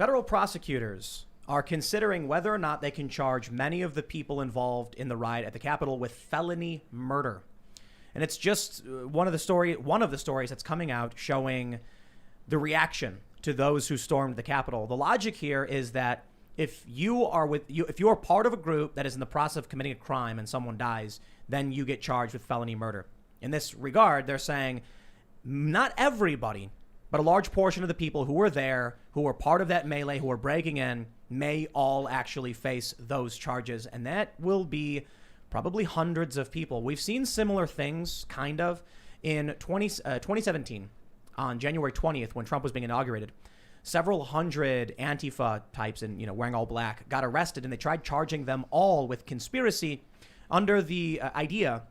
Federal prosecutors are considering whether or not they can charge many of the people involved in the riot at the Capitol with felony murder. And it's just one of the stories that's coming out showing the reaction to those who stormed the Capitol. The logic here is that if you are part of a group that is in the process of committing a crime and someone dies, then you get charged with felony murder. In this regard, they're saying not everybody, but a large portion of the people who were there, who were part of that melee, who were breaking in, may all actually face those charges. And that will be probably hundreds of people. We've seen similar things, kind of, in 2017, on January 20th, when Trump was being inaugurated. Several hundred Antifa types and, wearing all black got arrested, and they tried charging them all with conspiracy under the idea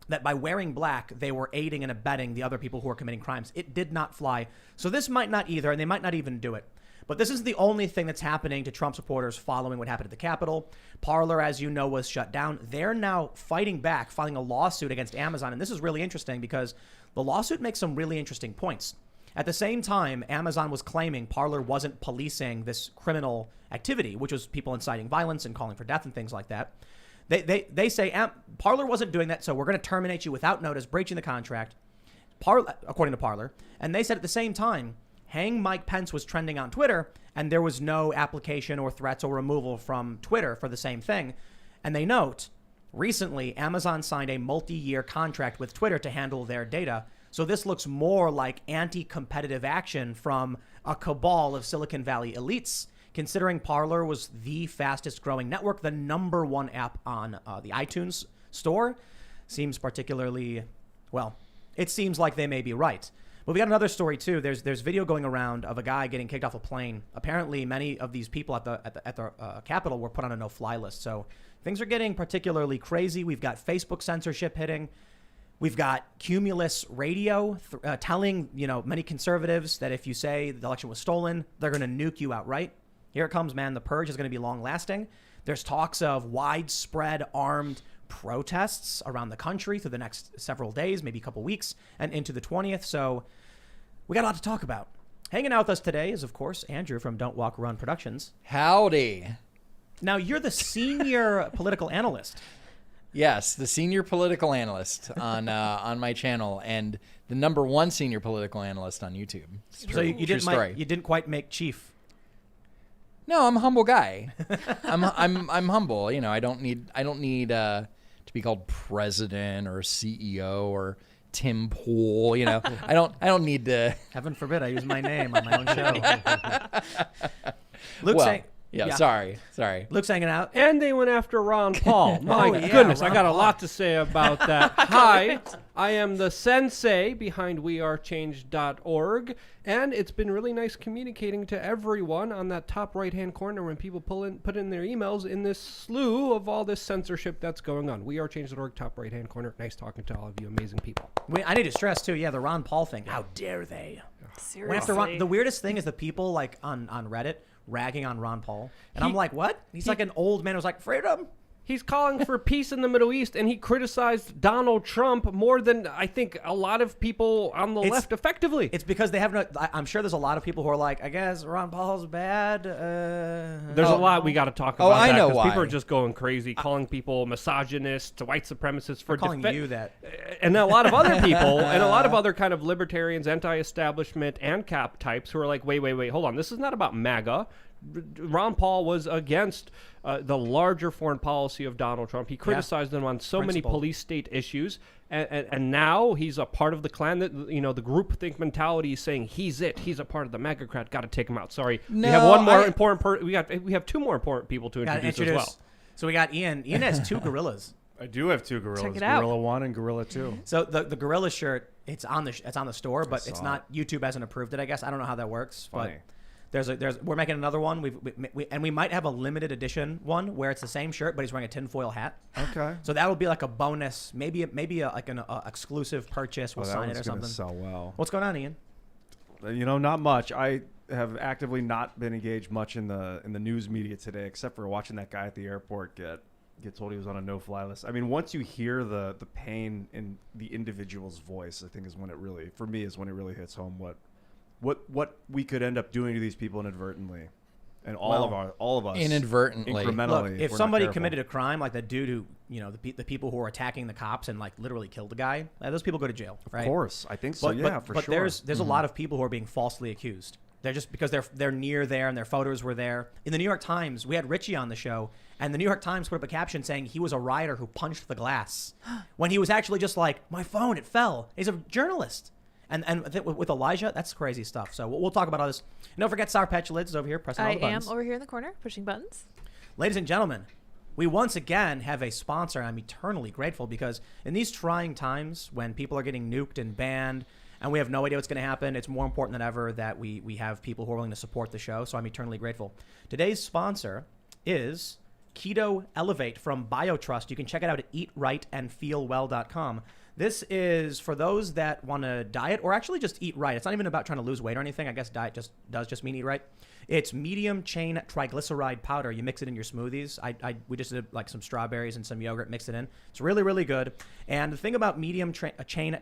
that by wearing black, they were aiding and abetting the other people who were committing crimes. It did not fly. So this might not either, and they might not even do it. But this is the only thing that's happening to Trump supporters following what happened at the Capitol. Parler, as you know, was shut down. They're now fighting back, filing a lawsuit against Amazon. And this is really interesting because the lawsuit makes some really interesting points. At the same time, Amazon was claiming Parler wasn't policing this criminal activity, which was people inciting violence and calling for death and things like that. They say Parler wasn't doing that, so we're going to terminate you without notice, breaching the contract, according to Parler. And they said at the same time, Hang Mike Pence was trending on Twitter, and there was no application or threats or removal from Twitter for the same thing. And they note, recently, Amazon signed a multi-year contract with Twitter to handle their data. So this looks more like anti-competitive action from a cabal of Silicon Valley elites, considering Parler was the fastest growing network, the number one app on the iTunes store. Seems particularly, well, it seems like they may be right. But we got another story too. There's video going around of a guy getting kicked off a plane. Apparently, many of these people at the Capitol were put on a no-fly list. So things are getting particularly crazy. We've got Facebook censorship hitting. We've got Cumulus Radio telling many conservatives that if you say the election was stolen, they're going to nuke you outright. Here it comes, man. The purge is going to be long-lasting. There's talks of widespread armed protests around the country through the next several days, maybe a couple weeks, and into the 20th. So we got a lot to talk about. Hanging out with us today is, of course, Andrew from DontWalkRun Productions. Howdy. Now, you're the senior political analyst. Yes, the senior political analyst on my channel, and the number one senior political analyst on YouTube. So you didn't quite make chief. No, I'm a humble guy. I'm humble. I don't need to be called president or CEO or Tim Pool. I don't need to. Heaven forbid I use my name on my own show. Yeah, sorry. Luke's hanging out. And they went after Ron Paul. My goodness, I got a lot to say about that. Hi, I am the sensei behind wearechange.org, and it's been really nice communicating to everyone on that top right-hand corner when people put in their emails in this slew of all this censorship that's going on. Wearechange.org, top right-hand corner. Nice talking to all of you amazing people. I need to stress, too, the Ron Paul thing. How dare they? Seriously. The weirdest thing is the people on Reddit ragging on Ron Paul. And I'm like, what? He's like an old man who's like, freedom. He's calling for peace in the Middle East, and he criticized Donald Trump more than I think a lot of people on the left effectively. It's because they have no... I'm sure there's a lot of people who are like, I guess Ron Paul's bad. There's a lot we got to talk about. I know why. People are just going crazy, calling people misogynists, white supremacists for calling you that. And a lot of other people, and a lot of other kind of libertarians, anti-establishment, and cap types who are like, wait, hold on. This is not about MAGA. Ron Paul was against the larger foreign policy of Donald Trump. He criticized them on so many police state issues, and now he's a part of the clan that the groupthink mentality is saying he's a part of the MAGA-crat. Got to take him out. Sorry, no, we have one more important. We have two more important people to introduce as well. So we got Ian. Ian has two gorillas. I do have two gorillas. Check it out. Gorilla 1 and Gorilla 2. So the gorilla shirt, it's on the store, but it's not. YouTube hasn't approved it. I guess I don't know how that works. Funny. But we're making another one. We might have a limited edition one where it's the same shirt, but he's wearing a tinfoil hat. Okay. So that'll be like a bonus, maybe an exclusive purchase. We'll sign it or something. Sell well. What's going on, Ian? Not much. I have actively not been engaged much in the news media today, except for watching that guy at the airport get told he was on a no-fly list. I mean, once you hear the pain in the individual's voice, I think is when it really, for me, his hits home what we could end up doing to these people inadvertently. And all of us inadvertently. incrementally. Look, if we're not somebody careful. committed a crime, like the dude who, the people who were attacking the cops and like literally killed the guy, those people go to jail, right? Of course, I think so. But For sure. there's a lot of people who are being falsely accused. They're just because they're near there and their photos were there. In the New York Times, we had Richie on the show, and the New York Times put up a caption saying he was a rioter who punched the glass when he was actually just like, my phone, it fell. He's a journalist. And with Elijah, that's crazy stuff. So we'll talk about all this. And don't forget Sour Patch Lids is over here pressing all the buttons. I am over here in the corner pushing buttons. Ladies and gentlemen, we once again have a sponsor, and I'm eternally grateful because in these trying times when people are getting nuked and banned and we have no idea what's going to happen, it's more important than ever that we have people who are willing to support the show. So I'm eternally grateful. Today's sponsor is Keto Elevate from BioTrust. You can check it out at eatrightandfeelwell.com. This is for those that want to diet or actually just eat right. It's not even about trying to lose weight or anything. I guess diet does mean eat right. It's medium chain triglyceride powder. You mix it in your smoothies. We just did like some strawberries and some yogurt, mixed it in. It's really, really good. And the thing about medium chain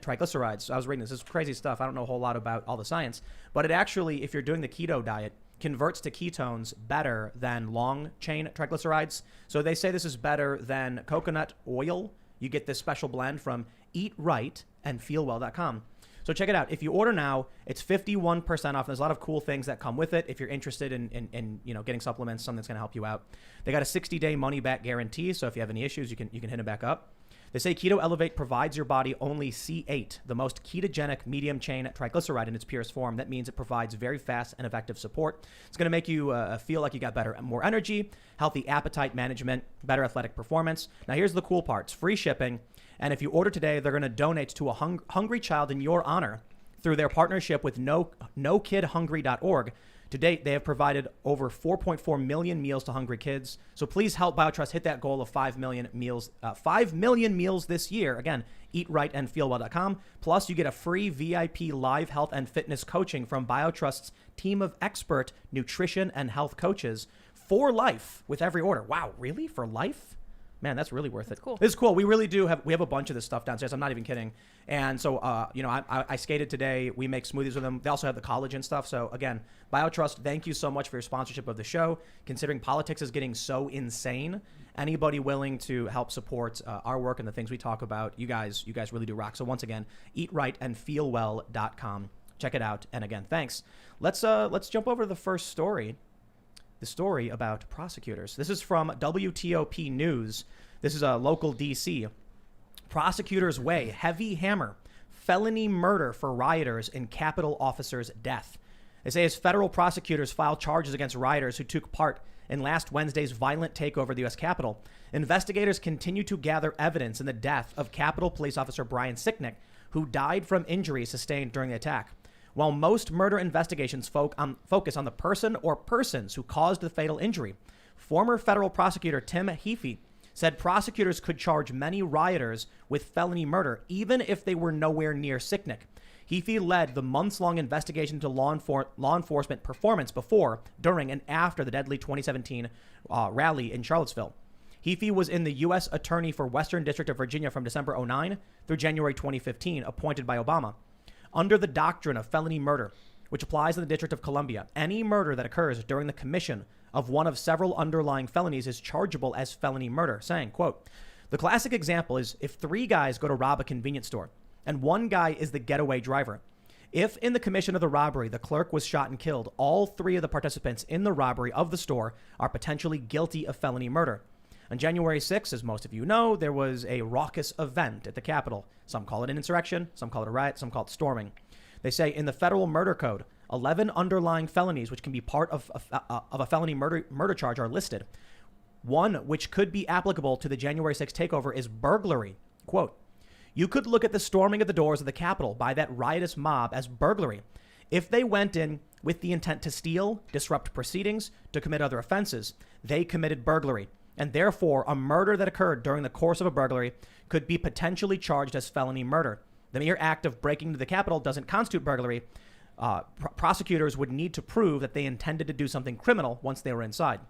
triglycerides, I was reading this is crazy stuff. I don't know a whole lot about all the science, but it actually, if you're doing the keto diet, converts to ketones better than long chain triglycerides. So they say this is better than coconut oil. You get this special blend from eatrightandfeelwell.com. So check it out. If you order now, it's 51% off. There's a lot of cool things that come with it. If you're interested in getting supplements, something that's going to help you out. They got a 60-day money-back guarantee. So if you have any issues, you can hit it back up. They say Keto Elevate provides your body only C8, the most ketogenic medium chain triglyceride in its purest form. That means it provides very fast and effective support. It's going to make you feel like you got more energy, healthy appetite management, better athletic performance. Now here's the cool part. It's free shipping. And if you order today, they're going to donate to a hungry child in your honor through their partnership with NoKidHungry.org. To date, they have provided over 4.4 million meals to hungry kids. So please help BioTrust hit that goal of 5 million meals. 5 million meals this year. Again, eatrightandfeelwell.com. Plus, you get a free VIP live health and fitness coaching from BioTrust's team of expert nutrition and health coaches for life with every order. Wow, really? For life? Man, that's really worth it. Cool. This is cool. We really do have a bunch of this stuff downstairs. I'm not even kidding. And so, I skated today. We make smoothies with them. They also have the collagen stuff. So again, BioTrust, thank you so much for your sponsorship of the show. Considering politics is getting so insane, anybody willing to help support our work and the things we talk about, you guys really do rock. So once again, eatrightandfeelwell.com. Check it out. And again, thanks. Let's jump over to the first story. The story about prosecutors. This is from WTOP News. This is a local DC. Prosecutors weigh heavy hammer, felony murder for rioters in Capitol officer's death. They say as federal prosecutors file charges against rioters who took part in last Wednesday's violent takeover of the U.S. Capitol, investigators continue to gather evidence in the death of Capitol Police Officer Brian Sicknick, who died from injuries sustained during the attack. While most murder investigations focus on the person or persons who caused the fatal injury, former federal prosecutor Tim Heaphy said prosecutors could charge many rioters with felony murder, even if they were nowhere near Sicknick. Heaphy led the months-long investigation into law enforcement performance before, during, and after the deadly 2017 rally in Charlottesville. Heaphy was in the U.S. Attorney for Western District of Virginia from December 2009 through January 2015, appointed by Obama. Under the doctrine of felony murder, which applies in the District of Columbia, any murder that occurs during the commission of one of several underlying felonies is chargeable as felony murder, saying, quote, the classic example is if 3 guys go to rob a convenience store and 1 guy is the getaway driver. If in the commission of the robbery, the clerk was shot and killed, all 3 of the participants in the robbery of the store are potentially guilty of felony murder. On January 6th, as most of you know, there was a raucous event at the Capitol. Some call it an insurrection, some call it a riot, some call it storming. They say in the federal murder code, 11 underlying felonies, which can be part of a felony murder charge, are listed. One which could be applicable to the January 6th takeover is burglary. Quote, you could look at the storming of the doors of the Capitol by that riotous mob as burglary. If they went in with the intent to steal, disrupt proceedings, to commit other offenses, they committed burglary. And therefore, a murder that occurred during the course of a burglary could be potentially charged as felony murder. The mere act of breaking into the Capitol doesn't constitute burglary. Prosecutors would need to prove that they intended to do something criminal once they were inside.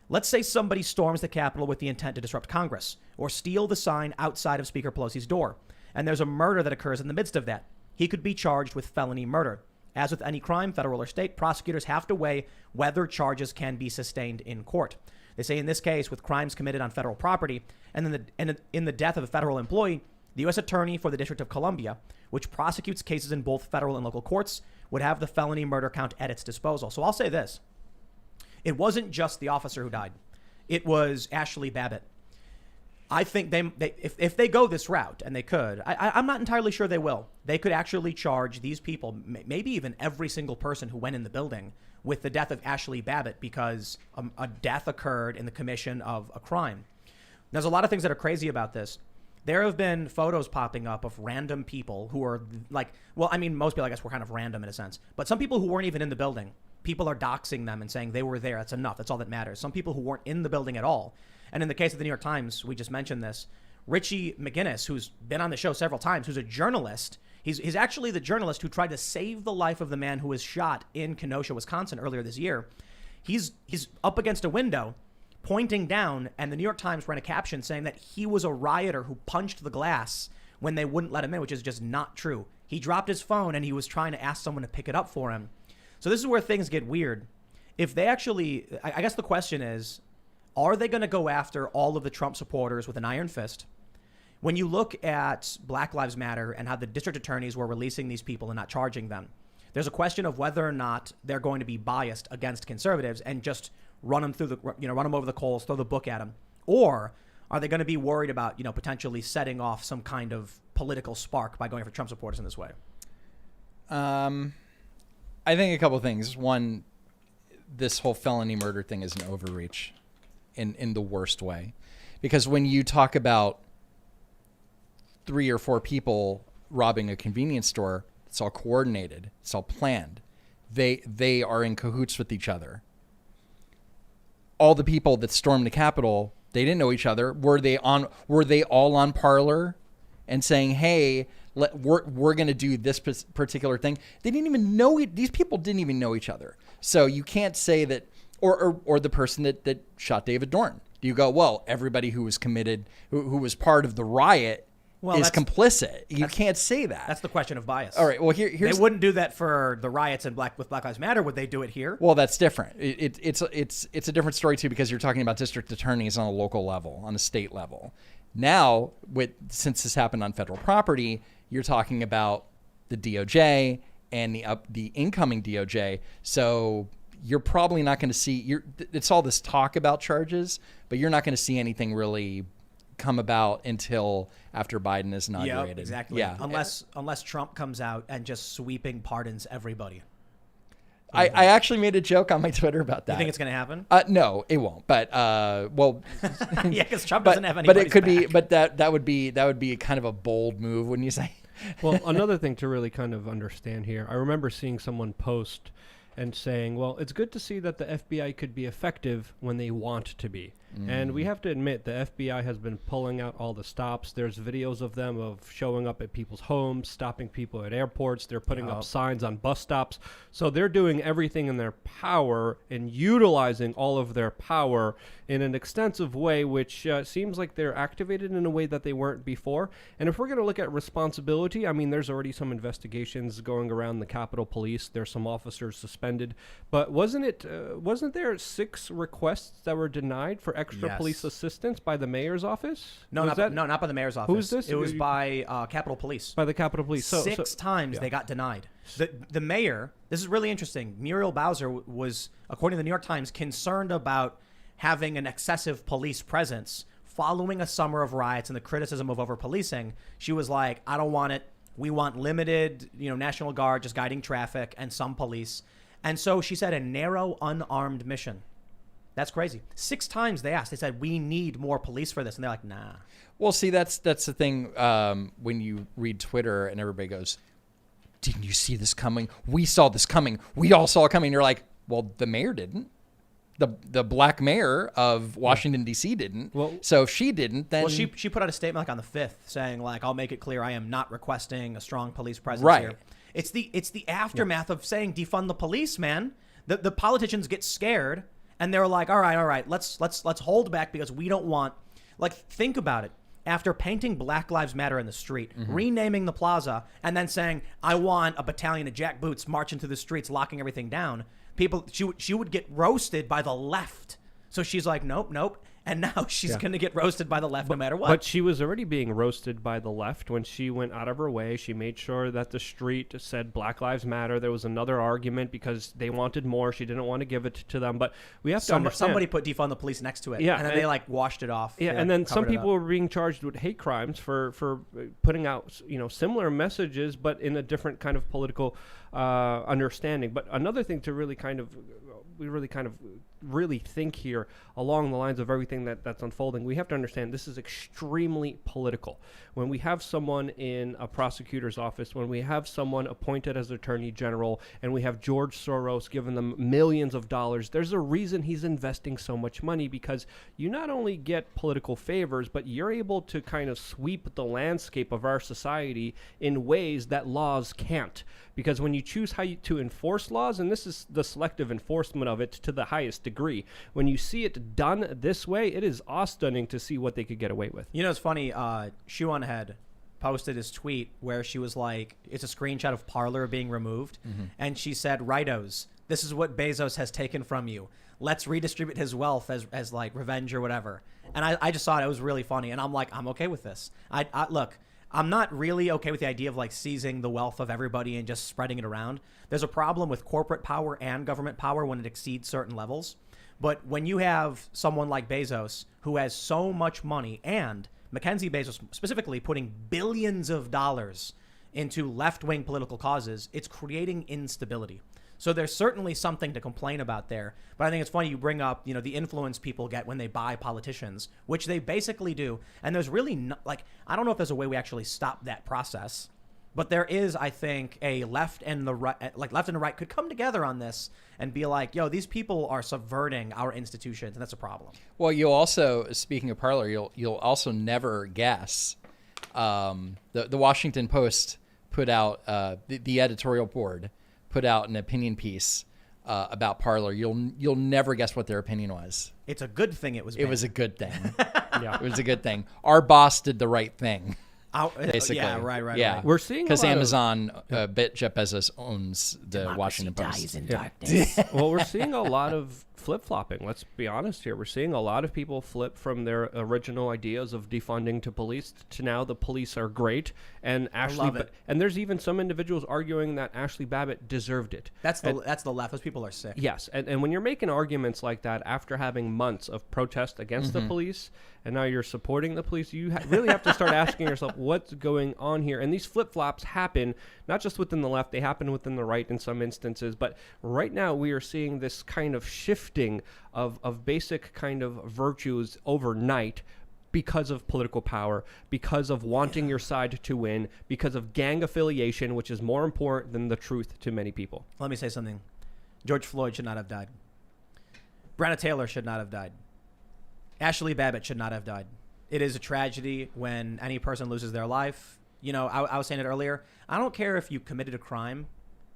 Let's say somebody storms the Capitol with the intent to disrupt Congress or steal the sign outside of Speaker Pelosi's door, and there's a murder that occurs in the midst of that. He could be charged with felony murder. As with any crime, federal or state, prosecutors have to weigh whether charges can be sustained in court. They say in this case, with crimes committed on federal property and in the death of a federal employee, the U.S. Attorney for the District of Columbia, which prosecutes cases in both federal and local courts, would have the felony murder count at its disposal. So I'll say this. It wasn't just the officer who died. It was Ashley Babbitt. I think if they go this route, and they could, I'm not entirely sure they will. They could actually charge these people, maybe even every single person who went in the building, with the death of Ashley Babbitt because a death occurred in the commission of a crime. There's a lot of things that are crazy about this. There have been photos popping up of random people who are like, well, I mean, most people, I guess, were kind of random in a sense. But some people who weren't even in the building, people are doxing them and saying they were there. That's enough. That's all that matters. Some people who weren't in the building at all. And in the case of the New York Times, we just mentioned this. Richie McGinnis, who's been on the show several times, who's a journalist. He's actually the journalist who tried to save the life of the man who was shot in Kenosha, Wisconsin earlier this year. He's up against a window pointing down, and the New York Times ran a caption saying that he was a rioter who punched the glass when they wouldn't let him in, which is just not true. He dropped his phone and he was trying to ask someone to pick it up for him. So this is where things get weird. If they actually, I guess the question is, are they going to go after all of the Trump supporters with an iron fist? When you look at Black Lives Matter and how the district attorneys were releasing these people and not charging them, there's a question of whether or not they're going to be biased against conservatives and just run them over the coals, throw the book at them, or are they going to be worried about, potentially setting off some kind of political spark by going for Trump supporters in this way? I think a couple of things. One, this whole felony murder thing is an overreach in the worst way, because when you talk about 3 or 4 people robbing a convenience store, it's all coordinated. It's all planned. They are in cahoots with each other. All the people that stormed the Capitol, they didn't know each other. Were they all on Parler and saying, "Hey, we're going to do this particular thing"? They didn't even know it. These people didn't even know each other. So you can't say that, or the person that shot David Dorn. Do you go, well, everybody who was committed, who was part of the riot, is complicit? You can't say that. That's the question of bias. All right. Well, here's they wouldn't do that for the riots with Black Lives Matter. Would they do it here? Well, that's different. It's a different story too, because you're talking about district attorneys on a local level, on a state level. Now, since this happened on federal property, you're talking about the DOJ and the incoming DOJ. So you're probably not going to see. It's all this talk about charges, but you're not going to see anything really come about until after Biden is inaugurated. Yeah, exactly. Yeah. Unless Trump comes out and just sweeping pardons everybody. I actually made a joke on my Twitter about that. You think it's going to happen? No, it won't. But well, yeah, because Trump doesn't have any. But it could be. But that would be kind of a bold move, wouldn't you say? Well, another thing to really kind of understand here, I remember seeing someone post and saying, well, it's good to see that the FBI could be effective when they want to be. And we have to admit, the FBI has been pulling out all the stops. There's videos of them of showing up at people's homes, stopping people at airports. They're putting up signs on bus stops. So they're doing everything in their power and utilizing all of their power in an extensive way, which seems like they're activated in a way that they weren't before. And if we're going to look at responsibility, I mean, there's already some investigations going around the Capitol Police. There's some officers suspended. But wasn't there 6 requests that were denied for extra police assistance by the mayor's office? No, not by the mayor's office. Who's this? It was by Capitol Police. By the Capitol Police. Six times they got denied. The mayor, this is really interesting. Muriel Bowser was, according to the New York Times, concerned about having an excessive police presence following a summer of riots and the criticism of over-policing. She was like, I don't want it. We want limited, National Guard just guiding traffic and some police. And so she said a narrow, unarmed mission. That's crazy. 6 times they asked. They said, we need more police for this. And they're like, nah. Well, see, that's the thing when you read Twitter and everybody goes, didn't you see this coming? We saw this coming. We all saw it coming. You're like, well, the mayor didn't. The black mayor of Washington, D.C. didn't. Well, so if she didn't, then... Well, she put out a statement on the 5th saying, I'll make it clear I am not requesting a strong police presence here. It's the aftermath of saying defund the police, man. The politicians get scared. And they're like, all right, let's hold back because we don't want, think about it. after painting Black Lives Matter in the street, Mm-hmm. renaming the plaza, and then saying, I want a battalion of jackboots marching through the streets, locking everything down, she would get roasted by the left. So she's like, nope. And now she's going to get roasted by the left no matter what. But she was already being roasted by the left when she went out of her way. She made sure that the street said Black Lives Matter. There was another argument because they wanted more. She didn't want to give it to them. But we have to understand. Somebody put defund the police next to it. Yeah, And then they like washed it off. Yeah, They, and like, then some covered it people up. were being charged with hate crimes for putting out similar messages, but in a different kind of political understanding. But another thing to really really think here along the lines of everything that's unfolding, we have to understand this is extremely political. When we have someone in a prosecutor's office, when we have someone appointed as attorney general, and we have George Soros giving them millions of dollars, there's a reason he's investing so much money, because you not only get political favors, but you're able to kind of sweep the landscape of our society in ways that laws can't. Because when you choose to enforce laws, and this is the selective enforcement of it to the highest degree, when you see it done this way, it is awe-stunning to see what they could get away with. You know, it's funny. Shoe on Head posted his tweet where she was like, it's a screenshot of Parler being removed. And she said, Rioters, this is what Bezos has taken from you. Let's redistribute his wealth as like revenge or whatever. And I just thought it was really funny. And I'm like, I'm okay with this. Look, I'm not really okay with the idea of like seizing the wealth of everybody and just spreading it around. There's a problem with corporate power and government power when it exceeds certain levels. But when you have someone like Bezos who has so much money, and Mackenzie Bezos specifically putting billions of dollars into left-wing political causes, it's creating instability. So there's certainly something to complain about there. But I think it's funny you bring up, the influence people get when they buy politicians, which they basically do. And there's really I don't know if there's a way we actually stop that process, but there is, I think, a left and the right could come together on this and be like, yo, these people are subverting our institutions, and that's a problem. Well, you'll also, speaking of Parler, you'll also never guess. The Washington Post put out the editorial board put out an opinion piece about Parler. You'll never guess what their opinion was. It's a good thing it was banned. It was a good thing. Yeah. It was a good thing. Our boss did the right thing. Basically. Yeah, right. Yeah, right. We're seeing because a lot of- Amazon, Jeff Bezos owns the Washington Post. Well, we're seeing a lot of flip-flopping. Let's be honest here. We're seeing a lot of people flip from their original ideas of defunding to police to now the police are great. And love it. And there's even some individuals arguing that Ashley Babbitt deserved it. That's the left. Those people are sick. Yes, and when you're making arguments like that after having months of protest against the police, and now you're supporting the police, you really have to start asking yourself what's going on here. And these flip-flops happen not just within the left, they happen within the right in some instances. But right now we are seeing this kind of shifting of basic kind of virtues overnight because of political power, because of wanting your side to win, because of gang affiliation, which is more important than the truth to many people. Let me say something. George Floyd should not have died. Breonna Taylor should not have died. Ashley Babbitt should not have died. It is a tragedy when any person loses their life. I was saying it earlier. I don't care if you committed a crime.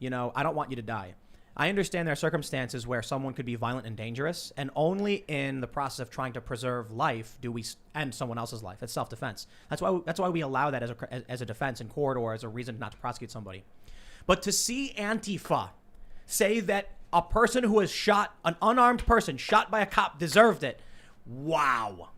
I don't want you to die. I understand there are circumstances where someone could be violent and dangerous, and only in the process of trying to preserve life do we end someone else's life. It's self-defense. That's why we allow that as a defense in court or as a reason not to prosecute somebody. But to see Antifa say that a person who was shot, an unarmed person shot by a cop, deserved it. Wow.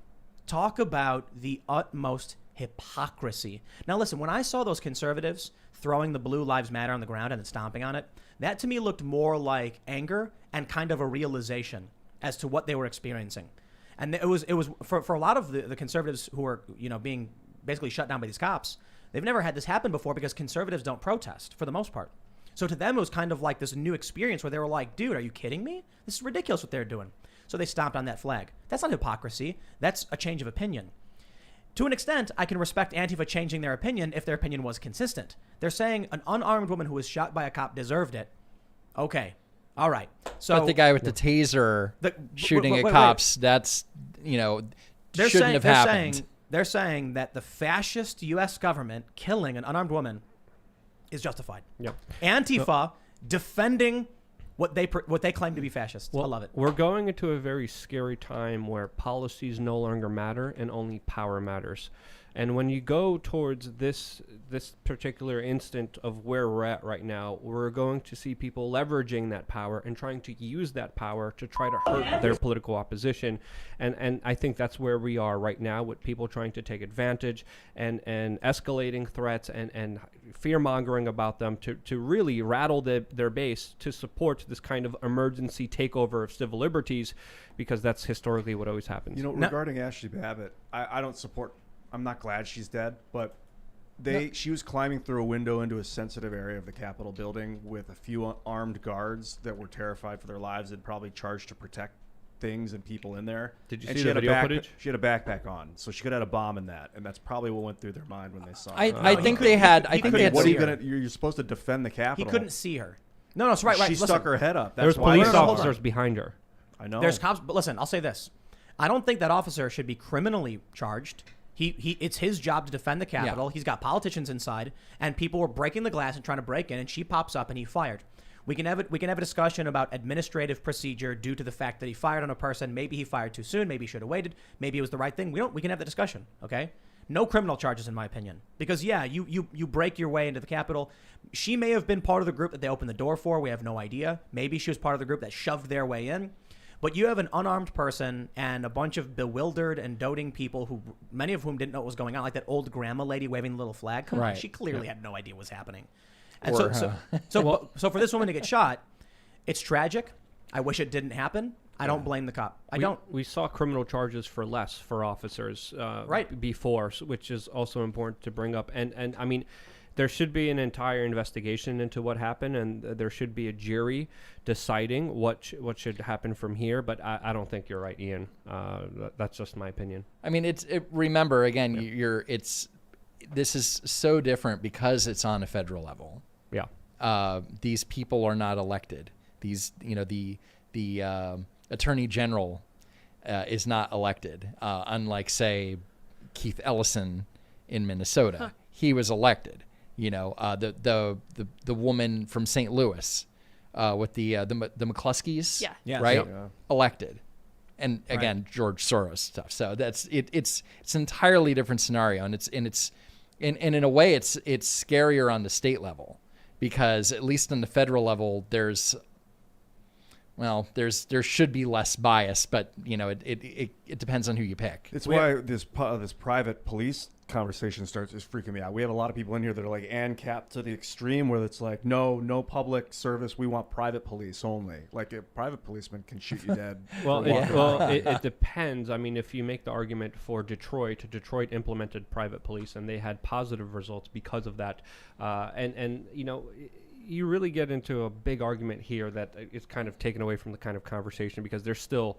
Talk about the utmost hypocrisy. Now listen, when I saw those conservatives throwing the Blue Lives Matter on the ground and then stomping on it, that to me looked more like anger and kind of a realization as to what they were experiencing. And it was for a lot of the conservatives who are, being basically shut down by these cops, they've never had this happen before because conservatives don't protest for the most part. So to them, it was kind of like this new experience where they were like, dude, are you kidding me? This is ridiculous what they're doing. So they stomped on that flag. That's not hypocrisy. That's a change of opinion. To an extent, I can respect Antifa changing their opinion if their opinion was consistent. They're saying an unarmed woman who was shot by a cop deserved it. Okay. All right. So But the guy with the taser shooting at cops, that's, shouldn't have happened. They're saying that the fascist U.S. government killing an unarmed woman is justified. Yep. Antifa defending what they claim to be fascists. I love it. We're going into a very scary time where policies no longer matter and only power matters. And when you go towards this particular instant of where we're at right now, we're going to see people leveraging that power and trying to use that power to try to hurt their political opposition. And I think that's where we are right now, with people trying to take advantage and escalating threats and fear-mongering about them to really rattle their base to support this kind of emergency takeover of civil liberties, because that's historically what always happens. Regarding Ashley Babbitt, I don't support... I'm not glad she's dead, but she was climbing through a window into a sensitive area of the Capitol building with a few armed guards that were terrified for their lives and probably charged to protect things and people in there. Did you and see the video footage? She had a backpack on, so she could have had a bomb in that, and that's probably what went through their mind when they saw her. I think they had. What are you gonna? You're supposed to defend the Capitol. He couldn't see her. No, it's right. She stuck her head up. There was police officers behind her. I know. There's cops, but listen, I'll say this: I don't think that officer should be criminally charged. It's his job to defend the Capitol. Yeah. He's got politicians inside, and people were breaking the glass and trying to break in, and she pops up and he fired. We can have a discussion about administrative procedure due to the fact that he fired on a person. Maybe he fired too soon. Maybe he should have waited. Maybe it was the right thing. We can have the discussion. Okay. No criminal charges, in my opinion, because you break your way into the Capitol. She may have been part of the group that they opened the door for. We have no idea. Maybe she was part of the group that shoved their way in. But you have an unarmed person and a bunch of bewildered and doting people who, many of whom didn't know what was going on, like that old grandma lady waving the little flag. Come on, she clearly had no idea what was happening. And so for this woman to get shot, it's tragic. I wish it didn't happen. I don't blame the cop. We saw criminal charges for less for officers before, which is also important to bring up. And I mean, there should be an entire investigation into what happened, and there should be a jury deciding what should happen from here. But I don't think you're right, Ian. That's just my opinion. I mean, remember again, this is so different because it's on a federal level. Yeah. These people are not elected. These, the attorney general is not elected. Unlike, say, Keith Ellison in Minnesota, he was elected. The woman from St. Louis with the McCluskeys, right? Yeah. Elected, and again George Soros stuff. So that's it's an entirely different scenario, and it's in a way it's scarier on the state level, because at least on the federal level there should be less bias, but it depends on who you pick. It's why this private police conversation is freaking me out. We have a lot of people in here that are like ANCAP to the extreme, where it's like no public service. We want private police only. Like a private policeman can shoot you dead. It depends. I mean, if you make the argument for Detroit implemented private police and they had positive results because of that, you really get into a big argument here that is kind of taken away from the kind of conversation, because there's still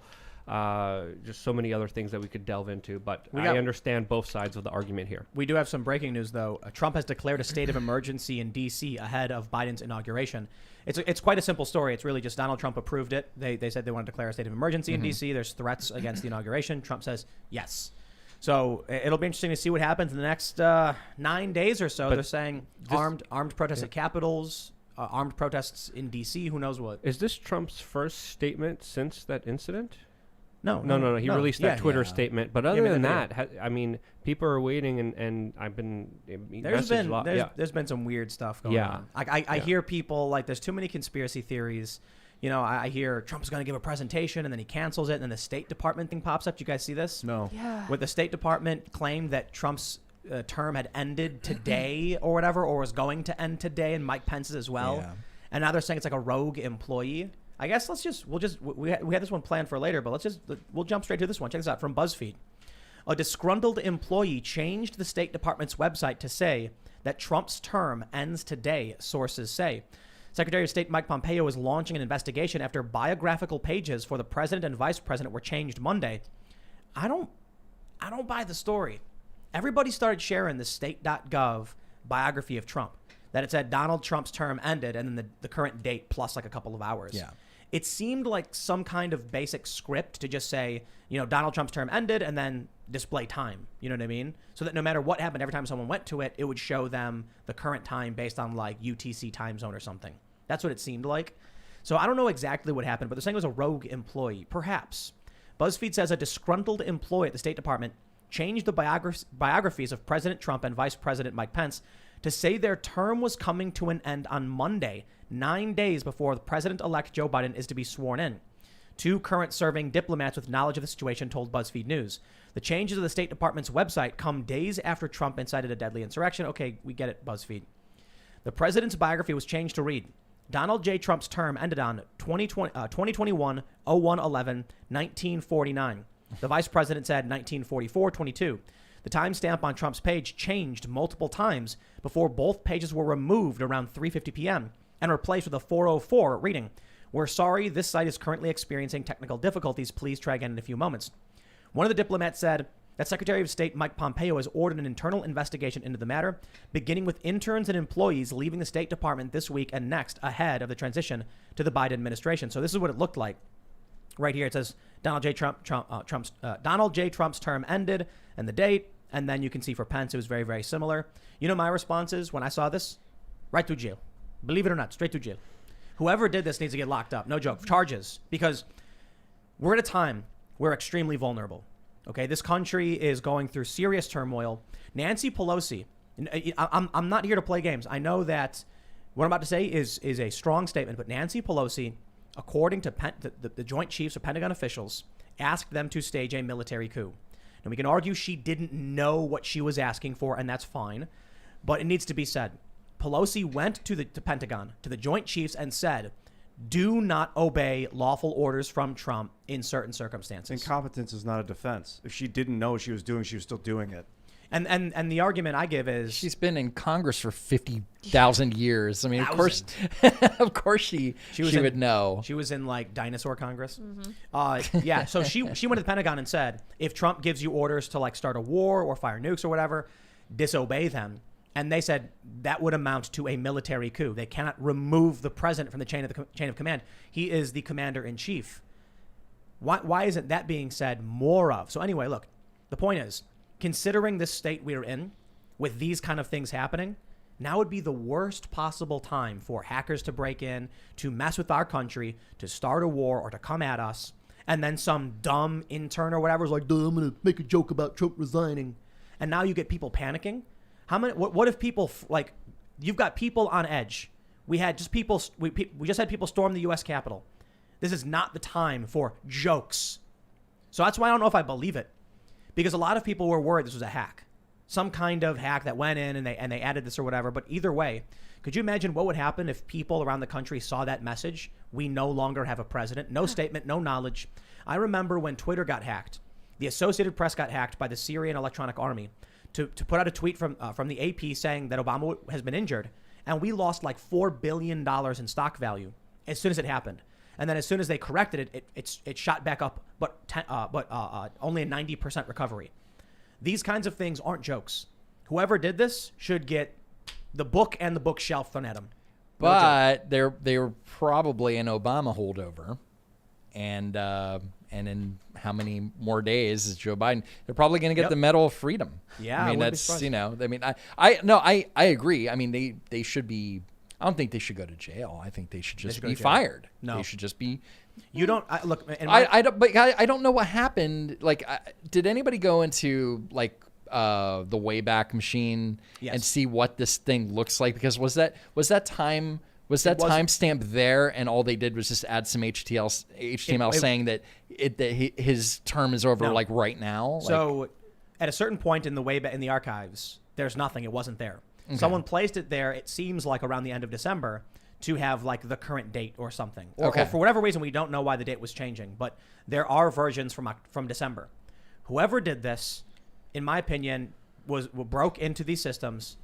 just so many other things that we could delve into. But I understand both sides of the argument here. We do have some breaking news, though. Trump has declared a state of emergency in D.C. ahead of Biden's inauguration. It's quite a simple story. It's really just Donald Trump approved it. They said they want to declare a state of emergency in D.C. There's threats against the inauguration. Trump says yes. So it'll be interesting to see what happens in the next 9 days or so. But they're saying armed protests at capitals, armed protests in D.C., who knows what. Is this Trump's first statement since that incident? No. He released that Twitter statement. But other than that, I mean, people are waiting, and I've been there's been some weird stuff going on. I hear people like there's too many conspiracy theories. I hear Trump's going to give a presentation and then he cancels it, and then the State Department thing pops up. Do you guys see this? No. Yeah. With the State Department claimed that Trump's term had ended today or whatever, or was going to end today, and Mike Pence's as well. Yeah. And now they're saying it's like a rogue employee. I guess we had this one planned for later, but we'll jump straight to this one. Check this out from BuzzFeed. A disgruntled employee changed the State Department's website to say that Trump's term ends today, sources say. Secretary of State Mike Pompeo is launching an investigation after biographical pages for the president and vice president were changed Monday. I don't buy the story. Everybody started sharing the state.gov biography of Trump, that it said Donald Trump's term ended and then the current date plus like a couple of hours. Yeah. It seemed like some kind of basic script to just say, Donald Trump's term ended and then display time. You know what I mean? So that no matter what happened, every time someone went to it, it would show them the current time based on like UTC time zone or something. That's what it seemed like. So I don't know exactly what happened, but they're saying it was a rogue employee. Perhaps. BuzzFeed says a disgruntled employee at the State Department changed the biographies of President Trump and Vice President Mike Pence to say their term was coming to an end on Monday, 9 days before the President-elect Joe Biden is to be sworn in. 2 current serving diplomats with knowledge of the situation told BuzzFeed News. The changes of the State Department's website come days after Trump incited a deadly insurrection. Okay, we get it, BuzzFeed. The president's biography was changed to read, Donald J. Trump's term ended on 2021-01-11-1949. The vice president said 1944-22. The timestamp on Trump's page changed multiple times before both pages were removed around 3:50 p.m. and replaced with a 4:04 reading. We're sorry, this site is currently experiencing technical difficulties. Please try again in a few moments. One of the diplomats said that Secretary of State Mike Pompeo has ordered an internal investigation into the matter, beginning with interns and employees leaving the State Department this week and next ahead of the transition to the Biden administration. So this is what it looked like. Right here it says Donald J. Trump's term ended and the date. And then you can see for Pence, it was very, very similar. You know, my responses when I saw this, right to jail. Believe it or not, straight to jail. Whoever did this needs to get locked up. No joke. Charges. Because we're at a time we're extremely vulnerable. Okay, this country is going through serious turmoil. Nancy Pelosi, I'm not here to play games. I know that what I'm about to say is a strong statement, but Nancy Pelosi, according to the Joint Chiefs of Pentagon officials, asked them to stage a military coup. And we can argue she didn't know what she was asking for, and that's fine. But it needs to be said. Pelosi went to the Pentagon, to the Joint Chiefs, and said, do not obey lawful orders from Trump in certain circumstances. Incompetence is not a defense. If she didn't know what she was doing, she was still doing it. And the argument I give is she's been in Congress for 50,000 years. I mean, of course she would know. She was in like dinosaur Congress. Yeah. So she went to the Pentagon and said, if Trump gives you orders to like start a war or fire nukes or whatever, disobey them. And they said that would amount to a military coup. They cannot remove the president from the chain of command. He is the commander in chief. Why isn't that being said more of? So anyway, look, the point is, considering this state we're in with these kind of things happening, now would be the worst possible time for hackers to break in, to mess with our country, to start a war or to come at us. And then some dumb intern or whatever is like, I'm going to make a joke about Trump resigning. And now you get people panicking. What if people like you've got people on edge? We just had people storm the U.S. Capitol. This is not the time for jokes. So that's why I don't know if I believe it, because a lot of people were worried this was a hack, some kind of hack that went in and they added this or whatever. But either way, could you imagine what would happen if people around the country saw that message? We no longer have a president, no statement, no knowledge. I remember when Twitter got hacked, the Associated Press got hacked by the Syrian Electronic Army. To put out a tweet from the AP saying that Obama has been injured, and we lost like $4 billion in stock value as soon as it happened. And then as soon as they corrected it, it shot back up, but only a 90% recovery. These kinds of things aren't jokes. Whoever did this should get the book and the bookshelf thrown at them. But they were probably an Obama holdover, and in how many more days is Joe Biden? They're probably going to get the Medal of Freedom. Yeah, I mean that's I agree. I mean they should be. I don't think they should go to jail. I think they should just be fired. No, they should just be. You don't look. I don't. But I don't know what happened. Like, did anybody go into like the Wayback Machine and see what this thing looks like? Because was that timestamp there, and all they did was just add some HTML saying that his term is over like right now. So, at a certain point in the archives, there's nothing. It wasn't there. Okay. Someone placed it there. It seems like around the end of December to have like the current date or something, or for whatever reason we don't know why the date was changing. But there are versions from December. Whoever did this, in my opinion, broke into these systems.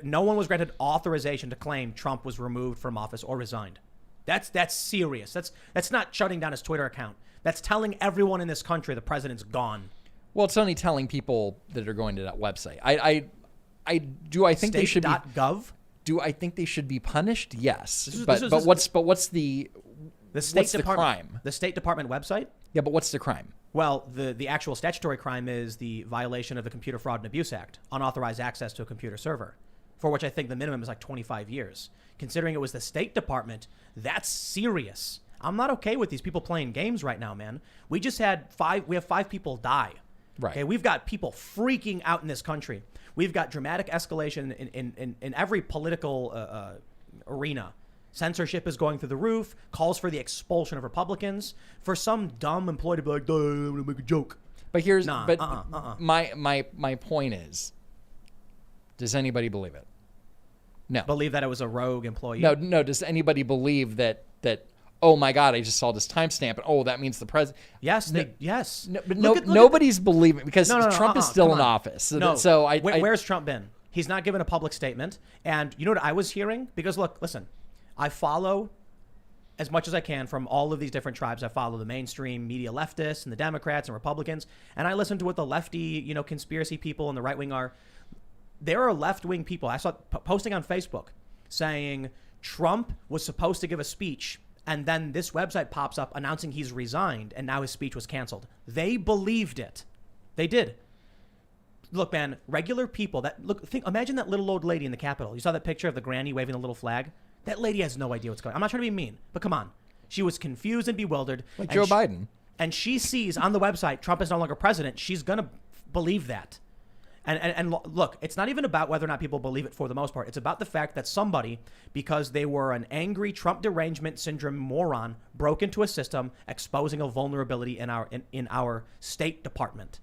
No one was granted authorization to claim Trump was removed from office or resigned. That's serious. That's not shutting down his Twitter account. That's telling everyone in this country the president's gone. Well, it's only telling people that are going to that website. I think they should be .gov. Do I think they should be punished? Yes. What's the crime? The State Department website? Yeah, but what's the crime? Well, the actual statutory crime is the violation of the Computer Fraud and Abuse Act, unauthorized access to a computer server. for which I think the minimum is like 25 years. Considering it was the State Department, that's serious. I'm not okay with these people playing games right now, man. We have 5 people die. Right. Okay, we've got people freaking out in this country. We've got dramatic escalation in every political arena. Censorship is going through the roof. Calls for the expulsion of Republicans. For some dumb employee to be like, I'm gonna make a joke. But here's Nah, but my point is, does anybody believe it? No. Believe that it was a rogue employee. No. Does anybody believe that? Oh my God! I just saw this timestamp, and oh, that means the president. Yes. Yes. No, but Look at nobody's believing because No, Trump is still come in on. office. No. So Where's Trump been? He's not given a public statement. And you know what I was hearing? Because look, listen, I follow as much as I can from all of these different tribes. I follow the mainstream media leftists and the Democrats and Republicans, and I listen to what the lefty, conspiracy people and the right wing are. There are left-wing people. I saw posting on Facebook saying Trump was supposed to give a speech, and then this website pops up announcing he's resigned, and now his speech was canceled. They believed it. They did. Look, man, regular people imagine that little old lady in the Capitol. You saw that picture of the granny waving the little flag? That lady has no idea what's going on. I'm not trying to be mean, but come on. She was confused and bewildered. like Joe Biden. And she sees on the website Trump is no longer president. She's going to believe that. And look, it's not even about whether or not people believe it for the most part. It's about the fact that somebody, because they were an angry Trump derangement syndrome moron, broke into a system exposing a vulnerability in our State Department.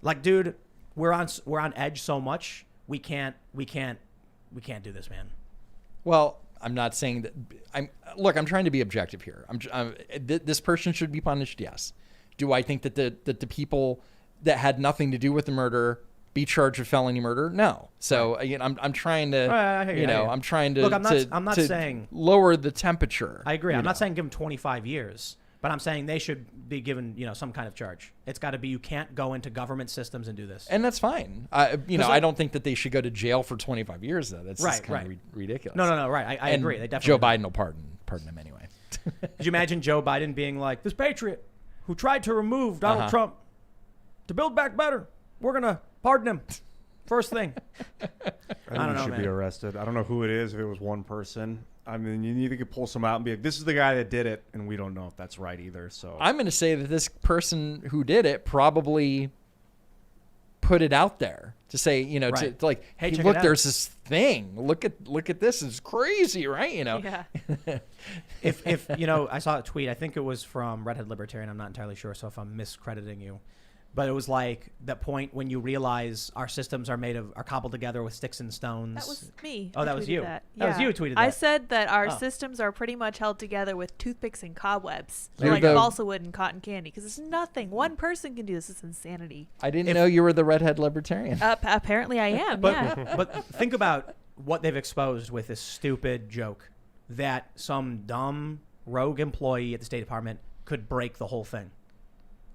Like, dude, we're on edge so much. We can't do this, man. Well, I'm not saying that. I'm trying to be objective here. This person should be punished. Yes. Do I think that the people that had nothing to do with the murder be charged with felony murder? No. So again, I'm trying to, I'm trying to. Look, I'm not saying lower the temperature. I agree. I'm not saying give them 25 years, but I'm saying they should be given, some kind of charge. It's got to be, you can't go into government systems and do this. And that's fine. I don't think that they should go to jail for 25 years though. That's just kind of ridiculous. No. Right. I agree. They definitely. Joe Biden will pardon him anyway. Could you imagine Joe Biden being like, this patriot who tried to remove Donald Trump to build back better, we're going to pardon him. First thing. I don't know, he should be arrested. I don't know who it is, if it was one person. I mean, you either could pull some out and be like, this is the guy that did it, and we don't know if that's right either. So I'm going to say that this person who did it probably put it out there to say, to like, hey, look, there's this thing. Look at this. It's crazy, right? Yeah. If I saw a tweet. I think it was from Redhead Libertarian. I'm not entirely sure, so if I'm miscrediting you. But it was like that point when you realize our systems are cobbled together with sticks and stones. That was me. Oh, that was you. That was you who tweeted that. I said that our systems are pretty much held together with toothpicks and cobwebs, You're like the- balsa wood and cotton candy, because it's nothing. One person can do this. It's insanity. I didn't know you were the redhead libertarian. Apparently I am, yeah. But think about what they've exposed with this stupid joke that some dumb rogue employee at the State Department could break the whole thing.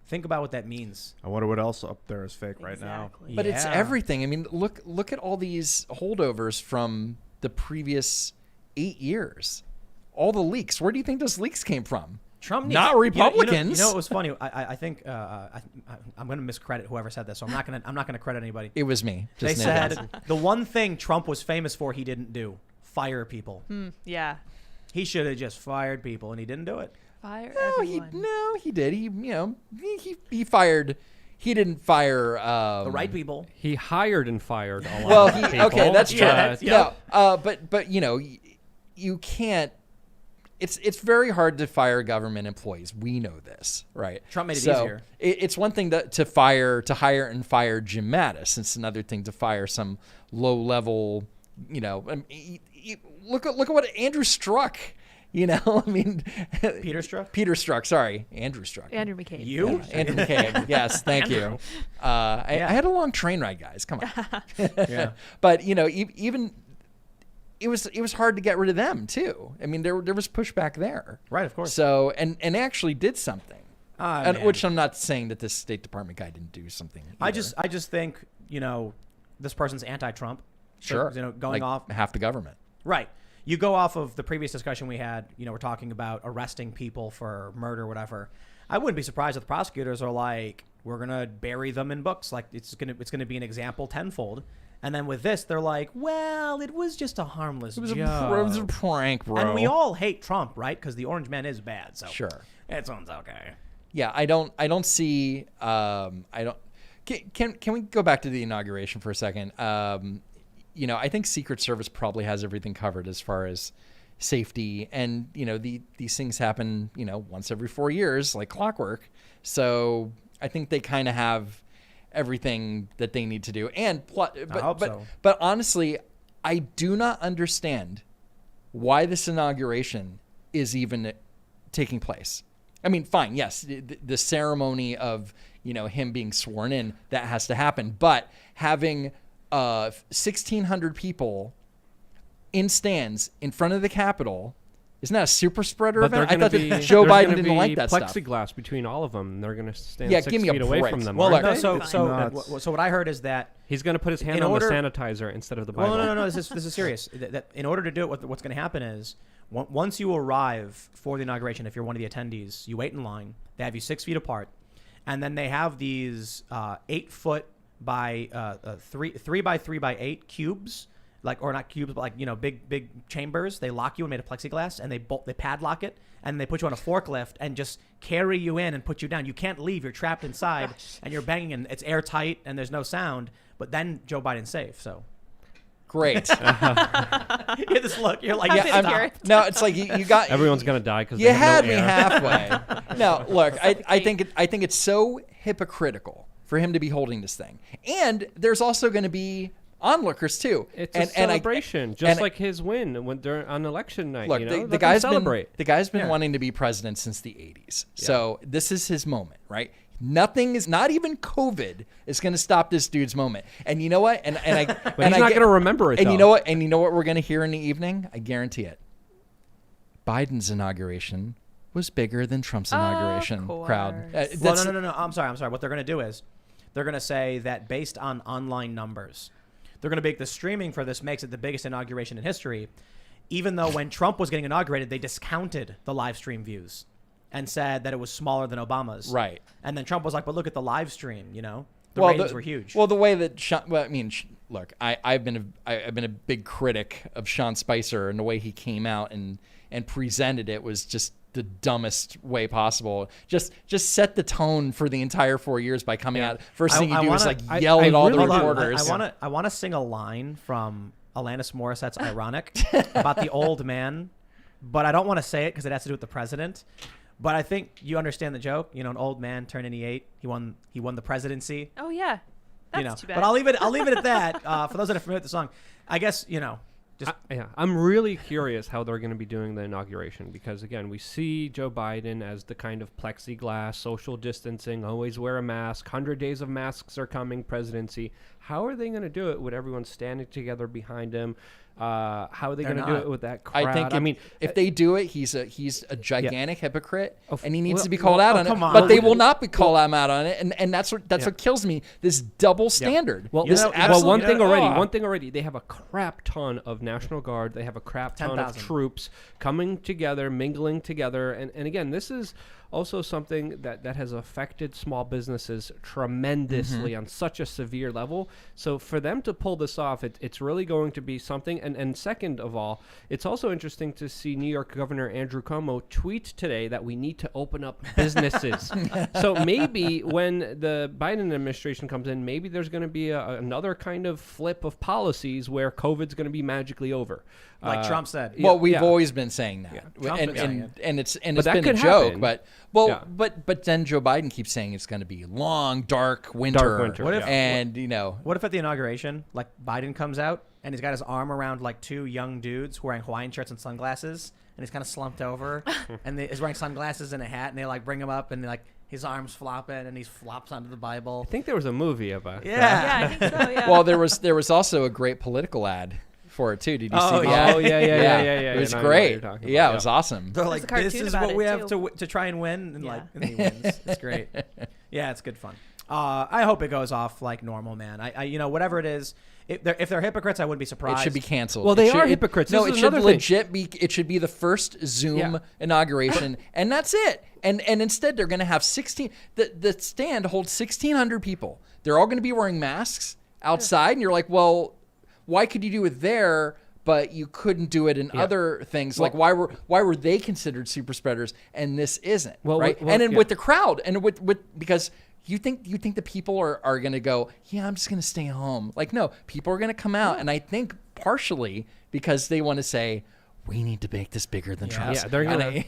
Think about what that means. I wonder what else up there is fake right now. Exactly. But it's Yeah. everything. I mean, look at all these holdovers from the previous 8 years. All the leaks. Where do you think those leaks came from? Trump, Not Republicans. You know what was funny? I think I'm going to miscredit whoever said this, so I'm not going to credit anybody. It was me. They Just name it. said the one thing Trump was famous for he didn't do: fire people. Yeah. He should have just fired people, and he didn't do it. Fire he everyone. did. He fired. He didn't fire The right people. He hired and fired a lot Well, of people. okay, that's true. Yeah. No, but you can't. It's very hard to fire government employees. We know this, right? Trump made it easier. It's one thing to hire and fire Jim Mattis. It's another thing to fire some low level. Look at what Andrew Strzok. I mean, Peter Strzok? Peter Strzok. Sorry, Andrew Strzok. Andrew McCabe. You? Yeah, Andrew McCabe. Yes, thank you. I had a long train ride, guys. Come on. Yeah. But even it was hard to get rid of them too. I mean, there was pushback there. Right, of course. So and actually did something. Man. Which I'm not saying that this State Department guy didn't do something. I either. just think this person's anti-Trump. Sure. So, going like off half the government. right. You go off of the previous discussion we had. We're talking about arresting people for murder, or whatever. I wouldn't be surprised if the prosecutors are like, we're gonna bury them in books. Like it's gonna be an example tenfold. And then with this, they're like, well, it was just a harmless joke. It was a prank, bro. And we all hate Trump, right? Because the orange man is bad. So Sure. it sounds okay. Yeah, I don't see. I don't. Can we go back to the inauguration for a second? I think Secret Service probably has everything covered as far as safety, and these things happen once every 4 years like clockwork. So I think they kind of have everything that they need to do. And but honestly, I do not understand why this inauguration is even taking place. I mean, fine, yes, the ceremony of him being sworn in, that has to happen, but having 1,600 people in stands in front of the Capitol, isn't that a super spreader event? I thought that Joe Biden didn't like that stuff. Plexiglass between all of them, and they're going to stand 6 give me a feet away break. from them. Well, aren't look, they? So what I heard is that He's going to put his hand on the sanitizer instead of the Bible. Well, no. This is serious. That in order to do it, what's going to happen is once you arrive for the inauguration, if you're one of the attendees, you wait in line. They have you 6 feet apart, and then they have these 8 foot by 3 by 3 by 8 cubes, or not cubes, but big chambers. They lock you in made of plexiglass, and they padlock it, and they put you on a forklift and just carry you in and put you down. You can't leave. You're trapped inside, and you're banging, and it's airtight, and there's no sound. But then Joe Biden's safe, so. Great. You get this look. You're like, no, it's like you got. Everyone's gonna die because you had me halfway. No, look, I think it's so hypocritical for him to be holding this thing, and there's also going to be onlookers too. It's a celebration, just like his win when they're on election night. Look, the guy's been wanting to be president since the 80s, so this is his moment, right? Nothing is, not even COVID, is going to stop this dude's moment. And you know what? And but he's not going to remember it. And though. you know what? And you know what we're going to hear in the evening? I guarantee it. Biden's inauguration was bigger than Trump's inauguration crowd. No. I'm sorry. What they're going to do is they're going to say that based on online numbers, they're going to make the streaming for this makes it the biggest inauguration in history, even though when Trump was getting inaugurated, they discounted the live stream views and said that it was smaller than Obama's. Right. And then Trump was like, but look at the live stream, the ratings were huge. Well, the way that look, I've been a big critic of Sean Spicer, and the way he came out and presented it was just the dumbest way possible. Just set the tone for the entire 4 years by coming out. First thing you do is yell at all the reporters. I want to sing a line from Alanis Morissette's "Ironic" about the old man, but I don't want to say it because it has to do with the president. But I think you understand the joke. An old man turned 88. He won the presidency. Oh yeah, that's too bad. But I'll leave it at that. For those that are familiar with the song, I guess I'm really curious how they're going to be doing the inauguration, because again, we see Joe Biden as the kind of plexiglass, social distancing, always wear a mask, 100 days of masks are coming presidency. How are they going to do it with everyone standing together behind him? How are they going to do it with that crowd? I think if they do it, he's a gigantic hypocrite, and he needs to be called called out on it. But they will not be called out on it, and that's what kills me. This double standard. Well, one thing already. They have a crap ton of National Guard. They have a crap ton of troops coming together, mingling together, and again, this is also something that has affected small businesses tremendously on such a severe level. So for them to pull this off, it's really going to be something. And second of all, it's also interesting to see New York Governor Andrew Cuomo tweet today that we need to open up businesses. So maybe when the Biden administration comes in, maybe there's going to be another kind of flip of policies where COVID's going to be magically over. Like Trump said. Well, we've always been saying that, and it's been a joke. Happen. But then Joe Biden keeps saying it's going to be long, dark winter. What if, what if at the inauguration, like Biden comes out and he's got his arm around like 2 young dudes wearing Hawaiian shirts and sunglasses, and he's kind of slumped over, and he's wearing sunglasses and a hat, and they bring him up, and his arms flopping, and he flops onto the Bible. I think there was a movie about that. Yeah, I think so. Yeah. Well, there was also a great political ad for it too. Did you see the ad? Oh yeah. It was great. Yeah, it was awesome. They're like, this is what we have to try and win, and and he wins. It's great. Yeah, it's good fun. I hope it goes off like normal, man. I whatever it is, if they're hypocrites, I wouldn't be surprised. It should be canceled. Well, they are hypocrites. No, This it is should another thing. legit be. It should be the first Zoom inauguration, and that's it. And instead, they're going to have 16. The stand holds 1,600 people. They're all going to be wearing masks outside, and you're like, well, why could you do it there, but you couldn't do it in other things? Like, why were they considered super spreaders and this isn't? Well, right? well, And then yeah. with the crowd, and with because. You think the people are going to go, yeah, I'm just going to stay home. Like, no, people are going to come out. And I think partially because they want to say, we need to make this bigger than Trump. Yeah, they're gonna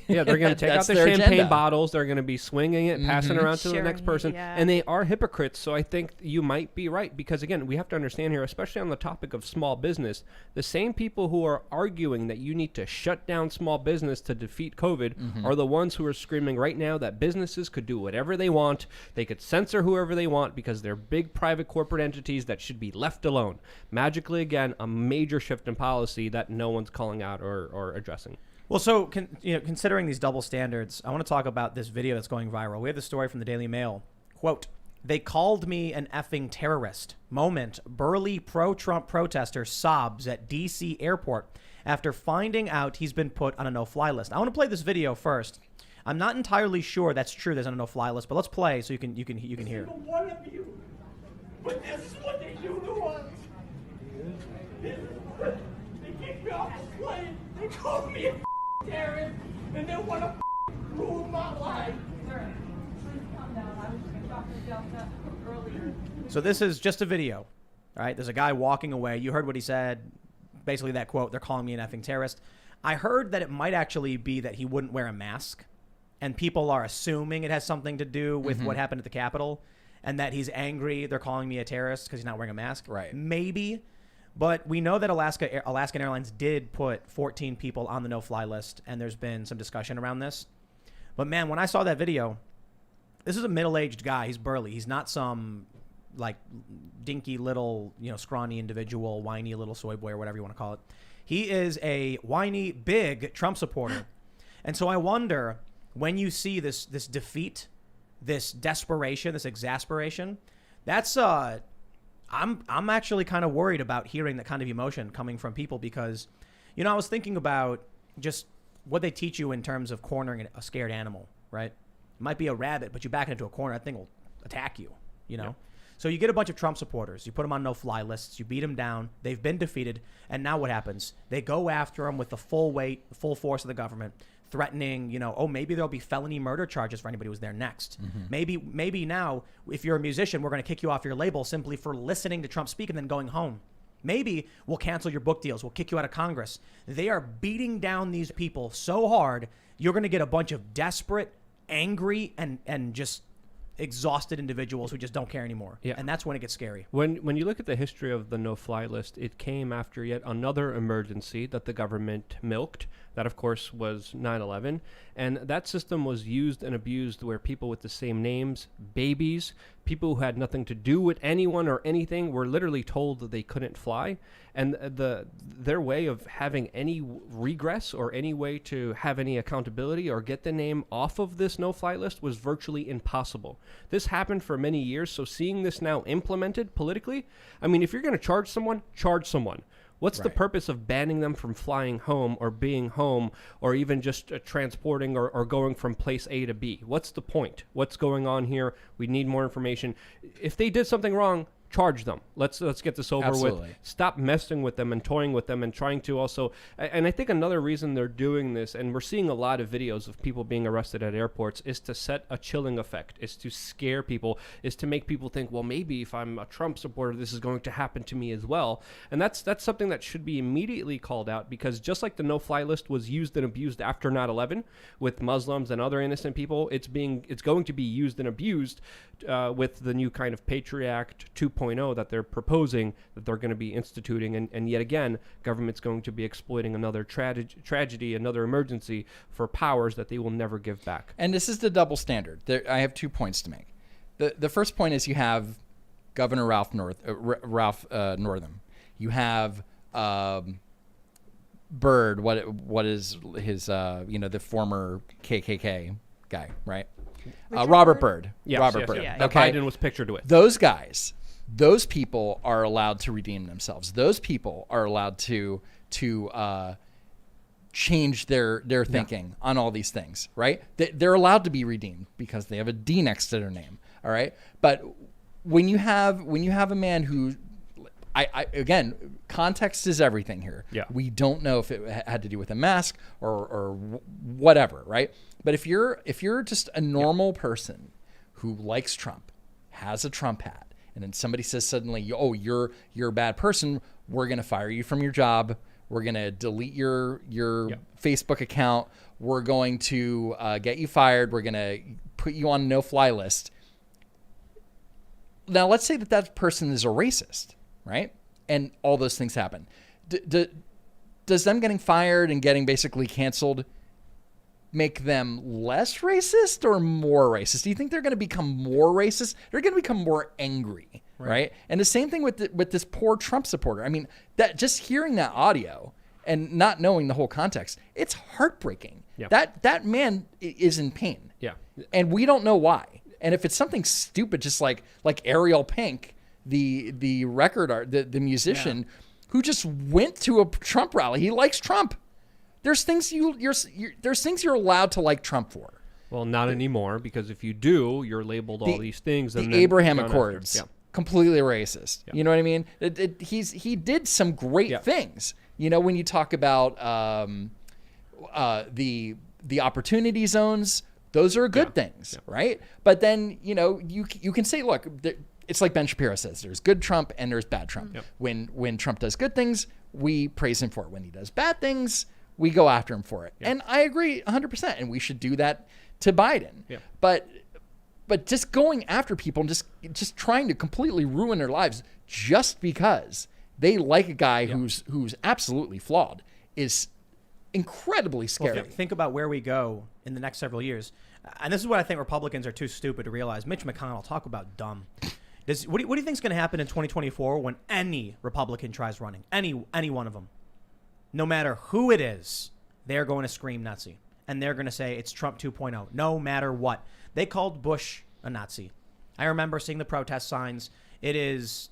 take out the their champagne agenda. bottles. They're gonna be swinging it, passing it around to the Sharing next it, person, yeah. and they are hypocrites. So I think you might be right because again, we have to understand here, especially on the topic of small business, the same people who are arguing that you need to shut down small business to defeat COVID are the ones who are screaming right now that businesses could do whatever they want. They could censor whoever they want because they're big private corporate entities that should be left alone. Magically, again, a major shift in policy that no one's calling out or addressing. Well, so considering these double standards, I want to talk about this video that's going viral. We have the story from the Daily Mail. Quote, "They called me an effing terrorist. Moment, burly pro-Trump protester sobs at D.C. airport after finding out he's been put on a no-fly list." I want to play this video first. I'm not entirely sure that's true. There's on a no-fly list, but let's play so you can hear. One of you, but this is what they do to us. They kick me off the plane. They call me a terrorist, and they want to ruin my life. Sir, please calm down. I was just talking to Delta earlier. So this is just a video. All right, there's a guy walking away. You heard what he said. Basically that quote, "They're calling me an effing terrorist." I heard that it might actually be that he wouldn't wear a mask, and people are assuming it has something to do with what happened at the Capitol, and that he's angry. They're calling me a terrorist because he's not wearing a mask. Right. Maybe. But we know that Alaskan Airlines did put 14 people on the no-fly list, and there's been some discussion around this. But, man, when I saw that video, this is a middle-aged guy. He's burly. He's not some, like, dinky little, scrawny individual, whiny little soy boy or whatever you want to call it. He is a whiny, big Trump supporter. And so I wonder, when you see this defeat, this desperation, this exasperation, that's I'm actually kind of worried about hearing that kind of emotion coming from people because, I was thinking about just what they teach you in terms of cornering a scared animal, right? It might be a rabbit, but you back it into a corner, that thing will attack you, Yeah. So you get a bunch of Trump supporters, you put them on no-fly lists, you beat them down, they've been defeated, and now what happens? They go after them with the full weight, full force of the government, threatening, maybe there'll be felony murder charges for anybody who's there next. Maybe now, if you're a musician, we're going to kick you off your label simply for listening to Trump speak and then going home. Maybe we'll cancel your book deals. We'll kick you out of Congress. They are beating down these people so hard, you're going to get a bunch of desperate, angry, and just exhausted individuals who just don't care anymore. Yeah. And that's when it gets scary. When you look at the history of the no-fly list, it came after yet another emergency that the government milked. That, of course, was 9/11. And that system was used and abused where people with the same names, babies, people who had nothing to do with anyone or anything were literally told that they couldn't fly. And their way of having any regress or any way to have any accountability or get the name off of this no-fly list was virtually impossible. This happened for many years, so seeing this now implemented politically, I mean, if you're going to charge someone, charge someone. What's the purpose of banning them from flying home or being home or even just transporting or going from place A to B? What's the point? What's going on here? We need more information. If they did something wrong, charge them. Let's get this over Absolutely. with. Stop messing with them and toying with them and trying to also. And I think another reason they're doing this, and we're seeing a lot of videos of people being arrested at airports, is to set a chilling effect, is to scare people, is to make people think, well, maybe if I'm a Trump supporter, this is going to happen to me as well. And that's something that should be immediately called out because just like the no-fly list was used and abused after 9/11 with Muslims and other innocent people, it's going to be used and abused with the new kind of Patriot Act 2.0 that they're proposing, that they're going to be instituting. And yet again, government's going to be exploiting another tragedy, another emergency for powers that they will never give back. And this is the double standard. I have 2 points to make. The first point is you have Governor Ralph Northam. You have Byrd. What is his the former KKK guy, right? Robert Byrd. Yes, Robert yes, Byrd. yes. Yeah. That Biden was pictured with. Those guys, those people are allowed to redeem themselves. Those people are allowed to change their thinking on all these things, right? They're allowed to be redeemed because they have a D next to their name, all right? But when you have a man who, again, context is everything here. Yeah. We don't know if it had to do with a mask or whatever, right? But if you're just a normal person who likes Trump, has a Trump hat, and then somebody says suddenly, "Oh, you're a bad person. We're going to fire you from your job. We're going to delete your Facebook account. We're going to get you fired. We're going to put you on a no-fly list." Now, let's say that person is a racist, right? And all those things happen. Does them getting fired and getting basically canceled make them less racist or more racist? Do you think they're going to become more racist? They're going to become more angry, right? And the same thing with this poor Trump supporter. I mean, that just hearing that audio and not knowing the whole context, it's heartbreaking. Yeah. That man is in pain. Yeah. And we don't know why. And if it's something stupid, just like Ariel Pink, the record art, the musician who just went to a Trump rally, he likes Trump. There's things there's things you're allowed to like Trump for. Well, not anymore, because if you do, you're labeled all these things. And The then Abraham gone after. Accords, Yeah. completely racist. Yeah. You know what I mean? He did some great things. You know, when you talk about the opportunity zones, those are good things, right? But then you can say, look, it's like Ben Shapiro says: there's good Trump and there's bad Trump. Yep. When Trump does good things, we praise him for it. When he does bad things, we go after him for it. Yep. And I agree 100%. And we should do that to Biden. Yep. But just going after people and just trying to completely ruin their lives just because they like a guy who's absolutely flawed is incredibly scary. Well, think about where we go in the next several years. And this is what I think Republicans are too stupid to realize. Mitch McConnell, talk about dumb. What do you think is going to happen in 2024 when any Republican tries running? Any one of them. No matter who it is, they're going to scream Nazi. And they're going to say it's Trump 2.0, no matter what. They called Bush a Nazi. I remember seeing the protest signs. It is...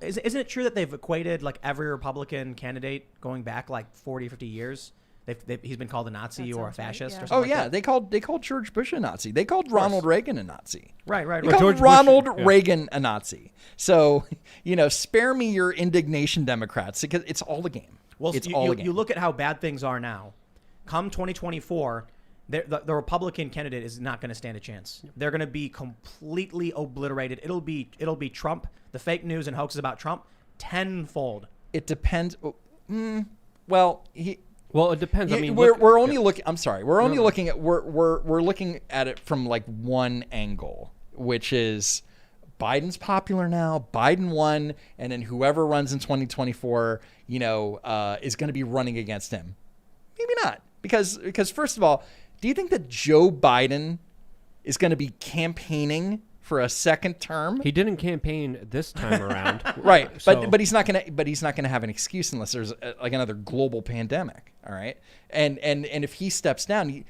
isn't it true that they've equated like every Republican candidate going back like 40, 50 years? He's been called a Nazi or a fascist or something. Oh like yeah, that. they called George Bush a Nazi. They called Ronald Reagan a Nazi. Right. They called George Bush- Ronald Reagan a Nazi. So spare me your indignation, Democrats, because it's all a game. Well, it's all a game. You look at how bad things are now. Come 2024, the Republican candidate is not going to stand a chance. They're going to be completely obliterated. It'll be Trump, the fake news and hoaxes about Trump, tenfold. It depends. Well, Well, it depends. I mean, we're only looking. I'm sorry. We're only looking at we're looking at it from like one angle, which is Biden's popular now. Biden won, and then whoever runs in 2024, is going to be running against him. Maybe not, because first of all, do you think that Joe Biden is going to be campaigning for a second term? He didn't campaign this time around, Right, So- but he's not gonna have an excuse unless there's like another global pandemic. All right, and if he steps down,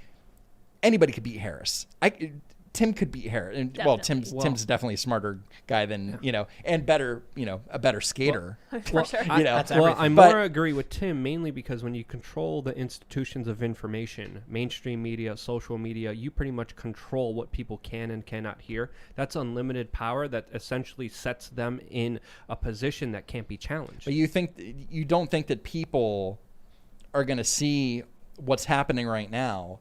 anybody could beat Harris. Tim could beat Harris, and Tim's definitely a smarter guy than and better a better skater. For sure. That's Well, everything. I But- more agree with Tim, mainly because when you control the institutions of information, mainstream media, social media, you pretty much control what people can and cannot hear. That's unlimited power that essentially sets them in a position that can't be challenged. But you don't think that people are going to see what's happening right now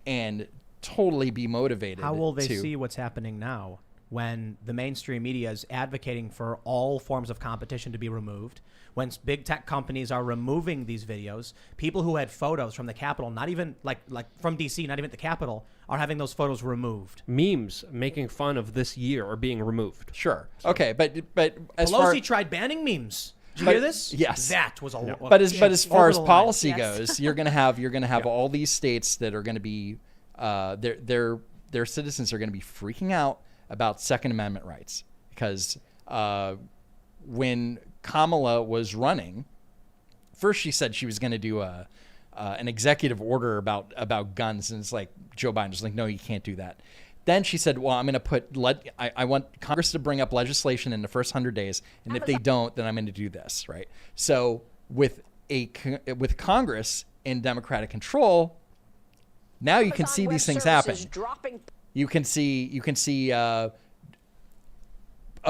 and totally be motivated? How will they to see what's happening now when the mainstream media is advocating for all forms of competition to be removed? When big tech companies are removing these videos, people who had photos from the Capitol, not even like from DC, not even the Capitol, are having those photos removed. Memes making fun of this year are being removed. Sure. Okay, but as Pelosi tried banning memes. Did you hear this? Yes. That was a But as far over as the line. policy Yes. goes, you're gonna have all these states that are gonna be their citizens are gonna be freaking out about Second Amendment rights because when Kamala was running, first she said she was gonna do an executive order about guns, and it's like Joe Biden's like, no, you can't do that. Then she said, well, I'm going to put I want Congress to bring up legislation in the first 100 days, and if they don't, then I'm going to do this, right? So with Congress in Democratic control, now you can see these things happen. You can see a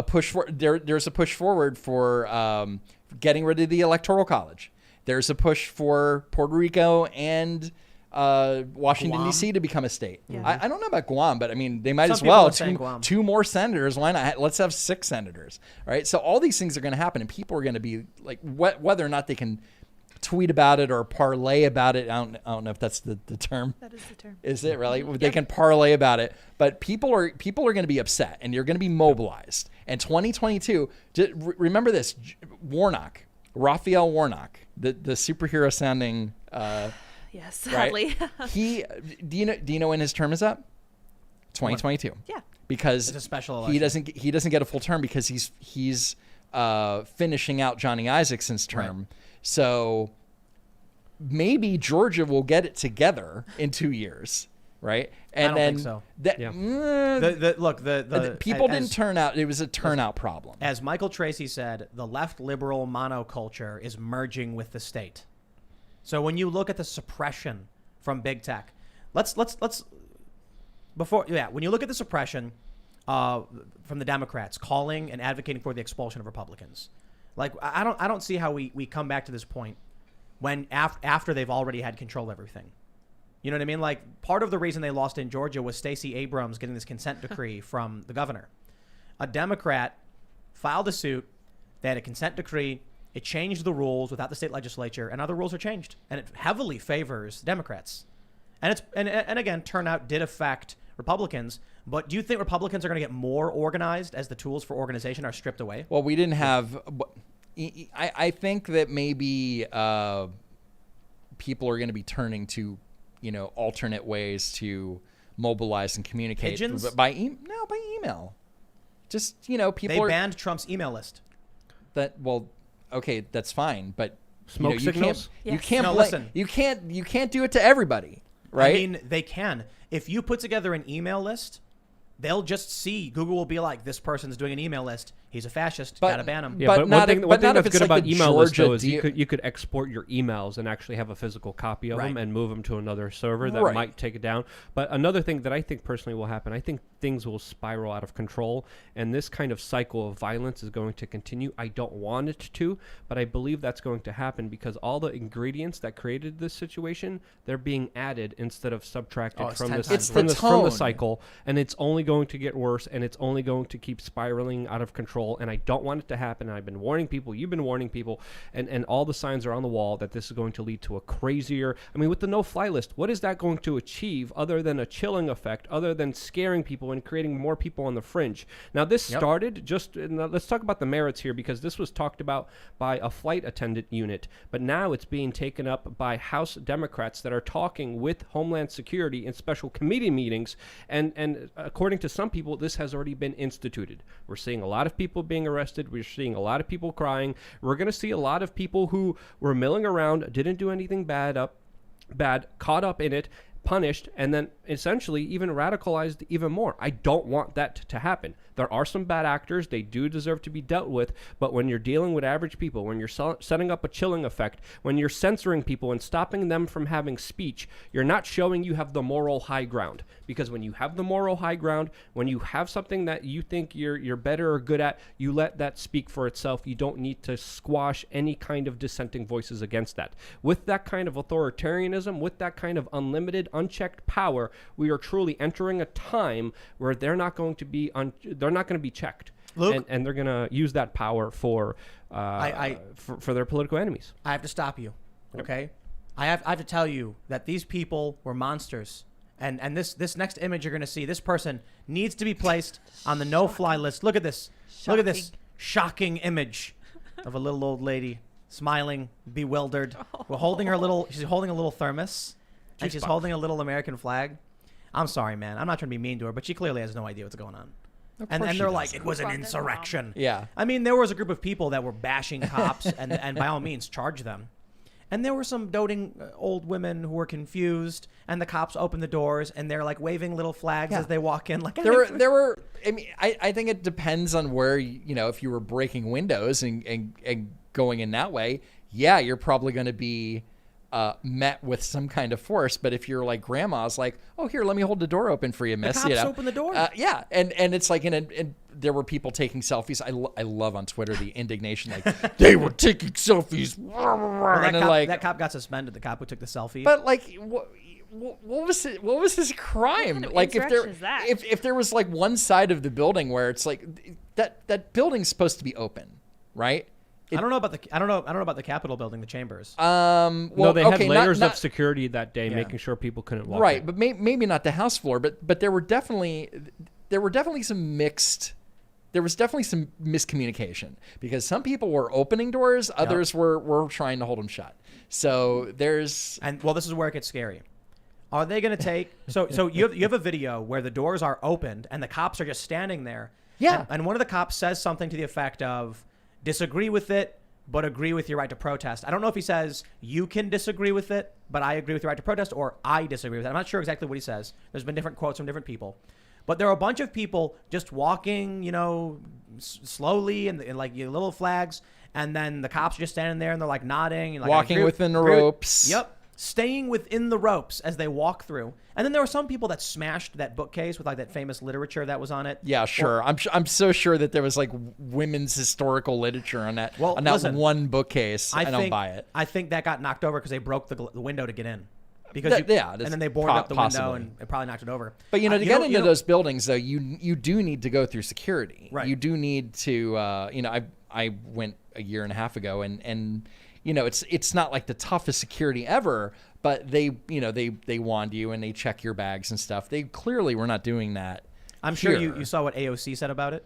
push for there's a push forward for getting rid of the Electoral College. There's a push for Puerto Rico and Washington, Guam. D.C. to become a state. Yeah. I don't know about Guam, but I mean, they might Some as people well. are saying Guam. Two more senators. Why not? Let's have 6 senators, right? So all these things are going to happen, and people are going to be like, whether or not they can tweet about it or parlay about it. I don't know if that's the term. That is the term. Is it really? They can parlay about it, but people are going to be upset, and you're going to be mobilized. And 2022, remember this: Raphael Warnock, the superhero sounding. Yes, sadly. Right? Do you know when his term is up? 2022. Yeah. Because It's a special he election. doesn't get a full term because he's finishing out Johnny Isaacsen's term. Right. So maybe Georgia will get it together in 2 years, right? And I don't then think so. That, people didn't turn out. It was a turnout problem. As Michael Tracy said, the left liberal monoculture is merging with the state. So when you look at the suppression from big tech, when you look at the suppression from the Democrats calling and advocating for the expulsion of Republicans, like I don't see how we come back to this point when after they've already had control of everything. You know what I mean? Like, part of the reason they lost in Georgia was Stacey Abrams getting this consent decree from the governor. A Democrat filed a suit. They had a consent decree. It changed the rules without the state legislature, and other rules are changed, and it heavily favors Democrats. And again, turnout did affect Republicans. But do you think Republicans are going to get more organized as the tools for organization are stripped away? Well, we didn't have. I think that maybe people are going to be turning to, alternate ways to mobilize and communicate. Pigeons? By email. Just people They banned Trump's email list. Okay, that's fine, but Smoke signals? You can't. No, bla- listen. You can't do it to everybody, right? I mean, they can. If you put together an email list, they'll just see. Google will be like, this person's doing an email list. He's a fascist. Gotta ban him. Yeah, But but not one if- thing, but one thing not if that's it's good like about the email lists, Georgia though, is you deal- could export your emails and actually have a physical copy of them Right. and move them to another server that Right. might take it down. But another thing that I think personally will happen, I think things will spiral out of control, and this kind of cycle of violence is going to continue. I don't want it to, but I believe that's going to happen because all the ingredients that created this situation, they're being added instead of subtracted Oh, it's from 10 this times from worse. this from the Tone. cycle, and it's only going to get worse, and it's only going to keep spiraling out of control, and I don't want it to happen. I've been warning people, you've been warning people, and all the signs are on the wall that this is going to lead to a crazier, I mean, with the no-fly list, what is that going to achieve other than a chilling effect, other than scaring people and creating more people on the fringe? Now, this started let's talk about the merits here, because this was talked about by a flight attendant unit, but now it's being taken up by House Democrats that are talking with Homeland Security in special committee meetings, and according to some people, this has already been instituted. We're seeing a lot of people being arrested. We're seeing a lot of people crying. We're going to see a lot of people who were milling around, didn't do anything bad, caught up in it, punished, and then essentially even radicalized even more. I don't want that to happen. There are some bad actors. They do deserve to be dealt with. But when you're dealing with average people, when you're setting up a chilling effect, when you're censoring people and stopping them from having speech, you're not showing you have the moral high ground. Because when you have the moral high ground, when you have something that you think you're better or good at, you let that speak for itself. You don't need to squash any kind of dissenting voices against that. With that kind of authoritarianism, with that kind of unlimited, unchecked power, we are truly entering a time where they're not going to be checked. Luke? And they're going to use that power for their political enemies. I have to stop you, okay? I have to tell you that these people were monsters. And this next image you're going to see, this person needs to be placed on the no-fly list. Look at this. Look at this shocking image of a little old lady smiling, bewildered. She's holding a little thermos, and she's holding a little American flag. I'm sorry, man. I'm not trying to be mean to her, but she clearly has no idea what's going on. And they're like, it was an insurrection. Yeah. I mean, there was a group of people that were bashing cops, and by all means, charge them. And there were some doting old women who were confused, and the cops opened the doors, and they're like waving little flags as they walk in. Like There were. I mean, I think it depends on where if you were breaking windows and going in that way. Yeah, you're probably going to be met with some kind of force. But if you're like grandma's, like, oh, here, let me hold the door open for you, miss. The cops open the door. Yeah, and it's like and there were people taking selfies. I love on Twitter the indignation, like they were taking selfies. Well, and then, that cop got suspended. The cop who took the selfie. But like, what was it? What was his crime? kind of Like insurrection is that? if there was like one side of the building where it's like that building's supposed to be open, right? I don't know about the Capitol building, the chambers. Well, No, they had okay, layers not- of security that day, Yeah. making sure people couldn't walk right, in. but maybe not the House floor, but there were definitely some mixed. There was definitely some miscommunication because some people were opening doors, others were trying to hold them shut. So there's And well, this is where it gets scary. Are they going to take? So you have a video where the doors are opened and the cops are just standing there. Yeah. And one of the cops says something to the effect of, "Disagree with it, but agree with your right to protest." I don't know if he says you can disagree with it, but I agree with your right to protest, or I disagree with it. I'm not sure exactly what he says. There's been different quotes from different people. But there are a bunch of people just walking, slowly and like little flags, and then the cops are just standing there and they're like nodding and like walking within the ropes. Yep, staying within the ropes as they walk through. And then there were some people that smashed that bookcase with like that famous literature that was on it. Yeah, sure. I'm so sure that there was like women's historical literature on that listen, one bookcase. I don't buy it. I think that got knocked over because they broke the window to get in. Because and then they boarded up the window and it probably knocked it over. But to get into those buildings though, you do need to go through security. Right. You do need to. I went a year and a half ago, and it's not like the toughest security ever, but they wand you and they check your bags and stuff. They clearly were not doing that. I'm sure you saw what AOC said about it.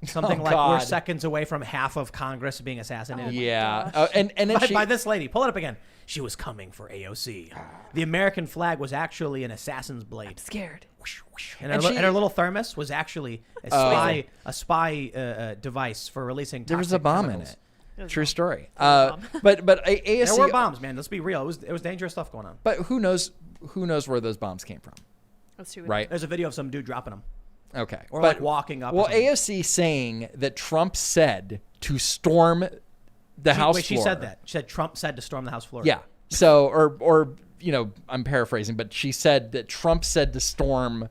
Something like God. we're seconds away from half of Congress being assassinated. Yeah, and then by this lady. Pull it up again. She was coming for AOC. The American flag was actually an assassin's blade. Scared. And her little thermos was actually a spy device for releasing toxic there was a bomb chemicals. in it. True story. bomb. But AOC. There were bombs, man. Let's be real. It was dangerous stuff going on. But who knows where those bombs came from? Let's do it. Right. There's a video of some dude dropping them. Okay. Or like walking up. Well, AOC saying that Trump said to storm the House floor. She said that. She said Trump said to storm the House floor. Yeah. So, or I'm paraphrasing, but she said that Trump said to storm,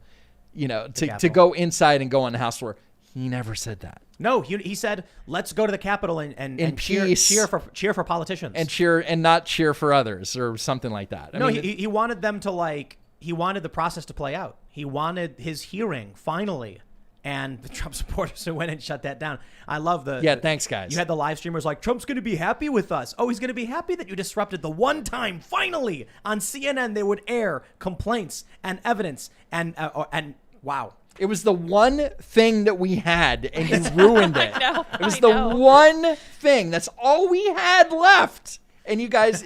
to go inside and go on the House floor. He never said that. No, he said, "Let's go to the Capitol and cheer for politicians and not cheer for others or something like that." I mean, he wanted them to he wanted the process to play out. He wanted his hearing finally, and the Trump supporters who went and shut that down. I love thanks guys. You had the live streamers like, Trump's going to be happy with us. Oh, he's going to be happy that you disrupted the one time finally on CNN they would air complaints and evidence and wow. It was the one thing that we had, and you ruined it. It was the one thing. That's all we had left. And you guys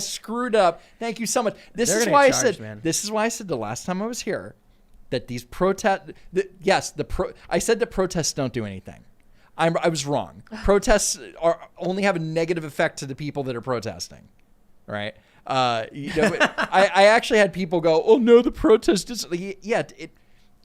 screwed up. Thank you so much. This is why I said the last time I was here that these protests. I said that protests don't do anything. I was wrong. Protests only have a negative effect to the people that are protesting, right? I actually had people go, "Oh no, the protest is." Yeah,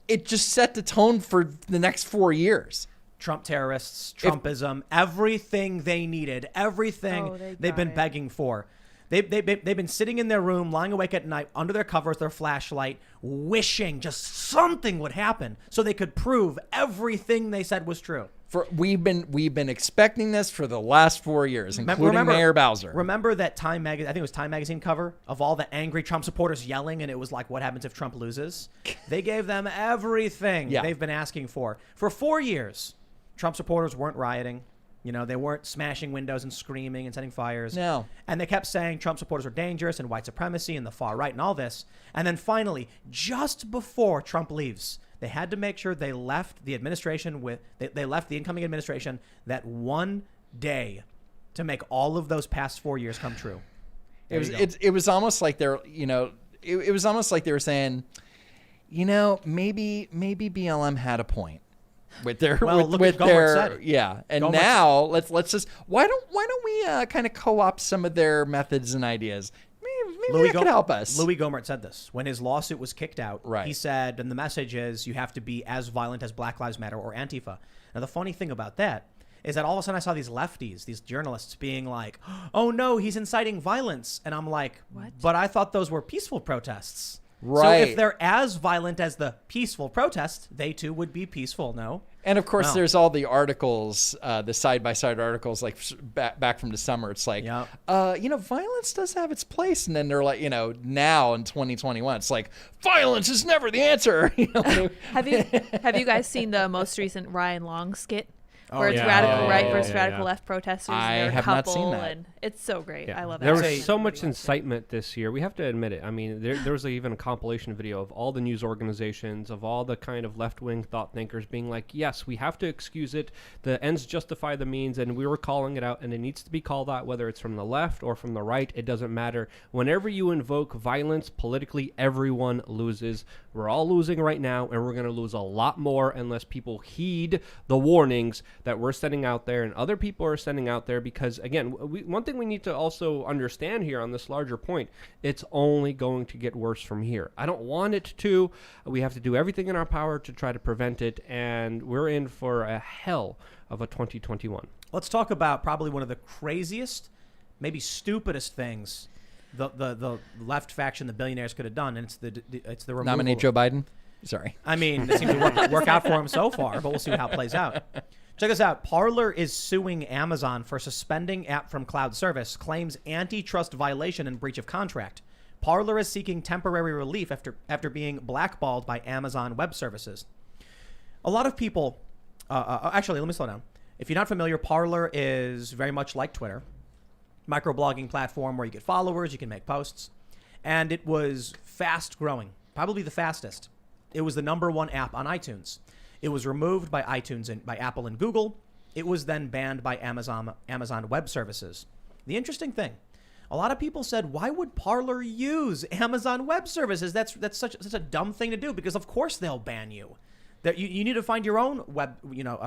it just set the tone for the next 4 years. Trump terrorists, Trumpism, everything they needed, everything they've been begging for. They've been sitting in their room, lying awake at night, under their covers, their flashlight, wishing just something would happen so they could prove everything they said was true. We've been expecting this for the last 4 years, including Mayor Bowser. Remember that Time magazine? I think it was Time magazine cover of all the angry Trump supporters yelling, and it was like, "What happens if Trump loses?" They gave them everything they've been asking for 4 years. Trump supporters weren't rioting. They weren't smashing windows and screaming and setting fires. No. And they kept saying Trump supporters are dangerous and white supremacy and the far right and all this. And then finally, just before Trump leaves, they had to make sure they left the administration they left the incoming administration that one day to make all of those past 4 years come true. It was almost like they're it was almost like they were saying, maybe BLM had a point. with their Well, look with what Gohmert their said. yeah. And Gohmert now let's just why don't we kind of co-opt some of their methods and ideas? Maybe that could help us. Louis Gohmert said this when his lawsuit was kicked out. Right. He said, and the message is you have to be as violent as Black Lives Matter or Antifa. Now, the funny thing about that is that all of a sudden I saw these lefties, these journalists being like, oh, no, he's inciting violence. And I'm like, What? but I thought those were peaceful protests. Right. So if they're as violent as the peaceful protests, they too would be peaceful, no? And of course, No. there's all the articles, the side-by-side articles, like back from the summer. It's like, Yep. Violence does have its place. And then they're like, now in 2021, it's like, violence is never the answer. Have you guys seen the most recent Ryan Long skit? Where it's yeah. radical right Yeah, versus yeah, radical yeah. left protesters. I and they're a have not couple, seen that. And it's so great. I love that. There was Say- so much incitement this year. We have to admit it. I mean, there was even a compilation video of all the news organizations, of all the kind of left-wing thought thinkers being like, yes, we have to excuse it. The ends justify the means, and we were calling it out, and it needs to be called out, whether it's from the left or from the right. It doesn't matter. Whenever you invoke violence politically, everyone loses. We're all losing right now, and we're going to lose a lot more unless people heed the warnings that we're sending out there and other people are sending out there, because again, one thing we need to also understand here on this larger point, it's only going to get worse from here. I don't want it to. We have to do everything in our power to try to prevent it, and we're in for a hell of a 2021. Let's talk about probably one of the craziest, maybe stupidest things the left faction, the billionaires, could have done, and it's the removal. Nominate Joe Biden. Sorry. I mean, it seems to work out for him so far, but we'll see how it plays out. Check this out. Parler is suing Amazon for suspending app from cloud service, claims antitrust violation and breach of contract. Parler is seeking temporary relief after being blackballed by Amazon Web Services. A lot of people, actually, let me slow down. If you're not familiar, Parler is very much like Twitter, microblogging platform where you get followers, you can make posts, and it was fast growing, probably the fastest. It was the #1 app on iTunes. It was removed by iTunes and by Apple and Google. It was then banned by Amazon Web Services. The interesting thing, a lot of people said, why would Parler use Amazon Web Services? That's such a dumb thing to do, because of course they'll ban you. That you need to find your own web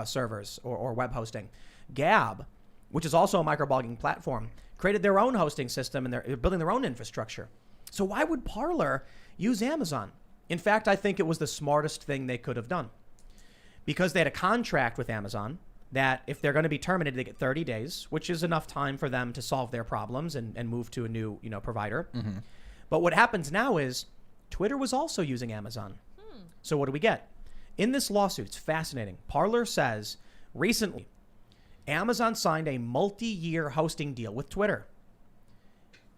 servers or web hosting. Gab, which is also a microblogging platform, created their own hosting system, and they're building their own infrastructure. So why would Parler use Amazon? In fact, I think it was the smartest thing they could have done, because they had a contract with Amazon that if they're going to be terminated, they get 30 days, which is enough time for them to solve their problems and move to a new provider. Mm-hmm. But what happens now is Twitter was also using Amazon. So what do we get? In this lawsuit, it's fascinating. Parler says recently Amazon signed a multi-year hosting deal with Twitter.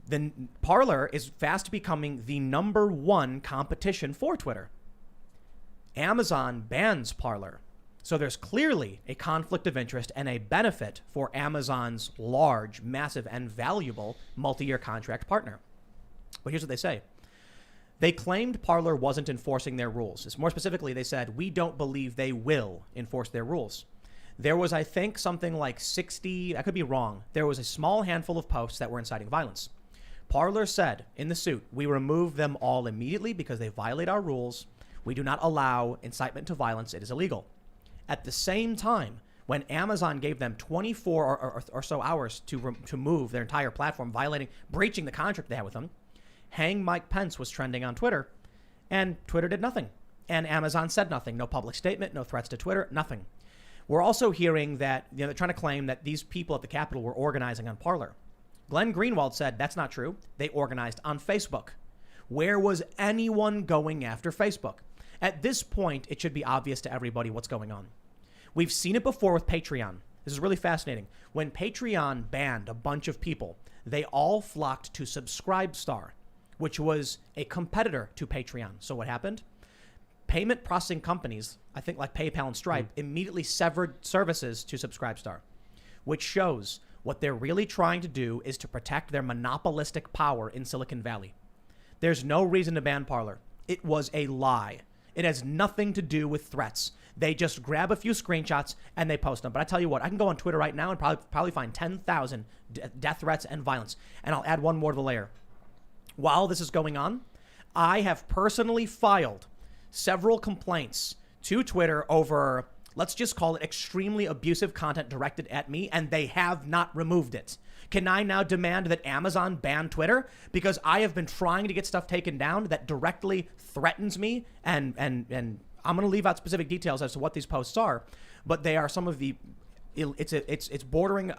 Then Parler is fast becoming the #1 competition for Twitter. Amazon bans Parler. So there's clearly a conflict of interest and a benefit for Amazon's large, massive, and valuable multi-year contract partner. But here's what they say. They claimed Parler wasn't enforcing their rules. More specifically, they said, we don't believe they will enforce their rules. There was, I think, something like 60, I could be wrong. There was a small handful of posts that were inciting violence. Parler said in the suit, we remove them all immediately because they violate our rules. We do not allow incitement to violence. It is illegal. At the same time, when Amazon gave them 24 or so hours to move their entire platform, breaching the contract they had with them, Hang Mike Pence was trending on Twitter, and Twitter did nothing. And Amazon said nothing. No public statement, no threats to Twitter, nothing. We're also hearing that they're trying to claim that these people at the Capitol were organizing on Parler. Glenn Greenwald said that's not true. They organized on Facebook. Where was anyone going after Facebook? At this point, it should be obvious to everybody what's going on. We've seen it before with Patreon. This is really fascinating. When Patreon banned a bunch of people, they all flocked to Subscribestar, which was a competitor to Patreon. So what happened? Payment processing companies, I think like PayPal and Stripe, immediately severed services to Subscribestar, which shows what they're really trying to do is to protect their monopolistic power in Silicon Valley. There's no reason to ban Parler. It was a lie. It has nothing to do with threats. They just grab a few screenshots and they post them. But I tell you what, I can go on Twitter right now and probably find 10,000 death threats and violence. And I'll add one more to the layer. While this is going on, I have personally filed several complaints to Twitter over let's just call it extremely abusive content directed at me, and they have not removed it. Can I now demand that Amazon ban Twitter because I have been trying to get stuff taken down that directly threatens me? And I'm going to leave out specific details as to what these posts are, but they are some of the, it's bordering.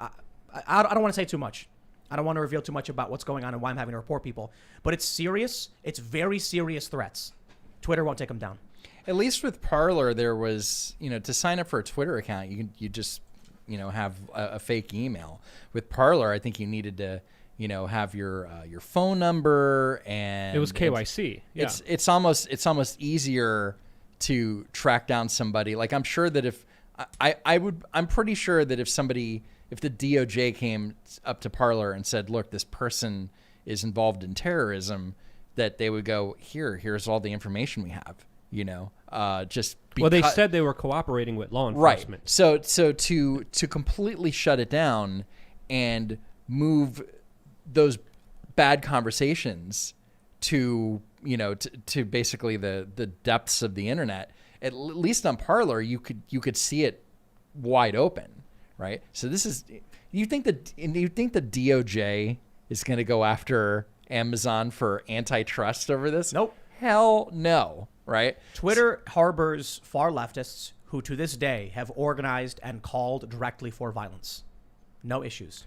I don't want to say too much. I don't want to reveal too much about what's going on and why I'm having to report people, but it's serious. It's very serious threats. Twitter won't take them down. At least with Parler, there was, to sign up for a Twitter account, you just, have a fake email. With Parler, I think you needed to, have your phone number, and it was KYC. Yeah. It's almost easier to track down somebody. Like, I'm sure that if I'm pretty sure that if the DOJ came up to Parler and said, look, this person is involved in terrorism, that they would go, here's all the information we have, just because. Well, they said they were cooperating with law enforcement. Right. So to completely shut it down and move those bad conversations to, to basically the depths of the internet, at least on Parler, you could see it wide open. Right. So this is, you think the DOJ is going to go after Amazon for antitrust over this? Nope. Hell no. Right. Twitter harbors far leftists who to this day have organized and called directly for violence. No issues.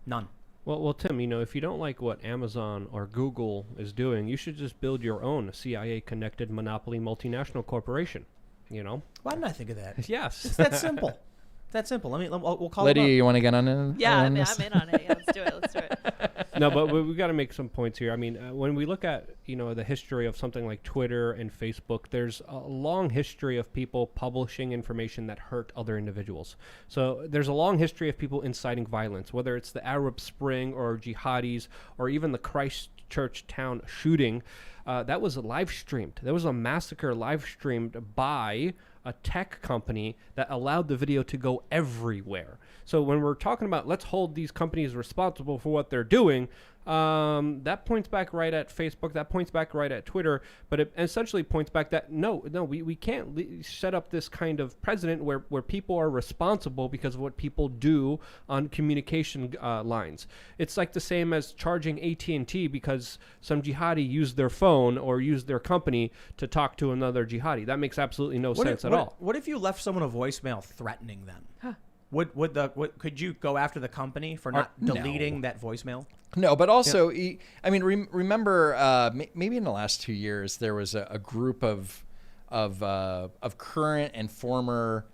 None. Well, Tim, if you don't like what Amazon or Google is doing, you should just build your own CIA-connected monopoly multinational corporation. Why didn't I think of that? Yes. It's that simple. That's simple. We'll call Lydia, it up. you want to get on it? Yeah, I'm in on it. Yeah, let's do it. No, but we got to make some points here. I mean, when we look at, the history of something like Twitter and Facebook, there's a long history of people publishing information that hurt other individuals. So there's a long history of people inciting violence, whether it's the Arab Spring or jihadis or even the Christchurch town shooting. That was live streamed. There was a massacre live streamed by a tech company that allowed the video to go everywhere. So when we're talking about let's hold these companies responsible for what they're doing, that points back right at Facebook, that points back right at Twitter, but it essentially points back that no, we can't set up this kind of precedent where people are responsible because of what people do on communication lines. It's like the same as charging AT&T because some jihadi used their phone or used their company to talk to another jihadi. That makes absolutely no sense at all. What if you left someone a voicemail threatening them? Huh. Could you go after the company for not deleting that voicemail? No, but also, remember, maybe in the last 2 years there was a group of current and former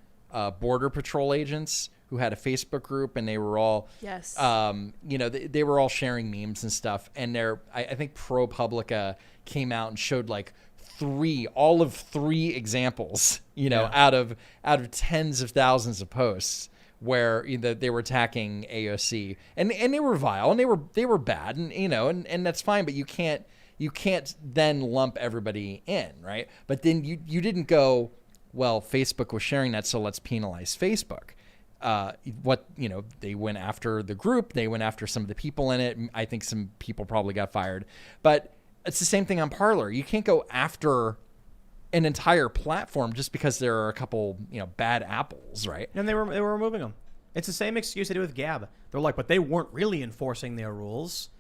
Border Patrol agents who had a Facebook group, and they were all, yes, they were all sharing memes and stuff. And I think ProPublica came out and showed like all of three examples, out of tens of thousands of posts where they were attacking AOC, and they were vile, and they were bad, and and that's fine, but you can't then lump everybody in, right? But then you didn't go, well, Facebook was sharing that, so let's penalize Facebook. They went after the group, they went after some of the people in it. I think some people probably got fired, but it's the same thing on Parler. You can't go after an entire platform just because there are a couple, bad apples, right? And they were removing them. It's the same excuse they do with Gab. They're like, but they weren't really enforcing their rules.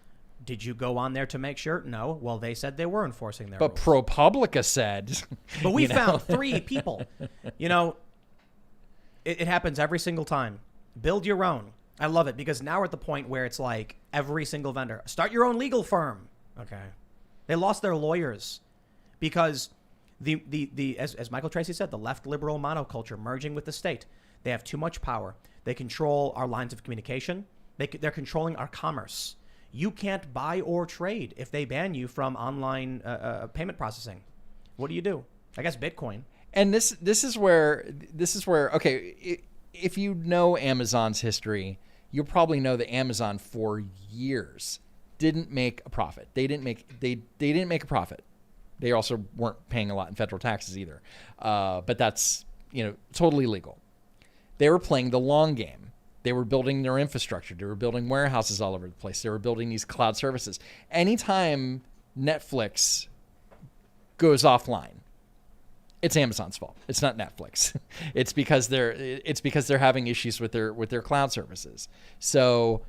Did you go on there to make sure? No. Well, they said they were enforcing their rules. But ProPublica said. But we found 3 people. It happens every single time. Build your own. I love it because now we're at the point where it's like every single vendor. Start your own legal firm. Okay. They lost their lawyers because as Michael Tracy said, the left liberal monoculture merging with the state. They have too much power. They control our lines of communication. They're controlling our commerce. You can't buy or trade if they ban you from online payment processing. What do? I guess Bitcoin. And this is where okay, if you know Amazon's history, you'll probably know that Amazon for years didn't make a profit. They didn't make a profit. They also weren't paying a lot in federal taxes either. But that's, totally legal. They were playing the long game. They were building their infrastructure. They were building warehouses all over the place. They were building these cloud services. Anytime Netflix goes offline, it's Amazon's fault. It's not Netflix. It's because they're having issues with their cloud services. So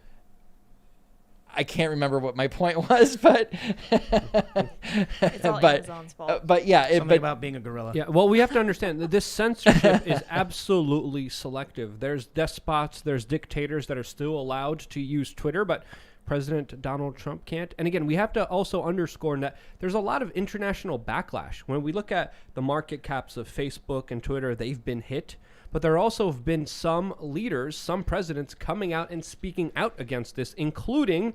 I can't remember what my point was, but It's all Amazon's fault. But yeah, Something about being a gorilla. Yeah, well, we have to understand that this censorship is absolutely selective. There's despots, there's dictators that are still allowed to use Twitter, but President Donald Trump can't. And again, we have to also underscore that there's a lot of international backlash. When we look at the market caps of Facebook and Twitter, they've been hit. But there also have been some leaders, some presidents coming out and speaking out against this, including,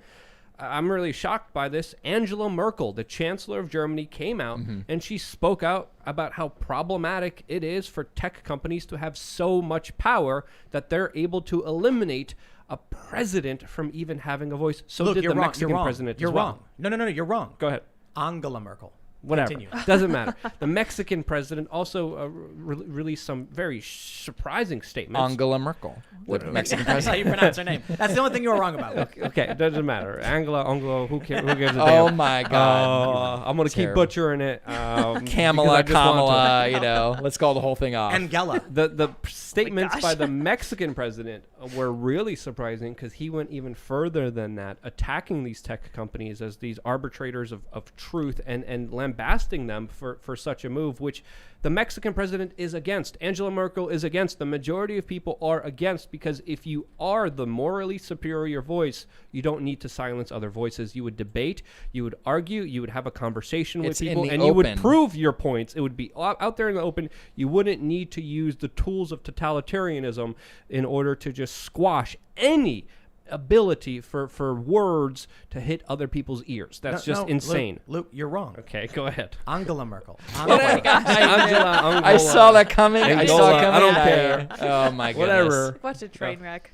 I'm really shocked by this, Angela Merkel, the Chancellor of Germany, came out and she spoke out about how problematic it is for tech companies to have so much power that they're able to eliminate a president from even having a voice. So Luke, did you're the wrong. Mexican You're wrong. president You're as well. wrong. No, you're wrong. Go ahead. Angela Merkel. Whatever. Continue. Doesn't matter. The Mexican president also released some very surprising statements. Angela Merkel, the Mexican That's how president. you pronounce her name. That's the only thing you were wrong about. Luke. Okay, it doesn't matter. Angela, who gives a damn? Oh my God. I'm going to keep Terrible. butchering it. because I Kamala, just want to. Kamala, let's call the whole thing off. Angela. The statements gosh. by the Mexican president were really surprising because he went even further than that, attacking these tech companies as these arbitrators of truth and lambasting them for such a move, which the Mexican president is against. Angela Merkel is against. The majority of people are against, because if you are the morally superior voice, you don't need to silence other voices. You would debate, you would argue, you would have a conversation with It's in people, the and you would open. prove your points. It would be out there in the open. You wouldn't need to use the tools of totalitarianism in order to just squash any ability for words to hit other people's ears. That's just insane. Luke, you're wrong. Okay, go ahead. Angela Merkel. I saw that coming. I saw it coming. I don't care. Oh my goodness. Whatever. Watch a train wreck.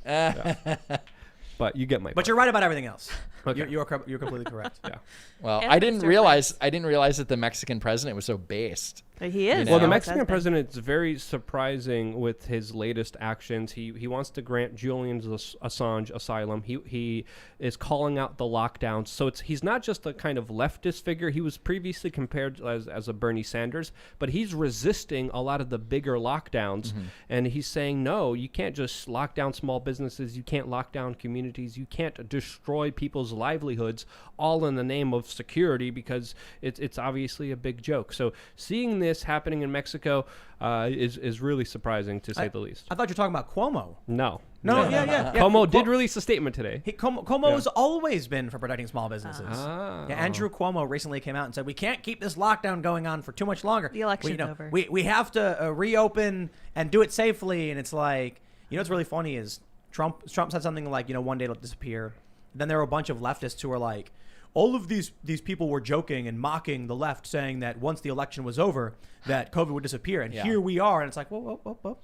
But you get my But point. you're right about everything else. Okay. You're completely correct. Yeah. Well, And I didn't Mr. realize that the Mexican president was so based. He is. know. Well, the Always Mexican has been. president is very surprising with his latest actions. He wants to grant Julian Assange asylum. He is calling out the lockdowns. So he's not just a kind of leftist figure. He was previously compared as a Bernie Sanders, but he's resisting a lot of the bigger lockdowns. And he's saying, no, you can't just lock down small businesses. You can't lock down communities. You can't destroy people's livelihoods all in the name of security, because it's obviously a big joke. So seeing this happening in Mexico is really surprising, to say the least. I thought you were talking about Cuomo. No. Yeah. Cuomo did release a statement today. Cuomo has always been for protecting small businesses. Ah. Yeah, Andrew Cuomo recently came out and said, we can't keep this lockdown going on for too much longer. The election's over. We have to reopen and do it safely. And it's like, what's really funny is Trump said something like, one day it'll disappear. Then there were a bunch of leftists who were like, all of these people were joking and mocking the left, saying that once the election was over, that COVID would disappear. And here we are. And it's like, whoa.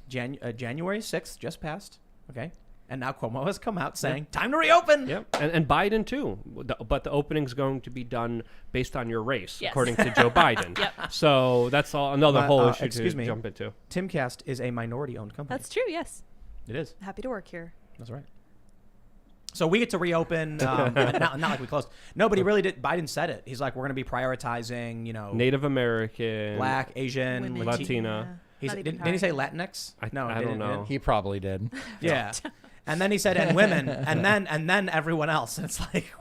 January 6th just passed. Okay. And now Cuomo has come out saying, time to reopen. Yep. And Biden, too. But the opening's going to be done based on your race, Yes. according to Joe Biden. So that's another whole issue excuse to me. jump into. Timcast is a minority-owned company. That's true. Yes. It is. Happy to work here. That's right. So we get to reopen. Not like we closed. No, but he really did. Biden said it. He's like, we're going to be prioritizing, Native American. Black, Asian, Women, Latina. Not even Didn't he say hard. Latinx? I he don't didn't. know. He probably did. Yeah. And then he said, and women, and then everyone else. And it's like,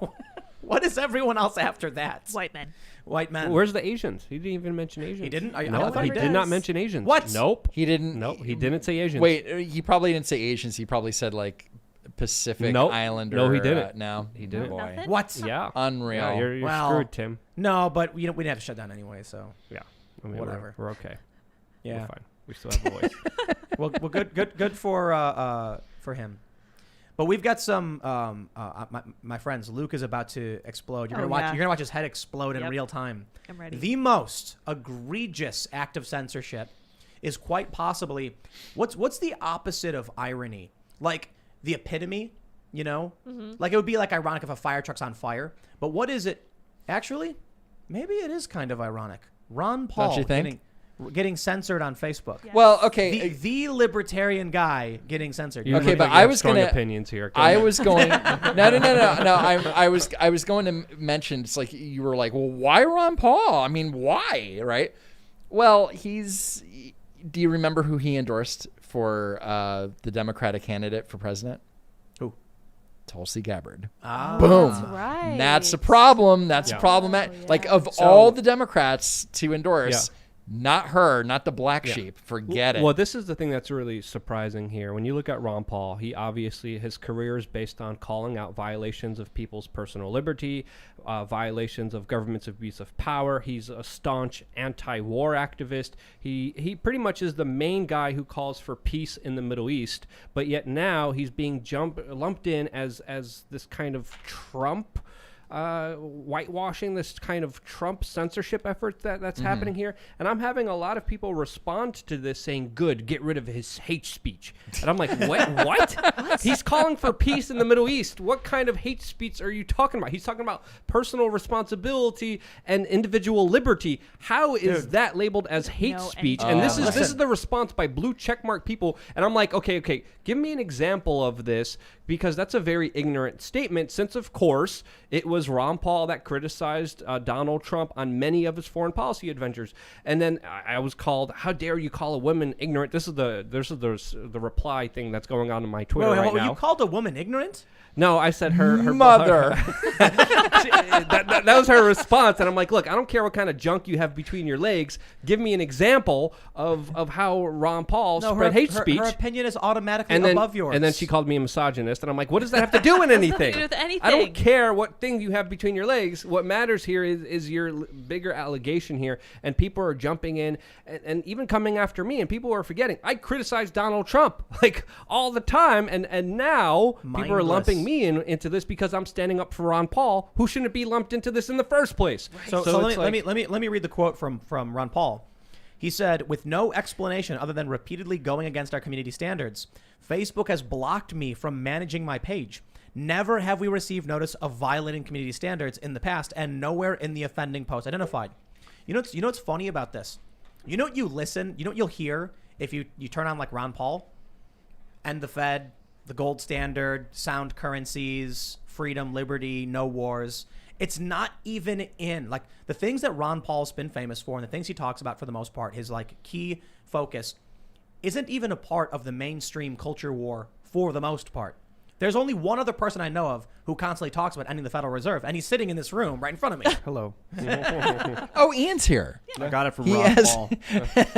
what is everyone else after that? White men. White men. Where's the Asians? He didn't even mention Asians. He didn't? I No, thought he he did did. not mention Asians. What? Nope. He didn't. Nope, he didn't say Asians. Wait, he probably didn't say Asians. He probably said like Pacific Nope. Islander. No, he didn't. No, He didn't. Boy. Nothing? What? Yeah. Unreal. Yeah, you're Well, screwed, Tim. No, but we didn't have to shut down anyway, so Yeah. I mean, Whatever. We're okay. yeah. We're fine. We still have a voice. Well, good for him. But we've got some my friends. Luke is about to explode. You're Oh, gonna watch. yeah. You're gonna watch his head explode in Yep. real time. I'm ready. The most egregious act of censorship is quite possibly what's the opposite of irony? Like the epitome, Like it would be like ironic if a fire truck's on fire. But what is it? Actually, maybe it is kind of ironic. Ron Paul Don't you think? getting censored on Facebook. Yeah. Well, okay. The libertarian guy getting censored. You Okay, look but like you I have was strong gonna- opinions here. Go I ahead. was going. No. I was going to mention. It's like you were like, well, why Ron Paul? I mean, why? Right? Well, do you remember who he endorsed for the Democratic candidate for president? Who? Tulsi Gabbard. Ah. Boom. That's right. That's a problem. That's Yeah. a problem. Oh, Like, yeah. of all the Democrats to endorse, Yeah. not her, not the black Yeah. sheep. Forget it. Well, this is the thing that's really surprising here. When you look at Ron Paul, he obviously, his career is based on calling out violations of people's personal liberty, violations of government's abuse of power. He's a staunch anti-war activist. He pretty much is the main guy who calls for peace in the Middle East, but yet now he's being lumped in as this kind of Trump whitewashing, this kind of Trump censorship effort that's happening here. And I'm having a lot of people respond to this saying, good, get rid of his hate speech. And I'm like, what? He's calling for peace in the Middle East. What kind of hate speech are you talking about? He's talking about personal responsibility and individual liberty. How is that labeled as hate speech? And this is the response by blue checkmark people. And I'm like, okay, give me an example of this, because that's a very ignorant statement, since, of course, it was Ron Paul that criticized Donald Trump on many of his foreign policy adventures. And then I was called, how dare you call a woman ignorant? This is the reply thing that's going on in my Twitter right now. You called a woman ignorant? No, I said her mother. that was her response, and I'm like, look, I don't care what kind of junk you have between your legs. Give me an example of how Ron Paul spread hate speech. Her opinion is automatically and then, above yours. And then she called me a misogynist, and I'm like, what does that have to do with anything? do with anything. I don't care what thing you have between your legs. What matters here is your bigger allegation here, and people are jumping in and even coming after me, and people are forgetting I criticize Donald Trump like all the time, and now people are lumping me into this because I'm standing up for Ron Paul, who shouldn't be lumped into this in the first place. So it's let me read the quote from Ron Paul. He said, with no explanation other than repeatedly going against our community standards, Facebook has blocked me from managing my page. Never have we received notice of violating community standards in the past, and nowhere in the offending post identified. You know what's funny about this? You know what you'll hear if you turn on like Ron Paul, End the Fed, the gold standard, sound currencies, freedom, liberty, no wars. It's not even in, like, the things that Ron Paul's been famous for and the things he talks about for the most part, his like key focus, isn't even a part of the mainstream culture war for the most part. There's only one other person I know of who constantly talks about ending the Federal Reserve, and he's sitting in this room right in front of me. Hello. Oh, Ian's here. I got it from He Ron has- Paul.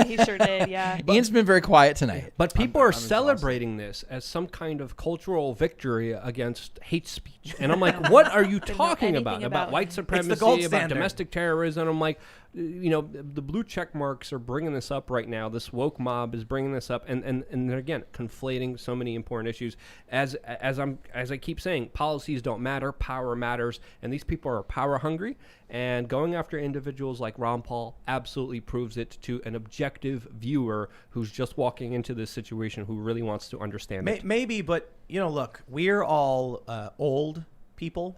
He sure did, yeah. Ian's been very quiet tonight. But people are exhausted. celebrating this as some kind of cultural victory against hate speech. And I'm like, what are you talking about? anything About about white it. supremacy, It's the gold about standard. domestic terrorism. I'm like, the blue check marks are bringing this up right now. This woke mob is bringing this up. And they're, again, conflating so many important issues. As I keep saying, policies don't matter. Power matters. And these people are power hungry. And going after individuals like Ron Paul absolutely proves it to an objective viewer who's just walking into this situation, who really wants to understand it. Maybe, but look, we're all old people.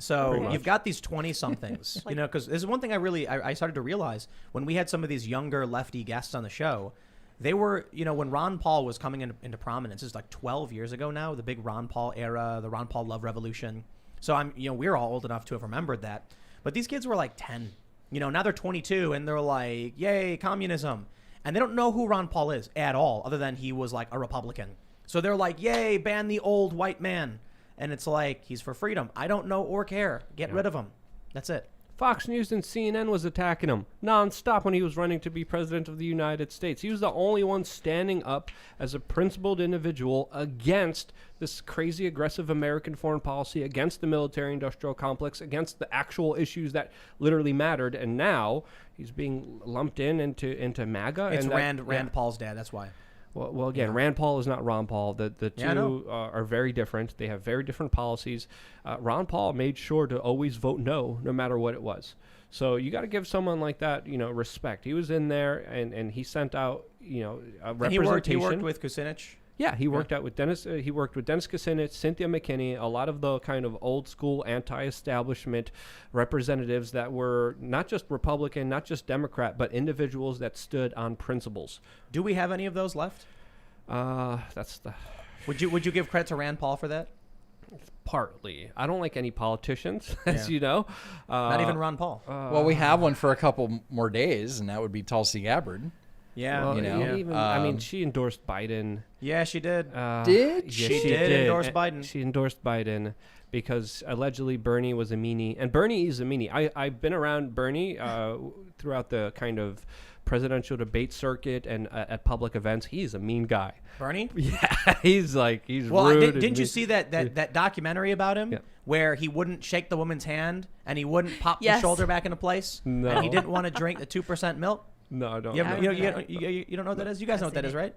So you've got these 20-somethings, because this is one thing I started to realize when we had some of these younger lefty guests on the show. They were, when Ron Paul was coming into prominence, this is like 12 years ago now, the big Ron Paul era, the Ron Paul love revolution. So we're all old enough to have remembered that. But these kids were like 10. Now they're 22 and they're like, yay, communism. And they don't know who Ron Paul is at all, other than he was like a Republican. So they're like, yay, ban the old white man. And it's like, he's for freedom. I don't know or care. Get rid of him. That's it. Fox News and CNN was attacking him nonstop when he was running to be president of the United States. He was the only one standing up as a principled individual against this crazy aggressive American foreign policy, against the military-industrial complex, against the actual issues that literally mattered. And now he's being lumped into MAGA. It's and Rand Paul's dad. That's why. Well, again, Rand Paul is not Ron Paul. The Yeah, I two know. are very different. They have very different policies. Ron Paul made sure to always vote no matter what it was. So you got to give someone like that, respect. He was in there and he sent out, a representation. He worked with Kucinich. Yeah, he worked out with Dennis. He worked with Dennis Kucinich, Cynthia McKinney, a lot of the kind of old school anti-establishment representatives that were not just Republican, not just Democrat, but individuals that stood on principles. Do we have any of those left? That's the. Would you give credit to Rand Paul for that? Partly. I don't like any politicians, as Yeah. you know. Not even Ron Paul. Well, we have one for a couple more days, and that would be Tulsi Gabbard. yeah. Well, you know, even, I mean, um, she endorsed Biden. Yeah, she did. Did yeah, she did endorse Biden. She endorsed Biden because allegedly Bernie was a meanie, and Bernie is a meanie. I've been around Bernie throughout the kind of presidential debate circuit and at public events. He's a mean guy. Bernie? Yeah, he's rude. Didn't and you mean. see that documentary about him Yeah. where he wouldn't shake the woman's hand and he wouldn't pop the Yes. shoulder back into place? No. And he didn't want to drink the 2% milk? No, I don't. You, I ever, you, remember you don't know what that is? You guys know what that is, right?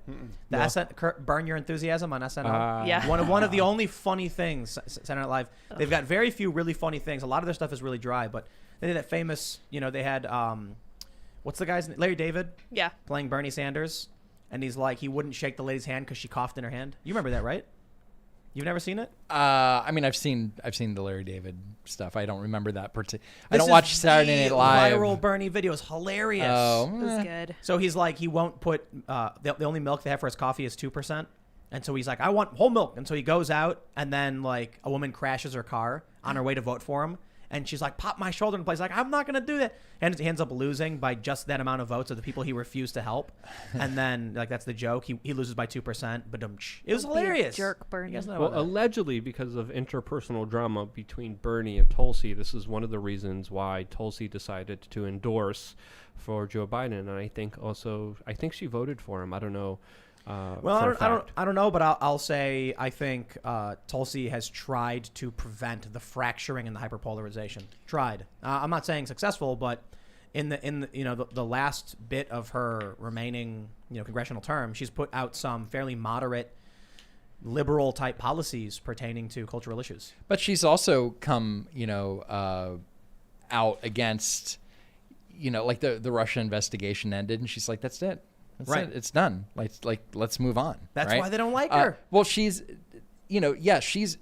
The No. Burn Your Enthusiasm on SNL. Yeah. One of the only funny things, Saturday Night Live, they've got very few really funny things. A lot of their stuff is really dry, but they did that famous, they had, what's the guy's name? Larry David Yeah. playing Bernie Sanders. And he's like, he wouldn't shake the lady's hand because she coughed in her hand. You remember that, right? You've never seen it? I mean, I've seen the Larry David stuff. I don't remember that particular. I This don't is watch Saturday Night the Live. Viral Bernie video is hilarious. Oh, It was good. So he's like, he won't put the only milk they have for his coffee is 2%, and so he's like, I want whole milk, and so he goes out, and then like a woman crashes her car on her way to vote for him, and she's like, pop my shoulder in place, like I'm not gonna do that, and he ends up losing by just that amount of votes of the people he refused to help, and then like that's the joke, he loses by 2%, but it was Don't be a hilarious. jerk, Bernie. You guys know Well, about that? allegedly, because of interpersonal drama between Bernie and Tulsi, this is one of the reasons why Tulsi decided to endorse for Joe Biden, and I think she voted for him. I don't know. Well, for a fact. I don't know, but I'll say I think Tulsi has tried to prevent the fracturing and the hyperpolarization. Tried. I'm not saying successful, but in the last bit of her remaining congressional term, she's put out some fairly moderate, liberal type policies pertaining to cultural issues. But she's also come, out against, like the Russia investigation ended, and she's like, that's it. That's Right. it. It's done. Let's move on. That's right? why they don't like her. Well, she's,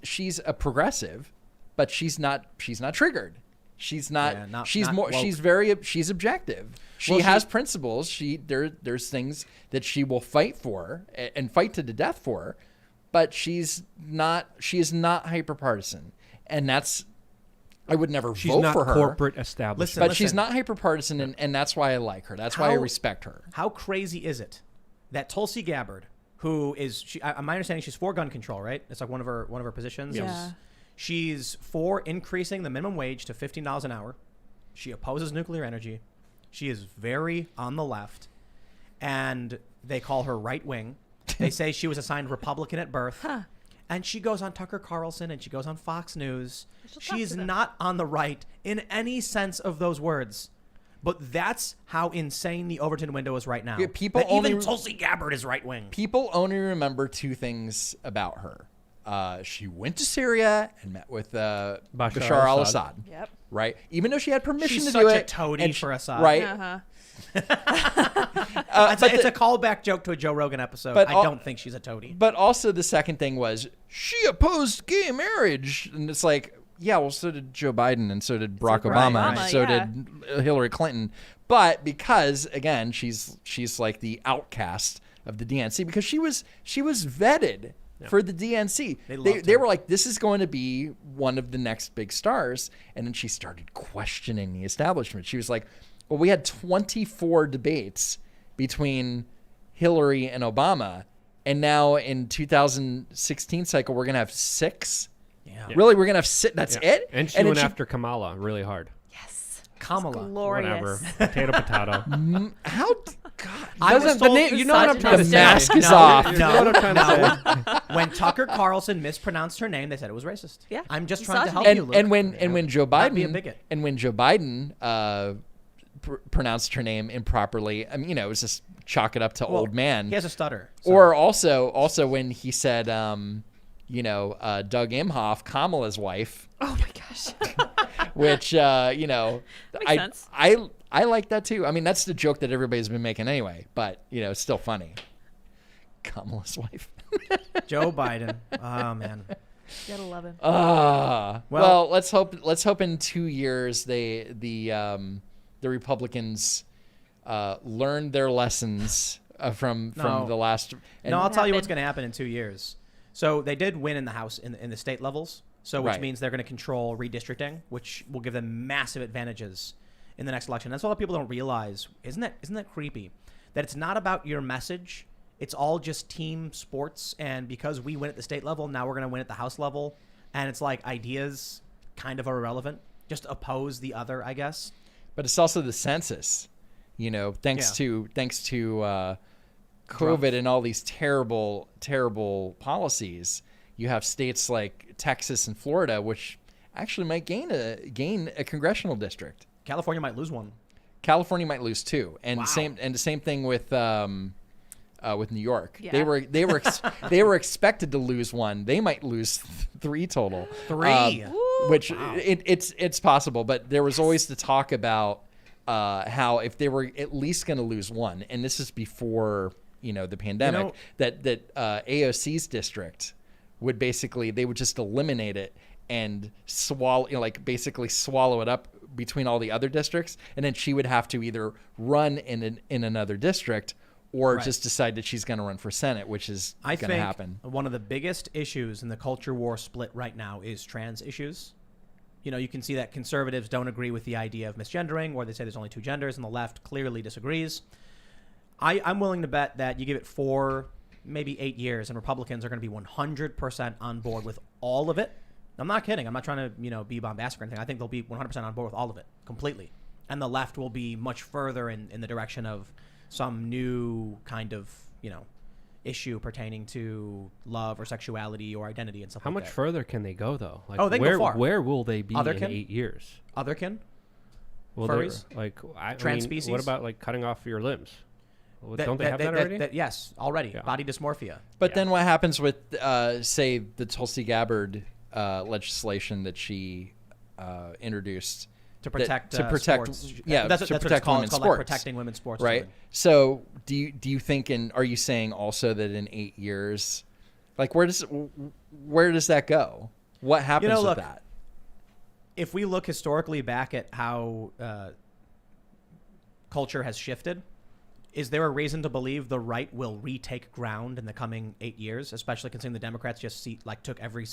she's a progressive, but she's not triggered. She's not. Yeah, she's not more. woke. She's objective. She Well, has principles. There's things that she will fight for and fight to the death for, but she is not hyper partisan, and that's. I would never She's vote not for her. corporate establishment. But she's not hyper partisan, and that's why I like her. That's why I How- respect her. How crazy is it that Tulsi Gabbard, who is, my understanding, she's for gun control, right? It's like one of her positions. Yeah. She's for increasing the minimum wage to $15 an hour. She opposes nuclear energy. She is very on the left, and they call her right wing. They say she was assigned Republican at birth. And she goes on Tucker Carlson and she goes on Fox News. She'll talk She's to them. not on the right in any sense of those words. But that's how insane the Overton window is right now. Yeah, people that even only- Tulsi Gabbard is right wing. People only remember two things about her. She went to Syria and met with Bashar al-Assad. al-Assad. Yep. Right? Even though she had permission She's to such do a it. toady and for Assad. Right? Uh-huh. It's a callback joke to a Joe Rogan episode. But I all- don't think she's a toady. But also the second thing was she opposed gay marriage. And it's like, yeah, well, so did Joe Biden and so did Barack Barack Obama Obama, and so yeah. did Hillary Clinton. But because, again, she's like the outcast of the DNC because she was vetted for the DNC. They were like, this is going to be one of the next big stars. And then she started questioning the establishment. She was like, well, we had 24 debates between Hillary and Obama. And now in 2016 cycle, we're going to have 6. Yeah. Really? We're going to have 6? That's it? And she then went after Kamala really hard. Yes. Kamala. Glorious. Whatever. Potato. How? God. I was Doesn't- told you know what I'm such trying to The say. mask is No, off. You know what I'm trying to say. When Tucker Carlson mispronounced her name, they said it was racist. Yeah. I'm just You trying to saw help it. you, Luke. And when Joe Not be a Biden bigot. pronounced her name improperly, I mean, it was just chalk it up to old man. He has a stutter. so- Or also when he said, Doug Imhoff, Kamala's wife, Oh my gosh. which Makes sense. I like that too. I mean, that's the joke that everybody's been making anyway, but it's still funny. Kamala's wife. Joe Biden. Oh, man. Gotta love him. Well, let's hope in 2 years the Republicans learn their lessons from No. the last. And No, I'll tell you what's happened? going to happen in 2 years. So they did win in the House in the state levels. So which Right. means they're going to control redistricting, which will give them massive advantages in the next election. That's what a lot of people don't realize. Isn't that creepy? That it's not about your message. It's all just team sports. And because we win at the state level, now we're going to win at the House level. And it's like ideas kind of are irrelevant. Just oppose the other, I guess. But it's also the census, thanks to COVID and all these terrible policies. You have states like Texas and Florida, which actually might gain a congressional district. California might lose one. California might lose 2, and Wow. the same thing with New York. Yeah. They were expected to lose 1. They might lose 3 total. 3. Which it's possible, but there was always the talk about how if they were at least going to lose 1, and this is before the pandemic, that AOC's district would they would just eliminate it and swallow basically swallow it up between all the other districts, and then she would have to either run in another district or Right. just decide that she's going to run for Senate, which is I going to think happen. one of the biggest issues in the culture war split right now is trans issues. You can see that conservatives don't agree with the idea of misgendering, or they say there's only 2 genders, and the left clearly disagrees. I'm willing to bet that you give it 4, maybe 8 years, and Republicans are going to be 100% on board with all of it. I'm not kidding. I'm not trying to be bombastic or anything. I think they'll be 100% on board with all of it completely, and the left will be much further in the direction of some new kind of issue pertaining to love or sexuality or identity and stuff. How like much that. further can they go though? Like, Oh, they can where go far. where will they be in Otherkin? 8 years? Otherkin? Will Furries? Trans species? What about like cutting off your limbs? Well, That- don't they that- have that- that already? that- yes, already. Yeah. Body dysmorphia. But Yeah. then what happens with, say, the Tulsi Gabbard legislation that she introduced To protect, sports, sports. yeah, That's to what protect it's called. women's It's called sports, like protecting women's sports. or right? something. So do you think, and are you saying also that in 8 years, like where does that go? What happens with look, that? If we look historically back at how culture has shifted, is there a reason to believe the right will retake ground in the coming 8 years, especially considering the Democrats just took every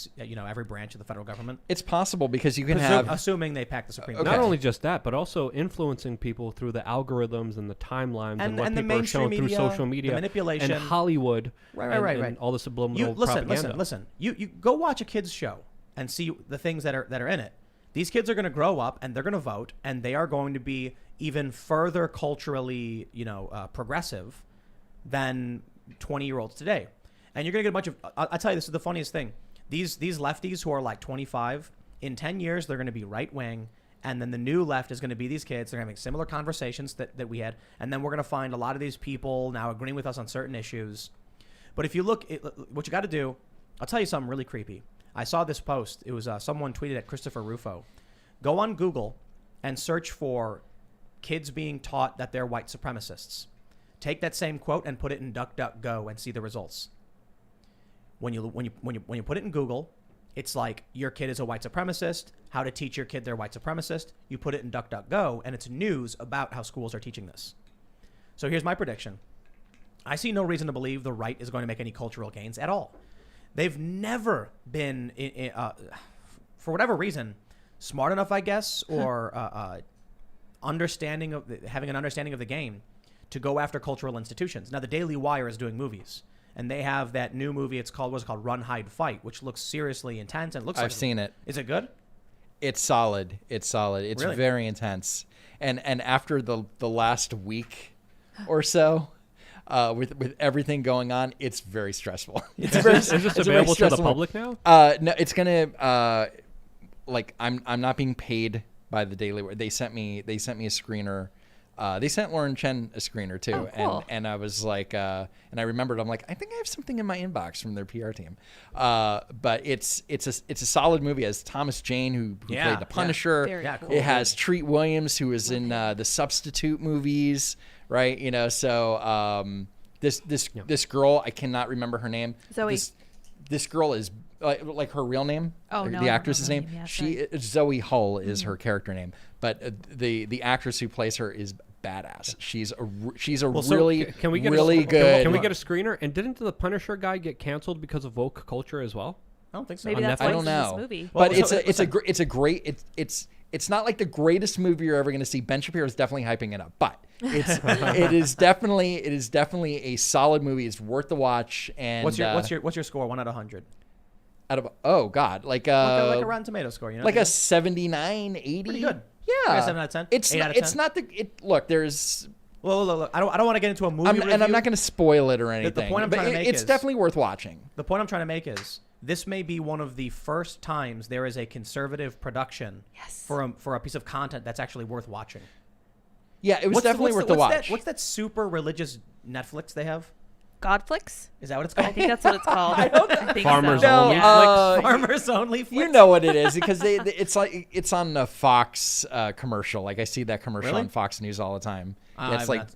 branch of the federal government? It's possible because you can have Assuming they pack the Supreme Okay. Court. Not only just that, but also influencing people through the algorithms and the timelines and, what and the people are shown mainstream through media, social media, the manipulation. and Hollywood, Right. and all the subliminal Listen. propaganda. You go watch a kids show and see the things that are in it. These kids are going to grow up and they're going to vote, and they are going to be even further culturally, progressive than 20-year-olds today. And you're going to get a bunch of. I'll tell you, this is the funniest thing. These lefties who are like 25, in 10 years they're going to be right wing, and then the new left is going to be these kids. They're going to have similar conversations that we had, and then we're going to find a lot of these people now agreeing with us on certain issues. But if you look, what you got to do, I'll tell you something really creepy. I saw this post. It was someone tweeted at Christopher Rufo. Go on Google and search for kids being taught that they're white supremacists. Take that same quote and put it in DuckDuckGo and see the results. When you put it in Google, it's like your kid is a white supremacist. How to teach your kid they're white supremacist. You put it in DuckDuckGo and it's news about how schools are teaching this. So here's my prediction. I see no reason to believe the right is going to make any cultural gains at all. They've never been, for whatever reason, smart enough, I guess, or having an understanding of the game to go after cultural institutions. Now, the Daily Wire is doing movies, and they have that new movie. What's it called? Run, Hide, Fight, which looks seriously intense. And it looks. I've seen it. Is it good? It's solid. It's Really? very intense. And after the last week or so, with everything going on, it's very stressful. Is this available to the public now? No, it's gonna I'm not being paid by the Daily Wire. They sent me a screener. They sent Lauren Chen a screener too, Oh, cool. and I was like, and I remembered, I'm like, I think I have something in my inbox from their PR team. But it's a solid movie. It has Thomas Jane who Yeah, played the Punisher. Very Yeah, cool. cool. It has Treat Williams who was in the Substitute movies, right? So this girl, I cannot remember her name. Zoe. This girl is like her real name. Oh, no, I the don't actress's know her name. name. Yeah, Zoe Hull is her character name, but the actress who plays her is badass. She's a Well, so really Can we get really a, good. Can we get a screener? And didn't the Punisher guy get canceled because of woke culture as well? I don't think so. Maybe On that's Netflix? why I don't it's in this know, movie. but Well, it's a great. It's not like the greatest movie you're ever going to see. Ben Shapiro is definitely hyping it up, but it is definitely a solid movie. It's worth the watch. And What's your score? 1 out of 100. out of like Like a Rotten Tomato score, you know? like a 79, 80. Pretty good. Yeah, Like a 7 out of 10? It's 8 not, out of it's 10? not the look. There's Well, look, I don't want to get into a movie review. and I'm not going to spoil it or anything. point I'm but trying to make it's is- definitely worth watching. The point I'm trying to make is this may be one of the first times there is a conservative production Yes. for a piece of content that's actually worth watching. Yeah, it was definitely worth the watch. What's that super religious Netflix they have? Godflix? Is that what it's I called? think that's what it's called. I think Farmers so. Only Yeah. Farmers Only Flicks? You know what it is because it's like it's on the Fox commercial. Like I see that commercial Really? on Fox News all the time. I've It's like not-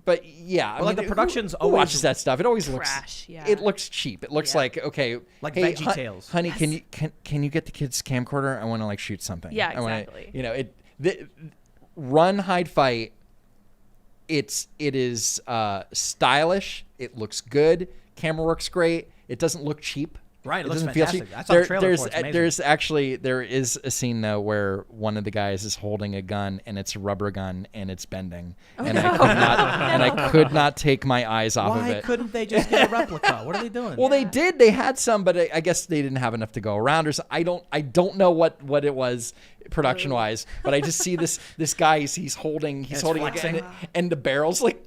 but yeah. Well, like, the production's who always watches that stuff. It always Trash, yeah. It looks cheap. It looks Yeah. like okay, Like hey, Veggie Tales. honey. Yes. Can you get the kids camcorder? I want to like shoot something. Yeah, I wanna, exactly. Run, hide, fight. It is stylish. It looks good. Camera works great. It doesn't look cheap. Right, it looks doesn't feel fantastic. cheap. I saw the trailer for it. It's amazing. There is a scene though where one of the guys is holding a gun and it's a rubber gun and it's bending, and I could not take my eyes off of Why it. couldn't they just get a replica? What are they doing? Well, they did. They had some, but I guess they didn't have enough to go around. Or so, I don't know what it was production wise, but I just see this guy. He's holding a flexing. gun, and the barrel's like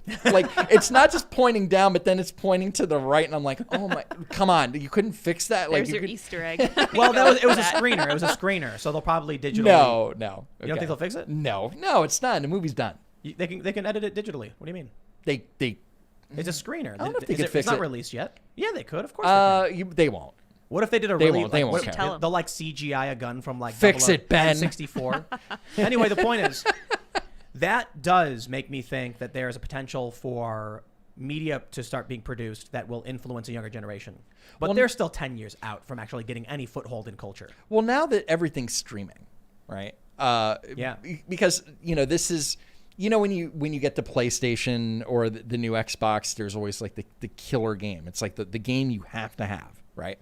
it's not just pointing down, but then it's pointing to the right, and I'm like, oh my, come on, you couldn't fix that. There's you your could, Easter egg. Well, it was a screener. It was a screener, so they'll probably digitally. No. You don't Okay. think they'll fix it? No, it's done. The movie's done. They can edit it digitally. What do you mean? They It's a screener. I don't know if they could fix it's not it. released yet. Yeah, they could. Of course. They can. they won't. What if they did a They really? won't. They like, won't what- care. They'll like CGI a gun from like Fix it, Ben. 64. Anyway, the point is that does make me think that there is a potential for media to start being produced that will influence a younger generation. But Well, they're still 10 years out from actually getting any foothold in culture. Well, now that everything's streaming, right? Yeah. Because this is when you get the PlayStation or the new Xbox, there's always like the killer game. It's like the game you have to have, right?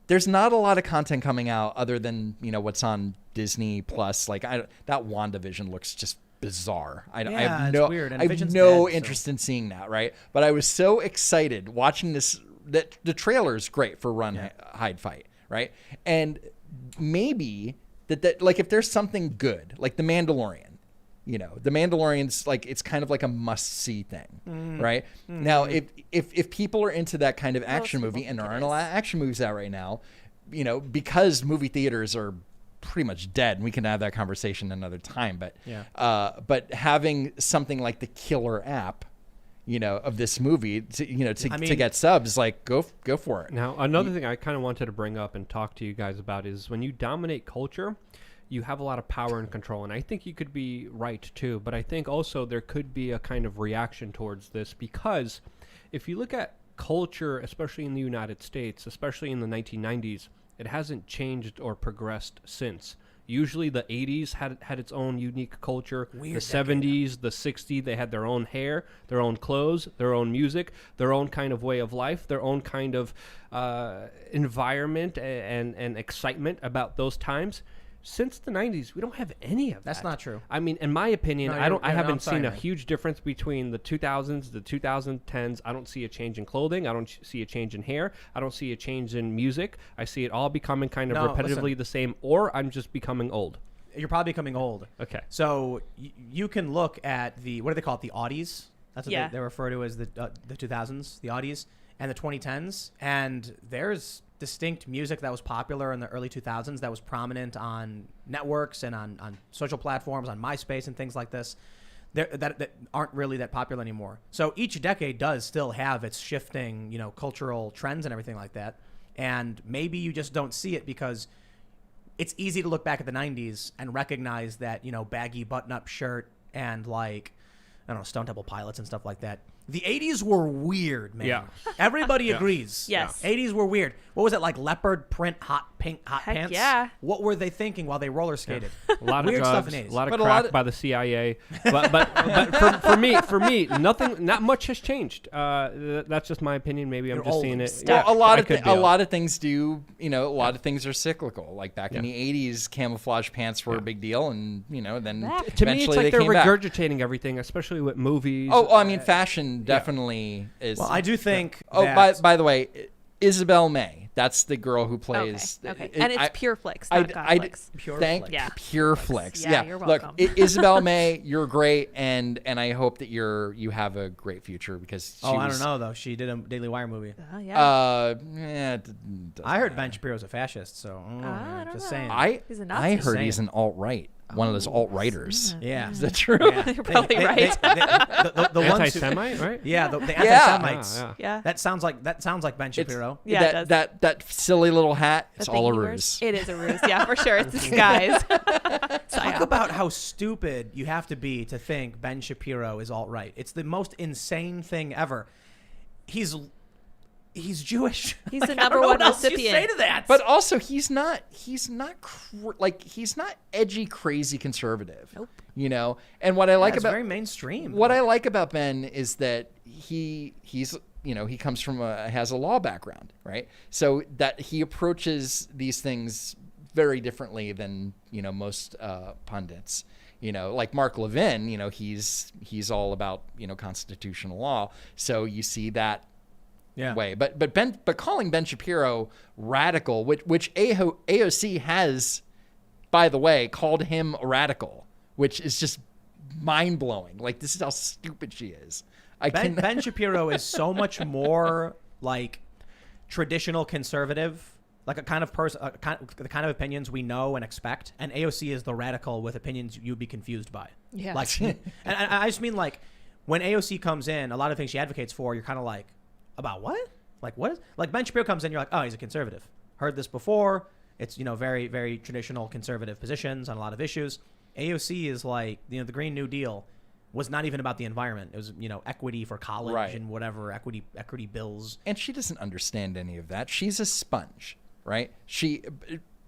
There's not a lot of content coming out other than what's on Disney Plus. Like that WandaVision looks just bizarre. I Yeah, have it's no, weird, and I have Vision's no dead, so- interest in seeing that, right? But I was so excited watching this. That the trailer is great for Run, Hide, Fight, right? And maybe that like if there's something good, like The Mandalorian. The Mandalorian's like it's kind of like a must-see thing, right? Now, if people are into that kind of action people movie, and there think it aren't a lot of action movies out right now, because movie theaters are pretty much dead, and we can have that conversation another time. But but having something like the killer app, of this movie to get subs, like go for it. Now, another thing I kind of wanted to bring up and talk to you guys about is when you dominate culture, you have a lot of power and control. And I think you could be right, too. But I think also there could be a kind of reaction towards this because if you look at culture, especially in the United States, especially in the 1990s, it hasn't changed or progressed since. Usually the 80s had its own unique culture. The 70s, the 60s, they had their own hair, their own clothes, their own music, their own kind of way of life, their own kind of environment and excitement about those times. Since the 90s, we don't have any of that. That's not true. I mean, in my opinion, No, I haven't I'm sorry, seen a man. huge difference between the 2000s, the 2010s. I don't see a change in clothing. I don't see a change in hair. I don't see a change in music. I see it all becoming kind of No, repetitively listen. the same, or I'm just becoming old. You're probably becoming old. Okay. So you can look at what do they call it? The Audies. That's what Yeah. they refer to as the 2000s, the Audies, and the 2010s. And there's distinct music that was popular in the early 2000s that was prominent on networks and on social platforms, on MySpace and things like this, that aren't really that popular anymore. So each decade does still have its shifting, cultural trends and everything like that. And maybe you just don't see it because it's easy to look back at the 90s and recognize that, baggy button-up shirt and like, I don't know, Stone Temple Pilots and stuff like that The 80s were weird, man. Yeah. Everybody agrees. Yes. 80s were weird. What was it, like leopard print hot Heck pants? yeah. What were they thinking while they roller skated? A lot of Weird drugs, stuff in 80s. a lot of But a crack lot of- by the CIA. But for me, not much has changed. That's just my opinion. Maybe I'm You're just old. seeing it. Stuck. Well, I could be a old. lot of things do, a lot of things are cyclical. Like back in the 80s, camouflage pants were a big deal, and then Back. To me, it's eventually like they they're came back. regurgitating everything, especially with movies. Oh, I mean, fashion definitely is. Well, I do think. Oh, that, by the way, Isabel May. That's the girl who plays. Okay. And it's Pure Flix, not God I Flix. Pure thank Flix. Yeah. Pure Flix. Yeah, you're Look, welcome. Isabel May, you're great, and I hope that you have a great future because. Oh, I don't know though. She did a Daily Wire movie. Oh, yeah. I heard Ben Shapiro's a fascist, so I don't just know. saying. He's a I Nazi. heard he's an alt-right, one of those alt-righters. Yeah. Is that true? Yeah. You're probably right. The ones who, Anti-Semite, right? yeah, the Yeah. anti-Semites. Yeah. That sounds like Ben Shapiro. Yeah, it does. that silly little hat. The It's thing all a he ruse. wears? It is a ruse. Yeah, for sure. It's disguise. Talk about how stupid you have to be to think Ben Shapiro is alt-right. It's the most insane thing ever. He's Jewish. He's the I don't number know one what else you recipient. say to that. But also, he's not edgy, crazy conservative. Nope. And what I like it's about very mainstream. what I like about Ben is that he's he comes from has a law background, right? So that he approaches these things very differently than most pundits. Like Mark Levin, he's all about constitutional law. So you see that way. But calling Ben Shapiro radical, which AOC has, by the way, called him a radical, which is just mind blowing. Like, this is how stupid she is. Ben Shapiro is so much more like traditional conservative, like a kind of person, the kind of opinions we know and expect. And AOC is the radical with opinions you'd be confused by. Yeah. Like, and I just mean like when AOC comes in, a lot of things she advocates for, you're kind of like, about what? Like what? Like Ben Shapiro comes in, you're like, oh, he's a conservative. Heard this before. It's very, very traditional conservative positions on a lot of issues. AOC is like, the Green New Deal was not even about the environment. It was, equity for college Right. and whatever, equity bills. And she doesn't understand any of that. She's a sponge, right?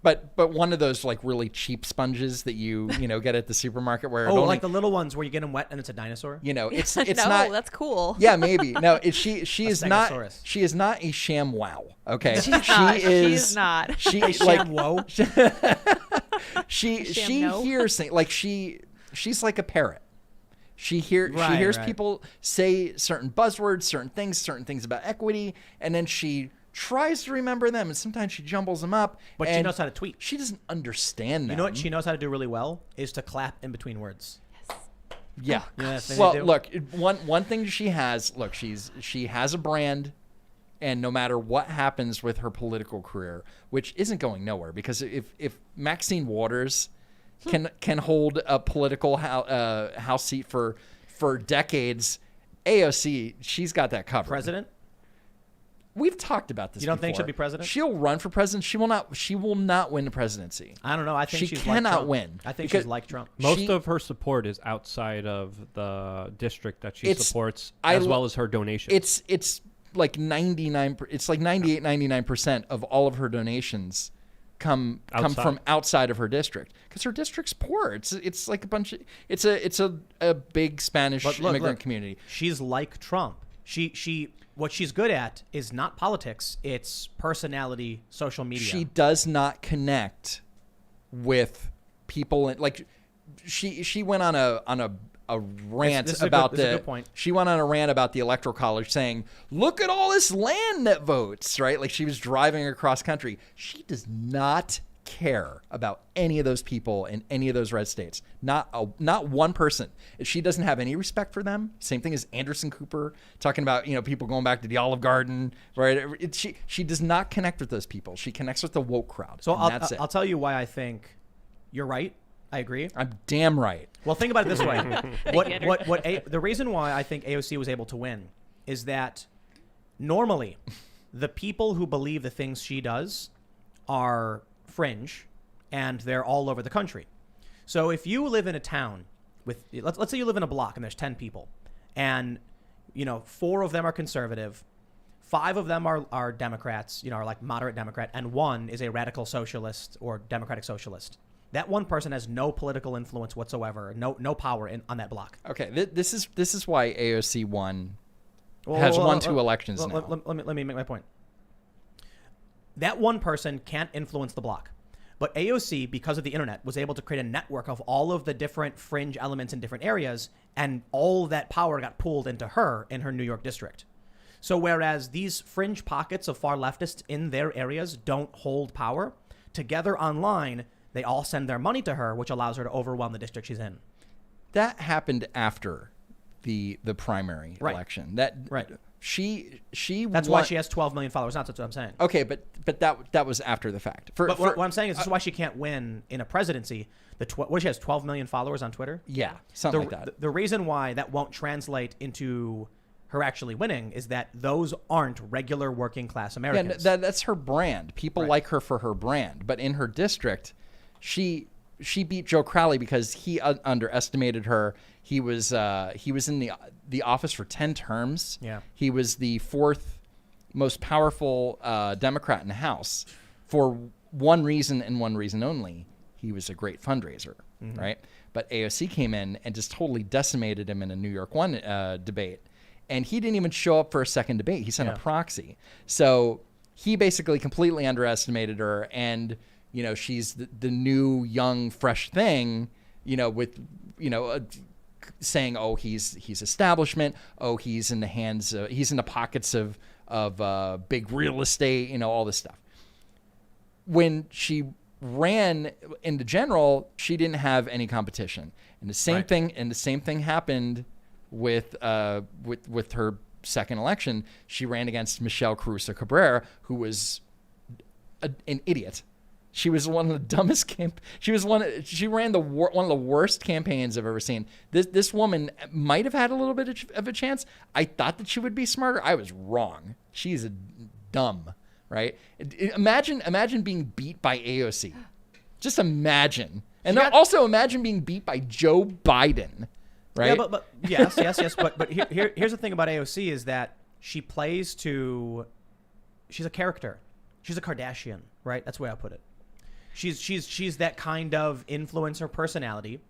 But one of those like really cheap sponges that you get at the supermarket where it only, like the little ones where you get them wet and it's a dinosaur. it's no, not. that's cool. Yeah, maybe. No, she is not. Stegosaurus. She is not a sham wow. Okay, She's not. She's not. She Like, like whoa. she no. hears things like she's like a parrot. She hears Right. people say certain buzzwords, certain things about equity, and then she tries to remember them, and sometimes she jumbles them up. But she and knows how to tweet. She doesn't understand them. You know what she knows how to do really well is to clap in between words. Yeah. You know that thing Well, they do? look, one thing she has. Look, she has a brand, and no matter what happens with her political career, which isn't going nowhere, because if Maxine Waters can hold a political house seat for decades, AOC, she's got that covered. President? We've talked about this. You don't think before. she'll be president? She'll run for president. She will not. She will not win the presidency. I don't know. I think She she's cannot like Trump. win, I think because she's like Trump. Most She- of her support is outside of the district that she It's- supports, I as lo- well as her donations. It's like 99. It's like 98-99% of all of her donations come Outside. from outside of her district, because her district's poor. It's like a bunch of it's a big Spanish But look, immigrant look, community. She's like Trump. She what she's good at is not politics. It's personality, social media. She does not connect with people, like she went on a rant This is a about good- this is a good point. She went on a rant about the Electoral College, saying, "Look at all this land that votes," right? Like she was driving across country. She does not care about any of those people in any of those red states. Not one person. She doesn't have any respect for them. Same thing as Anderson Cooper talking about people going back to the Olive Garden, right? She does not connect with those people. She connects with the woke crowd. So and that's it. I'll tell you why I think you're right. I agree. I'm damn right. Well, think about it this way. Andrew. The reason why I think AOC was able to win is that normally the people who believe the things she does are fringe and they're all over the country. So if you live in a town with, let's say you live in a block and there's 10 people and 4 of them are conservative, 5 of them are Democrats, are like moderate Democrat, and 1 is a radical socialist or democratic socialist. That one person has no political influence whatsoever, no power on that block. Okay, this is why AOC won. Has won 2 elections now. Let me make my point. That one person can't influence the block. But AOC, because of the internet, was able to create a network of all of the different fringe elements in different areas, and all that power got pulled into her in her New York district. So whereas these fringe pockets of far leftists in their areas don't hold power, together online, they all send their money to her, which allows her to overwhelm the district she's in. That happened after the primary election. She That's why she has 12 million followers. That's what I'm saying. Okay, but that was after the fact. What I'm saying is this is why she can't win in a presidency. She has 12 million followers on Twitter. Yeah, something like that. The reason why that won't translate into her actually winning is that those aren't regular working class Americans. Yeah, that's her brand. People like her for her brand. But in her district, she beat Joe Crowley because he underestimated her. He was in the office for 10 terms. Yeah. He was the 4th most powerful Democrat in the House for one reason and one reason only. He was a great fundraiser, right? But AOC came in and just totally decimated him in a New York 1 debate. And he didn't even show up for a second debate. He sent a proxy. So he basically completely underestimated her. And, she's the new, young, fresh thing, with, saying, oh, he's establishment. Oh, he's in the hands he's in the pockets of big real estate, all this stuff. When she ran in the general, she didn't have any competition. And the same thing happened with her second election. She ran against Michelle Caruso Cabrera, who was an idiot. She was one of the dumbest She ran one of the worst campaigns I've ever seen. This woman might have had a little bit of a chance. I thought that she would be smarter. I was wrong. She's dumb, right? Imagine being beat by AOC. Just imagine. And also imagine being beat by Joe Biden, right? Yeah, but yes. But here's the thing about AOC is that she's a character. She's a Kardashian, right? That's the way I put it. She's that kind of influencer personality.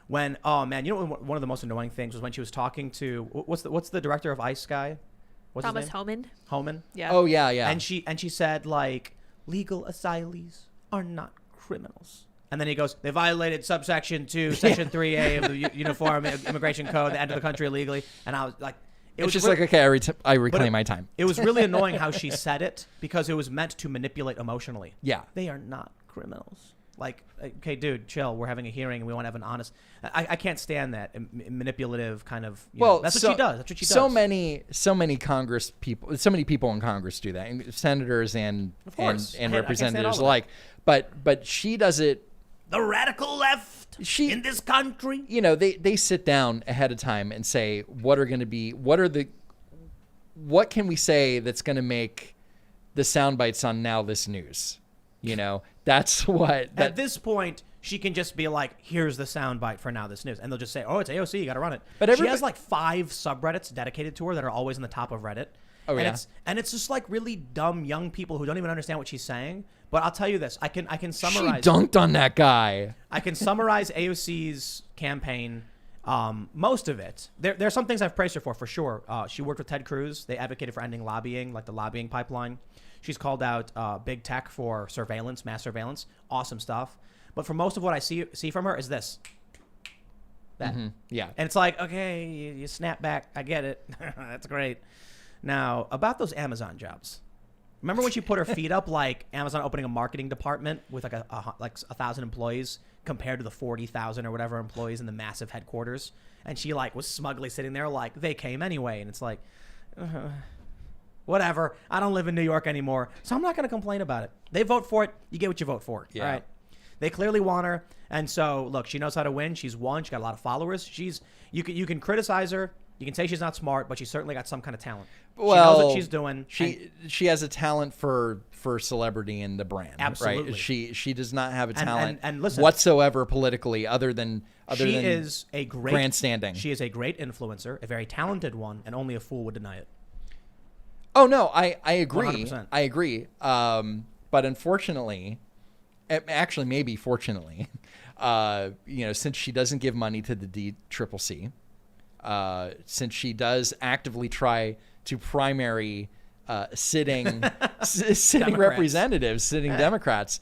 When one of the most annoying things was when she was talking to what's the director of ICE guy? What's Thomas his name? Homan. Yeah. Oh yeah. And she said like legal asylees are not criminals. And then he goes, they violated subsection 2, section 3A of the Uniform Immigration Code. They entered the country illegally. And I was like, it's just like, okay, I reclaim my time. It was really annoying how she said it because it was meant to manipulate emotionally. Yeah. They are not criminals. Like, okay, dude, chill. We're having a hearing and we want to have an honest. I can't stand that manipulative kind of. That's what she does. That's what she does. So many Congress people, so many people in Congress do that, and senators and representatives alike. But she does it. The radical left in this country. They sit down ahead of time and say, what can we say that's going to make the sound bites on Now This News? That's what. At this point, she can just be like, here's the sound bite for Now This News. And they'll just say, oh, it's AOC, you got to run it. But she has like 5 subreddits dedicated to her that are always in the top of Reddit. Oh, and yeah. It's just like really dumb young people who don't even understand what she's saying. But I'll tell you this, I can summarize. She dunked on that guy. I can summarize AOC's campaign, most of it. There are some things I've praised her for sure. She worked with Ted Cruz. They advocated for ending lobbying, like the lobbying pipeline. She's called out big tech for surveillance, mass surveillance. Awesome stuff. But for most of what I see from her is this. That. Mm-hmm. Yeah. And it's like, okay, you snap back. I get it. That's great. Now, about those Amazon jobs. Remember when she put her feet up like Amazon opening a marketing department with like 1,000 employees compared to the 40,000 or whatever employees in the massive headquarters? And she like was smugly sitting there like they came anyway. And it's like, whatever. I don't live in New York anymore, so I'm not going to complain about it. They vote for it. You get what you vote for. Yeah. All right. They clearly want her. And so, look, she knows how to win. She's won. She got a lot of followers. You can criticize her You can say she's not smart, but she's certainly got some kind of talent. Well, she knows what she's doing. She has a talent for celebrity and the brand. Absolutely. Right? She does not have a talent and listen, whatsoever politically other than is a great grandstanding. She is a great influencer, a very talented one, and only a fool would deny it. Oh no, I agree. 100%. I agree. But unfortunately, actually maybe fortunately, since she doesn't give money to the DCCC, since she does actively try to primary sitting representatives, sitting Democrats,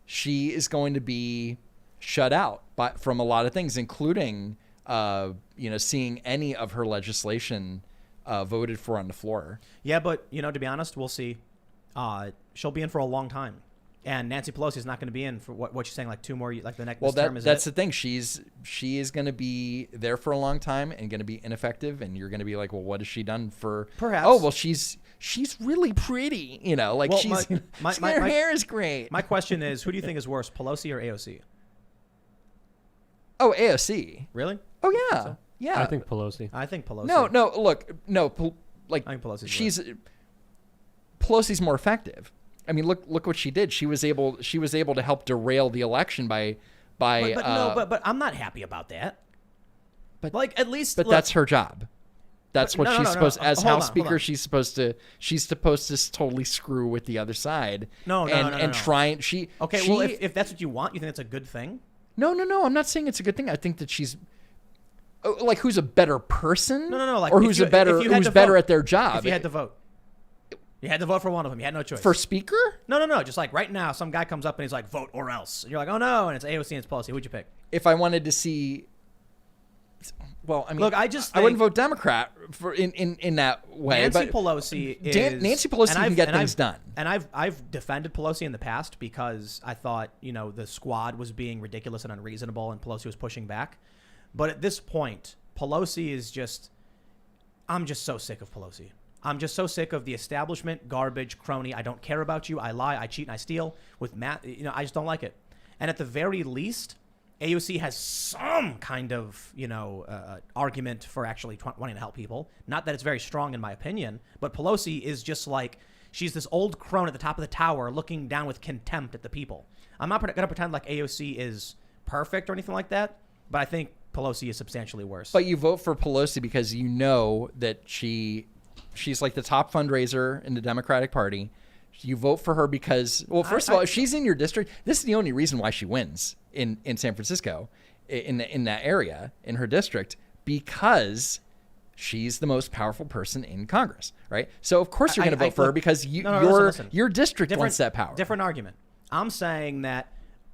she is going to be shut out from a lot of things, including seeing any of her legislation voted for on the floor. Yeah, but to be honest, we'll see. She'll be in for a long time. And Nancy Pelosi is not going to be in for what you're saying, like 2 more, like the next term is that's the thing. She is going to be there for a long time and going to be ineffective. And you're going to be like, well, what has she done for? Perhaps. Oh, well, she's really pretty. Her hair is great. My question is, who do you think is worse, Pelosi or AOC? Oh, AOC. Really? Oh yeah, So? yeah. I think Pelosi. I think Pelosi. No. Look, no. I think Pelosi's Pelosi's more effective. I mean, look what she did. She was able to help derail the election by. But I'm not happy about that. But at least. But that's her job. That's what she's supposed. As Hold House on. Speaker, she's supposed to totally screw with the other side. No. Try and Okay, well, if that's what you want, you think it's a good thing? No. I'm not saying it's a good thing. I think that she's. Like, who's a better person? No. Like, or who's better at their job? If you had to vote. You had to vote for one of them. You had no choice. For speaker? No. Just like right now, some guy comes up and he's like, vote or else. And you're like, oh no, and it's AOC and it's Pelosi. Who'd you pick? If I wanted to see, well, I mean, look, I wouldn't vote Democrat for in that way. Nancy but Pelosi is Nancy Pelosi can get things done. And I've defended Pelosi in the past because I thought the squad was being ridiculous and unreasonable, and Pelosi was pushing back. But at this point, Pelosi is just. I'm just so sick of Pelosi. I'm just so sick of the establishment, garbage, crony. I don't care about you. I lie, I cheat, and I steal. With Matt, I just don't like it. And at the very least, AOC has some kind of, argument for actually wanting to help people. Not that it's very strong in my opinion, but Pelosi is just like, she's this old crone at the top of the tower looking down with contempt at the people. I'm not going to pretend like AOC is perfect or anything like that, but I think Pelosi is substantially worse. But you vote for Pelosi because you know that she's like the top fundraiser in the Democratic Party. You vote for her because, well, first of all, if she's in your district, this is the only reason why she wins in San Francisco, in that area, in her district, because she's the most powerful person in Congress, right? So of course you're going to vote for her because listen. Your district wants that power. Different argument. I'm saying that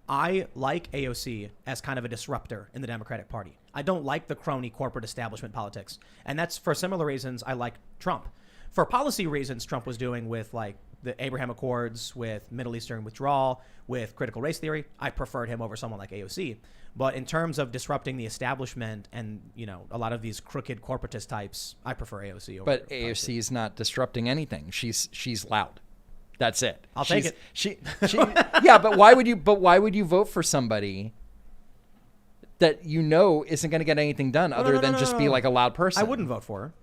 I like AOC as kind of a disruptor in the Democratic Party. I don't like the crony corporate establishment politics. And that's for similar reasons I like Trump. For policy reasons, Trump was doing with like the Abraham Accords, with Middle Eastern withdrawal, with critical race theory, I preferred him over someone like AOC. But in terms of disrupting the establishment and, a lot of these crooked corporatist types, I prefer AOC over. But AOC is not disrupting anything. She's loud. That's it. I'll take it. She yeah, but why would you vote for somebody that isn't going to get anything done other than just be like a loud person? I wouldn't vote for her.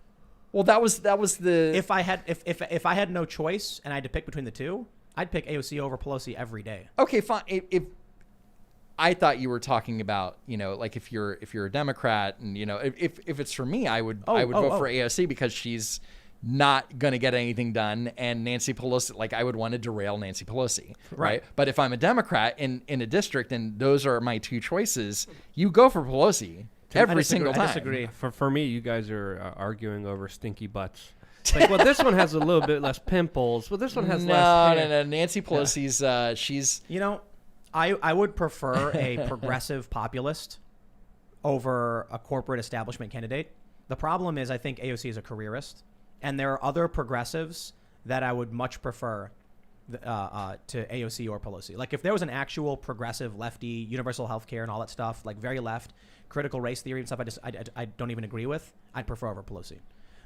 Well, that was the if I had no choice and I had to pick between the two, I'd pick AOC over Pelosi every day. Okay, fine. If I thought you were talking about, like if you're a Democrat and if it's for me, I would vote for AOC because she's not going to get anything done, and Nancy Pelosi, like I would want to derail Nancy Pelosi, right? But if I'm a Democrat in a district and those are my two choices, you go for Pelosi every single time. I disagree. For me, you guys are arguing over stinky butts. It's like, well, this one has a little bit less pimples. Well, this one has less hair. No. Nancy Pelosi's, she's... I would prefer a progressive populist over a corporate establishment candidate. The problem is I think AOC is a careerist. And there are other progressives that I would much prefer to AOC or Pelosi. Like if there was an actual progressive lefty, universal health care and all that stuff, like very left, critical race theory and stuff I don't even agree with, I'd prefer over Pelosi.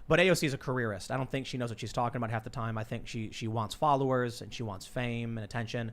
But AOC is a careerist. I don't think she knows what she's talking about half the time. I think she wants followers and she wants fame and attention.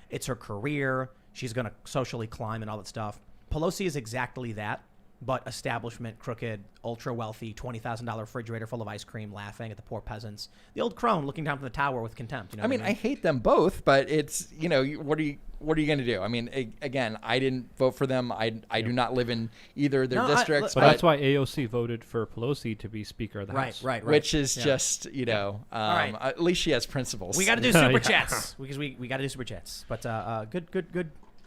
It's her career. She's going to socially climb and all that stuff. Pelosi is exactly that. but establishment, crooked, ultra wealthy, $20,000 refrigerator full of ice cream, laughing at the poor peasants. The old crone looking down from the tower with contempt. You know I mean, I hate them both, but it's, what are you going to do? I mean, again, I didn't vote for them. I do not live in either of their districts. But that's why AOC voted for Pelosi to be Speaker of the House. Right. Which is just, right. at least she has principles. We got to do super chats because we got to do super chats. But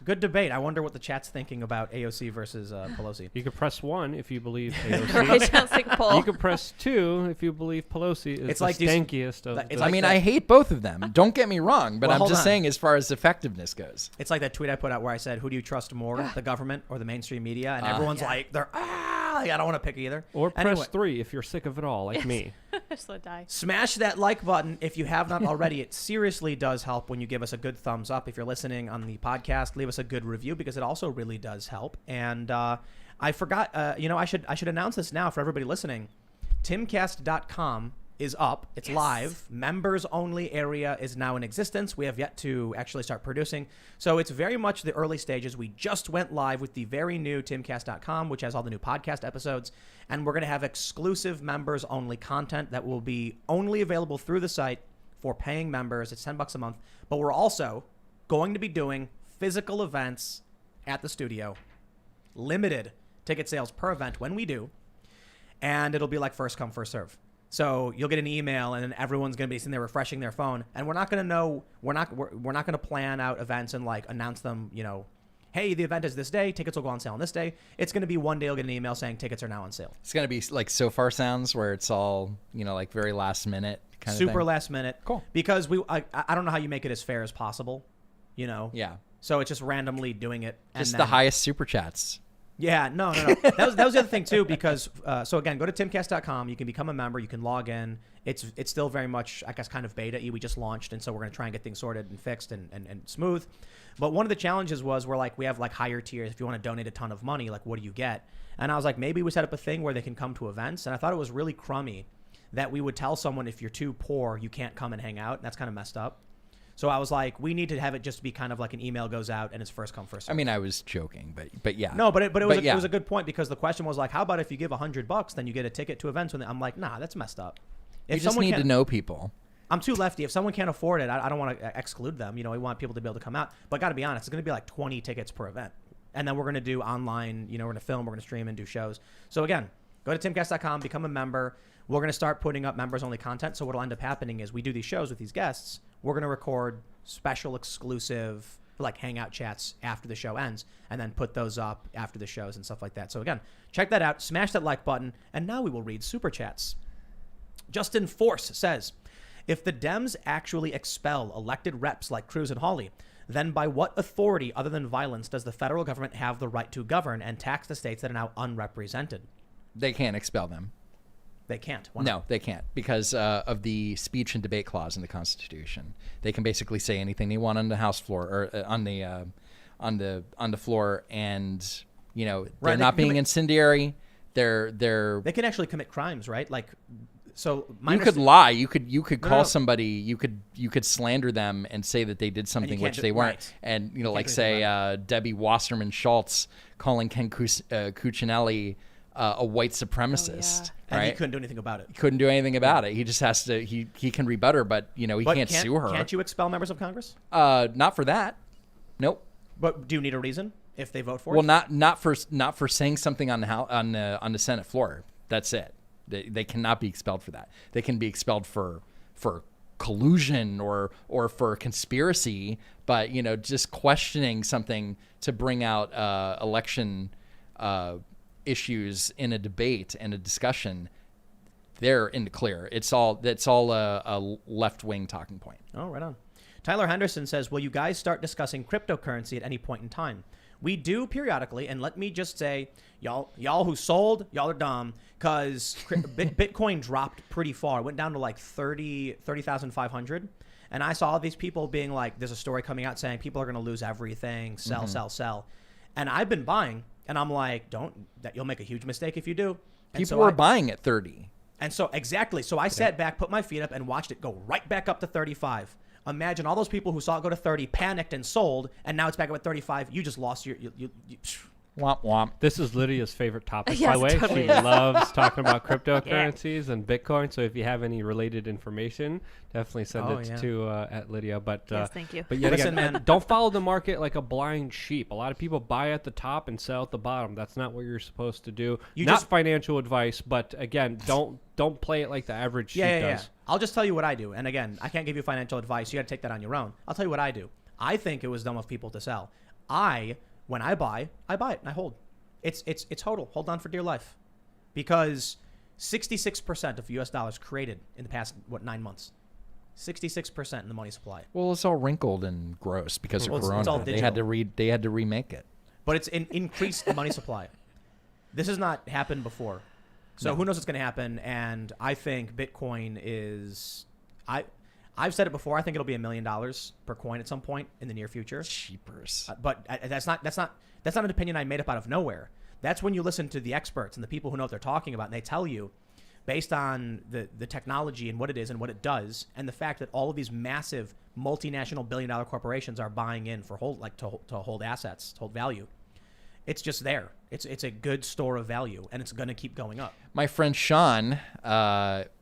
good debate. I wonder what the chat's thinking about AOC versus Pelosi. You could press 1 if you believe AOC. Right, sounds like poll. You could press 2 if you believe Pelosi is It's the like these- stankiest of. it's the- I mean, I hate both of them. Don't get me wrong, but Well, I'm hold just on. saying as far as effectiveness goes. It's like that tweet I put out where I said, "Who do you trust more, the government or the mainstream media?" And everyone's like, "They're like, I don't want to pick either." or press Anyway, 3 if you're sick of it all, like me. Just let die. smash that like button if you have not already. It seriously does help when you give us a good thumbs up. If you're listening on the podcast, leave us a good review because it also really does help. And I forgot, I should announce this now for everybody listening. Timcast.com is up. It's live. Members only area is now in existence. We have yet to actually start producing. So it's very much the early stages. We just went live with the very new Timcast.com, which has all the new podcast episodes. And we're going to have exclusive members only content that will be only available through the site for paying members. It's $10 a month. But we're also going to be doing physical events at the studio. Limited ticket sales per event when we do. And it'll be like first come, first serve. So you'll get an email, and then everyone's going to be sitting there refreshing their phone, and we're not going to know. We're not going to plan out events and like announce them. Hey, the event is this day. Tickets will go on sale on this day. It's going to be one day you'll get an email saying tickets are now on sale. It's going to be like So Far Sounds where it's all, like very last minute kind of thing. Super last minute. Cool. Because I don't know how you make it as fair as possible. Yeah. So it's just randomly doing it. Just the highest super chats. Yeah, no. That was the other thing too, because so again, go to timcast.com. You can become a member. You can log in. It's still very much, I guess, kind of beta-y. We just launched, and so we're going to try and get things sorted and fixed and smooth. But one of the challenges was we have like higher tiers. If you want to donate a ton of money, like what do you get? And I was like, maybe we set up a thing where they can come to events. And I thought it was really crummy that we would tell someone if you're too poor, you can't come and hang out. And that's kind of messed up. So I was like, we need to have it just be kind of like an email goes out and it's first come, first serve. I mean, I was joking, but yeah. No, but it was a good point because the question was like, how about if you give $100, then you get a ticket to events? I'm like, nah, that's messed up. You just need to know people. I'm too lefty. If someone can't afford it, I don't want to exclude them. We want people to be able to come out. But got to be honest, it's going to be like 20 tickets per event. And then we're going to do online, we're going to film, we're going to stream and do shows. So again, go to timcast.com, become a member. We're going to start putting up members only content. So what'll end up happening is we do these shows with these guests. We're going to record special exclusive like hangout chats after the show ends and then put those up after the shows and stuff like that. So again, check that out. Smash that like button. And now we will read super chats. Justin Force says, if the Dems actually expel elected reps like Cruz and Hawley, then by what authority other than violence does the federal government have the right to govern and tax the states that are now unrepresented? They can't expel them. They can't. Why not? No, they can't because of the speech and debate clause in the Constitution. They can basically say anything they want on the House floor or on the floor, and they're Right, not being incendiary. They're They can actually commit crimes, right? Like, so you could lie. You could call somebody. You could slander them and say that they did something which they weren't. Right. And like say Debbie Wasserman Schultz calling Ken Cuccinelli a white supremacist. And right? he couldn't do anything about it. Couldn't do anything about it. He just has to. He can rebut her, but he can't sue her. Can't you expel members of Congress? Not for that. Nope. But do you need a reason if they vote for Well, it? not for saying something on the Senate floor. That's it. They cannot be expelled for that. They can be expelled for collusion or for conspiracy, but just questioning something to bring out election issues in a debate and a discussion, they're in the clear. That's all a left-wing talking point. Oh, right on. Tyler Henderson says, will you guys start discussing cryptocurrency at any point in time? We do periodically, and let me just say, y'all who sold, y'all are dumb, because Bitcoin dropped pretty far. It went down to like 30,500. And I saw these people being like, there's a story coming out saying people are going to lose everything, sell. And I've been buying, and I'm like, you'll make a huge mistake if you do. And People were buying at 30. And so, exactly. So I sat back, put my feet up, and watched it go right back up to 35. Imagine all those people who saw it go to 30, panicked and sold, and now it's back up at 35. You just lost Womp womp. This is Lydia's favorite topic, Yes, by the way. totally She is. loves talking about cryptocurrencies and Bitcoin. So if you have any related information, definitely send it to at Lydia. But Yes, thank you. But yet Listen, again, man. don't follow the market like a blind sheep. A lot of people buy at the top and sell at the bottom. That's not what you're supposed to do. You not just- financial advice, but again, don't play it like the average sheep does. I'll just tell you what I do. And again, I can't give you financial advice. You got to take that on your own. I'll tell you what I do. I think it was dumb of people to sell. When I buy it and I hold. It's hodl. Hold on for dear life. Because 66% of US dollars created in the past, 9 months. 66% in the money supply. Well, it's all wrinkled and gross because Well, of it's Corona. all They had to digital. they had to remake it. But it's an increased money supply. This has not happened before. So who knows what's going to happen? And I think Bitcoin is... I've said it before. I think it'll be $1 million per coin at some point in the near future. Cheapers. But that's not an opinion I made up out of nowhere. That's when you listen to the experts and the people who know what they're talking about, and they tell you, based on the technology and what it is and what it does, and the fact that all of these massive multinational billion-dollar corporations are buying in for to hold assets, to hold value. It's just there. It's a good store of value, and it's going to keep going up. My friend Sean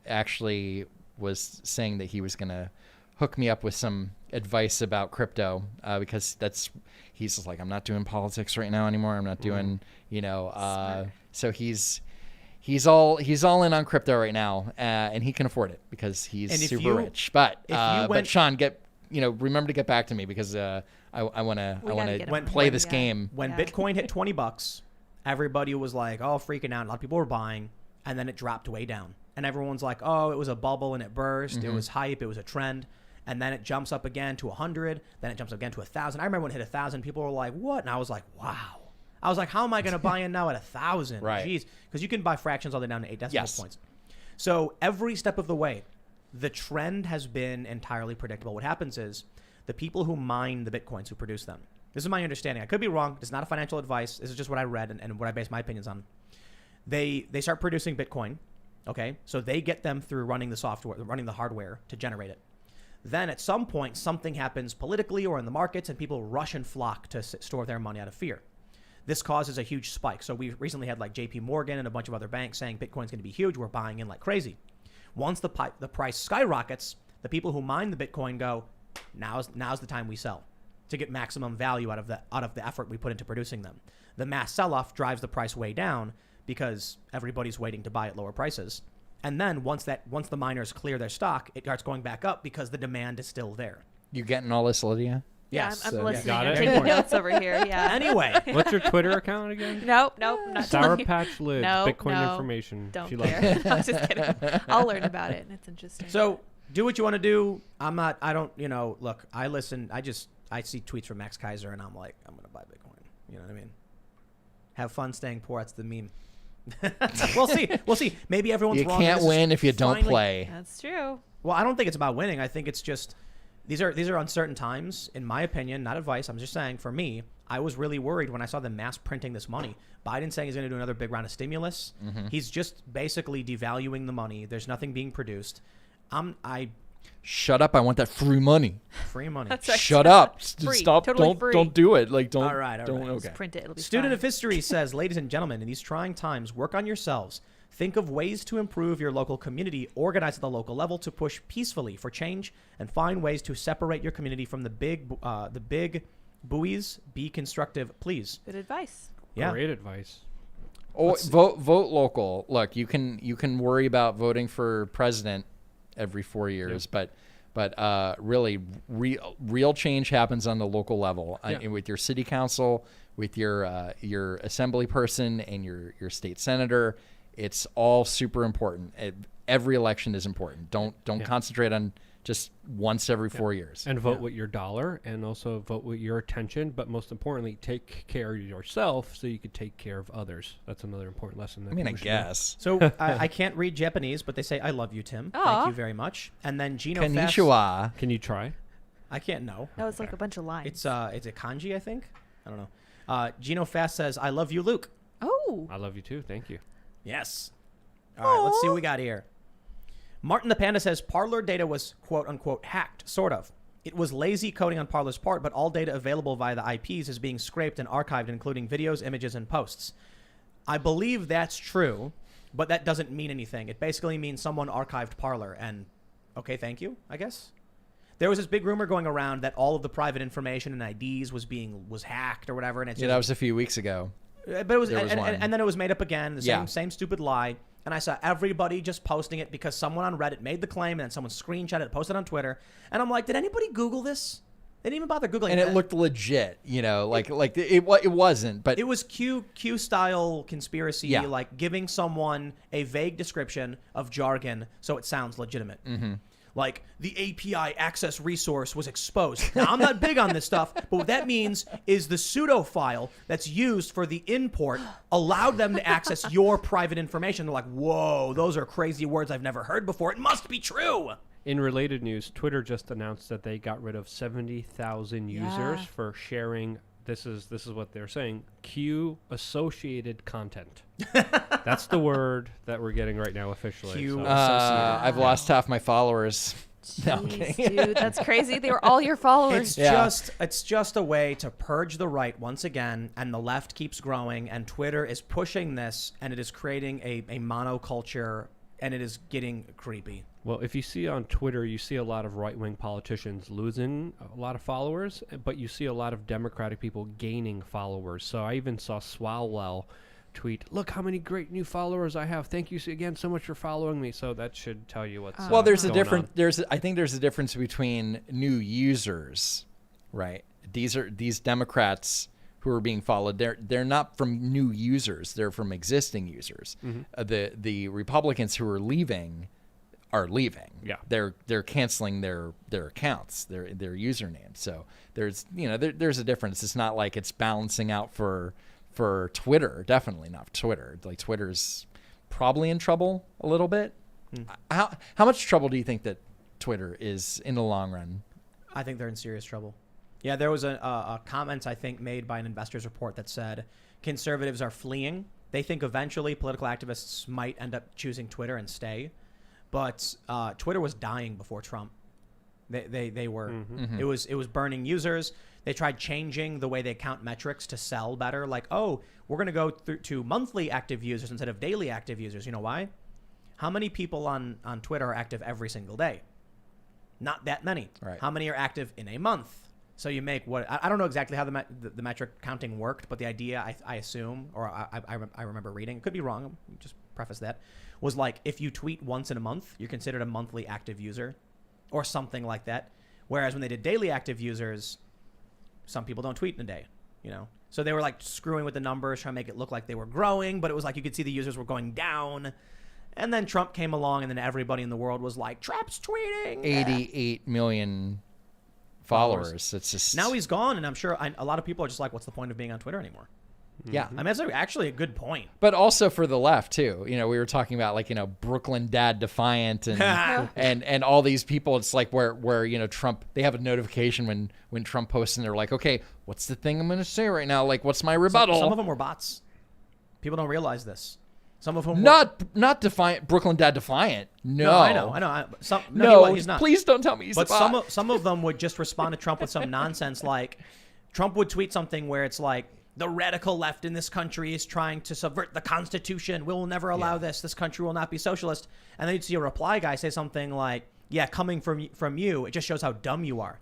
actually was saying that he was going to hook me up with some advice about crypto because he's just like, I'm not doing politics right now anymore. I'm not doing, so he's all in on crypto right now, and he can afford it because he's super rich. But Sean, remember to get back to me because I want to play this game. When Bitcoin hit $20, everybody was like, oh, freaking out. A lot of people were buying, and then it dropped way down. And everyone's like, oh, it was a bubble and it burst. Mm-hmm. It was hype. It was a trend. And then it jumps up again to 100. Then it jumps up again to 1,000. I remember when it hit 1,000, people were like, what? And I was like, wow. I was like, how am I going to buy in now at 1,000? Right. Jeez. Because you can buy fractions all the way down to 8 decimal Yes. points. So every step of the way, the trend has been entirely predictable. What happens is the people who mine the Bitcoins, who produce them, this is my understanding. I could be wrong. It's not a financial advice. This is just what I read and what I base my opinions on. They start producing Bitcoin. Okay, so they get them through running the software, running the hardware to generate it. Then at some point, something happens politically or in the markets, and people rush and flock to store their money out of fear. This causes a huge spike. So we recently had like JP Morgan and a bunch of other banks saying Bitcoin's going to be huge. We're buying in like crazy. Once the price skyrockets, the people who mine the Bitcoin go, now's the time we sell to get maximum value out of the effort we put into producing them. The mass sell-off drives the price way down because everybody's waiting to buy at lower prices. And then once the miners clear their stock, it starts going back up because the demand is still there. You getting all this, Lydia? Yeah, Yes. I'm So- listening. Got I'm it. taking notes over here. Yeah. Anyway, What's your Twitter account again? Nope, I'm not Sour telling you. Patch Lids, No, Bitcoin no, information. Don't She loves care. it. I'm just kidding. I'll learn about it, and it's interesting. so do what you want to do. Look, I listen. I see tweets from Max Kaiser and I'm like, I'm going to buy Bitcoin. You know what I mean? Have fun staying poor. That's the meme. We'll see. Maybe everyone's You wrong. can't This is win if you don't finally- play. That's true. Well, I don't think it's about winning. I think it's just these are uncertain times, in my opinion, not advice. I'm just saying, for me, I was really worried when I saw them mass printing this money. Biden saying he's going to do another big round of stimulus. Mm-hmm. He's just basically devaluing the money. There's nothing being produced. Shut up! I want that free money. Free money. That's right. Shut up! Free, Stop! totally free. Don't do it. Like don't. All right. Okay. Just print it. It'll be Student fine. of History says, ladies and gentlemen, in these trying times, work on yourselves. Think of ways to improve your local community. Organize at the local level to push peacefully for change, and find ways to separate your community from the big buoys. Be constructive, please. Good advice. Yeah. Great advice. Oh, vote local. Look, you can worry about voting for president every 4 years, but really real change happens on the local level with your city council, with your assembly person, and your state senator. It's all super important. Every election is important. Don't concentrate on just once every 4 years. And vote with your dollar, and also vote with your attention. But most importantly, take care of yourself so you can take care of others. That's another important lesson. I mean, I guess. So I can't read Japanese, but they say, I love you, Tim. Thank Aw. you very much. And then Gino Fast. Konnichiwa. Can you try? I can't know. That was like a bunch of lines. It's a kanji, I think. I don't know. Gino Fast says, I love you, Luke. Oh. I love you too. Thank you. Yes. All right, let's see what we got here. Martin the Panda says Parler data was quote unquote hacked, sort of. It was lazy coding on Parler's part, but all data available via the IPs is being scraped and archived, including videos, images, and posts. I believe that's true, but that doesn't mean anything. It basically means someone archived Parler, and okay, thank you, I guess. There was this big rumor going around that all of the private information and IDs was hacked or whatever, and it's that was a few weeks ago. But it was, There was one. and then it was made up again, the Yeah. same stupid lie. And I saw everybody just posting it because someone on Reddit made the claim, and then someone screenshot it, posted it on Twitter, and I'm like, did anybody Google this? They didn't even bother Googling. And it looked legit, like it wasn't, but It was Q style conspiracy, Yeah. like giving someone a vague description of jargon so it sounds legitimate. Mm-hmm. Like, the API access resource was exposed. Now, I'm not big on this stuff, but what that means is the pseudo file that's used for the import allowed them to access your private information. They're like, whoa, those are crazy words I've never heard before. It must be true. In related news, Twitter just announced that they got rid of 70,000 users Yeah. for sharing. This is what they're saying. Q associated content. That's the word that we're getting right now officially. Q so- associated. I've lost half my followers. No, I'm Jeez, kidding. dude, that's crazy. They were all your followers. It's just a way to purge the right once again, and the left keeps growing, and Twitter is pushing this, and it is creating a monoculture, and it is getting creepy. Well, if you see on Twitter, you see a lot of right-wing politicians losing a lot of followers, but you see a lot of Democratic people gaining followers. So I even saw Swalwell tweet, "Look how many great new followers I have. Thank you again so much for following me." So that should tell you what's Well, there's a going different. on. I think there's a difference between new users, right? These Democrats who are being followed. They're not from new users. They're from existing users. The Republicans who are leaving are leaving. Yeah. They're canceling their accounts, their usernames. So there's there's a difference. It's not like it's balancing out for Twitter. Definitely not Twitter. Like, Twitter's probably in trouble a little bit. How much trouble do you think that Twitter is in the long run? I think they're in serious trouble. Yeah, there was a comment, I think, made by an investors report that said conservatives are fleeing. They think eventually political activists might end up choosing Twitter and stay. But Twitter was dying before Trump. They were. It was burning users. They tried changing the way they count metrics to sell better. Like, oh, we're going to go to monthly active users instead of daily active users. You know why? How many people on Twitter are active every single day? Not that many. Right. How many are active in a month? So you make what I don't know exactly how the metric counting worked, but the idea I assume, or I remember reading, could be wrong. Just preface that, was like if you tweet once in a month, you're considered a monthly active user, or something like that. Whereas when they did daily active users, some people don't tweet in a day, So they were like screwing with the numbers, trying to make it look like they were growing, but it was like you could see the users were going down. And then Trump came along, and then everybody in the world was like, Trump's tweeting. 88 million followers. It's just Now he's gone, and I'm sure a lot of people are just like, what's the point of being on Twitter anymore? yeah. I mean, that's actually a good point. But also for the left too. We were talking about Brooklyn Dad Defiant and and all these people. It's like where Trump, they have a notification when Trump posts and they're like, okay, what's the thing I'm going to say right now? Like, what's my rebuttal? Some of them were bots. People don't realize this. Some of them not Defiant, Brooklyn Dad Defiant. No, I know. No, he's not. Please don't tell me he's But a bot. some of them would just respond to Trump with some nonsense, like Trump would tweet something where it's like, the radical left in this country is trying to subvert the Constitution. We'll never allow this. This country will not be socialist. And then you'd see a reply guy say something like, yeah, coming from you, it just shows how dumb you are.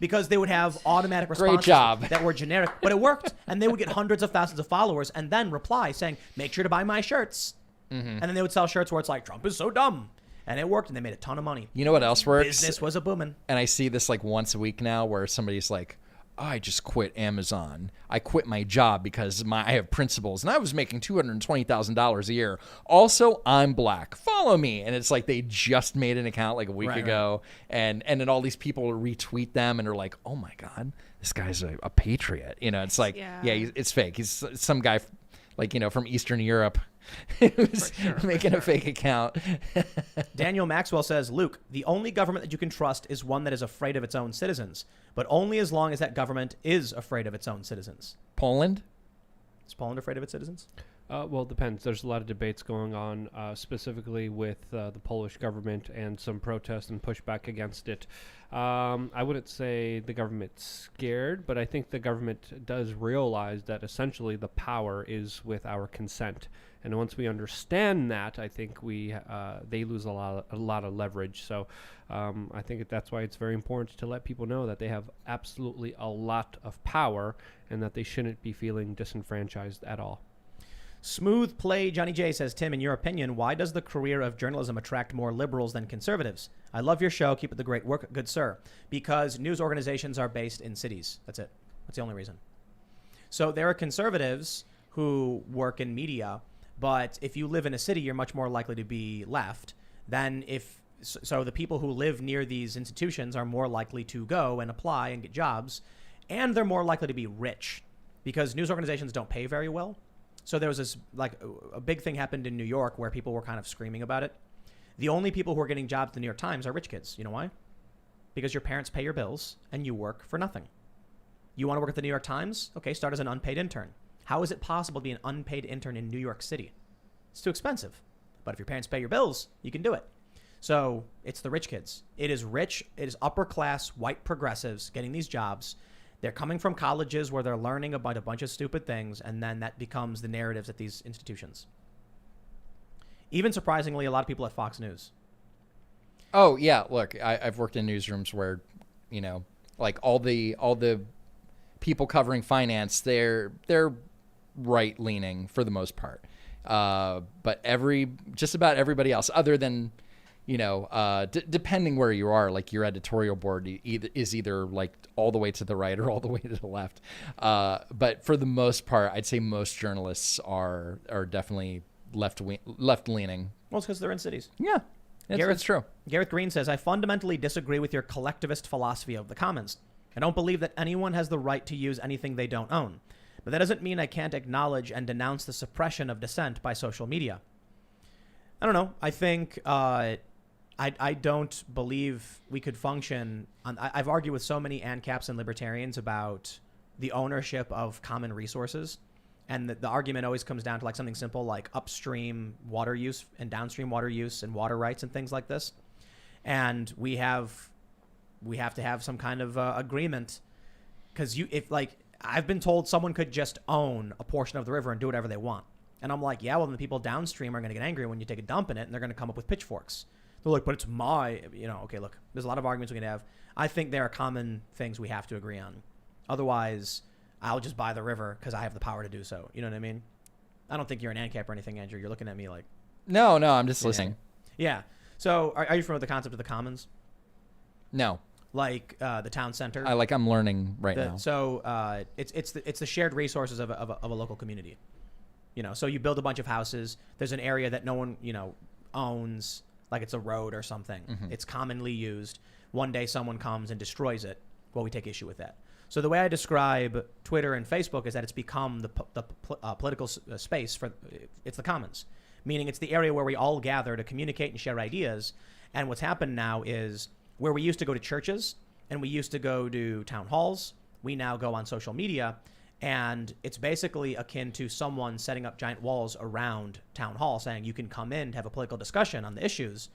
Because they would have automatic responses job. that were generic. But it worked. And they would get hundreds of thousands of followers and then reply saying, make sure to buy my shirts. And then they would sell shirts where it's like, Trump is so dumb. And it worked, and they made a ton of money. You know what else works? Business was a booming. And I see this like once a week now where somebody's like, I just quit Amazon. I quit my job because I have principles, and I was making $220,000 a year. Also, I'm black. Follow me. And it's like they just made an account like a week ago, and then all these people retweet them, and they're like, oh my God, this guy's a patriot. It's like, it's fake. He's some guy from Eastern Europe who's making a fake account. Daniel Maxwell says, Luke, the only government that you can trust is one that is afraid of its own citizens, but only as long as that government is afraid of its own citizens. Poland? Is Poland afraid of its citizens? Well, it depends. There's a lot of debates going on, specifically with the Polish government and some protests and pushback against it. I wouldn't say the government's scared, but I think the government does realize that essentially the power is with our consent. And once we understand that, I think they lose a lot of leverage. So I think that's why it's very important to let people know that they have absolutely a lot of power and that they shouldn't be feeling disenfranchised at all. Smooth Play Johnny J says, Tim, in your opinion, why does the career of journalism attract more liberals than conservatives? I love your show. Keep up the great work, good sir. Because news organizations are based in cities. That's it. That's the only reason. So there are conservatives who work in media, but if you live in a city, you're much more likely to be left than so the people who live near these institutions are more likely to go and apply and get jobs, and they're more likely to be rich because news organizations don't pay very well. So there was this, like, a big thing happened in New York where people were kind of screaming about it. The only people who are getting jobs at the New York Times are rich kids. You know why? Because your parents pay your bills and you work for nothing. You want to work at the New York Times? Okay, start as an unpaid intern. How is it possible to be an unpaid intern in New York City? It's too expensive. But if your parents pay your bills, you can do it. So it's the rich kids. It is rich. It is upper class white progressives getting these jobs. They're coming from colleges where they're learning about a bunch of stupid things, and then that becomes the narratives at these institutions. Even surprisingly, a lot of people at Fox News. Oh yeah, look, I've worked in newsrooms where, like all the people covering finance, they're right leaning for the most part, but just about everybody else, other than depending where you are, like your editorial board is either like all the way to the right or all the way to the left. But for the most part, I'd say most journalists are definitely left leaning. Well, it's because they're in cities. Yeah, it's true. Gareth Green says, I fundamentally disagree with your collectivist philosophy of the commons. I don't believe that anyone has the right to use anything they don't own. But that doesn't mean I can't acknowledge and denounce the suppression of dissent by social media. I don't know. I think I don't believe we could function on. I've argued with so many ANCAPs and libertarians about the ownership of common resources. And the argument always comes down to like something simple like upstream water use and downstream water use and water rights and things like this. And we have to have some kind of agreement, because I've been told someone could just own a portion of the river and do whatever they want. And I'm like, yeah, well, then the people downstream are going to get angry when you take a dump in it, and they're going to come up with pitchforks. They're like, but it's okay, look, there's a lot of arguments we can have. I think there are common things we have to agree on. Otherwise, I'll just buy the river because I have the power to do so. You know what I mean? I don't think you're an ANCAP or anything, Andrew. You're looking at me like... No, I'm just listening. Yeah. So are you familiar with the concept of the commons? No. Like the town center? I'm learning now. So it's the shared resources of a local community. So you build a bunch of houses. There's an area that no one, owns, like it's a road or something. Mm-hmm. It's commonly used. One day someone comes and destroys it. Well, we take issue with that. So the way I describe Twitter and Facebook is that it's become the political space it's the commons, meaning it's the area where we all gather to communicate and share ideas. And what's happened now is where we used to go to churches and we used to go to town halls, we now go on social media. And it's basically akin to someone setting up giant walls around town hall saying you can come in to have a political discussion on the issues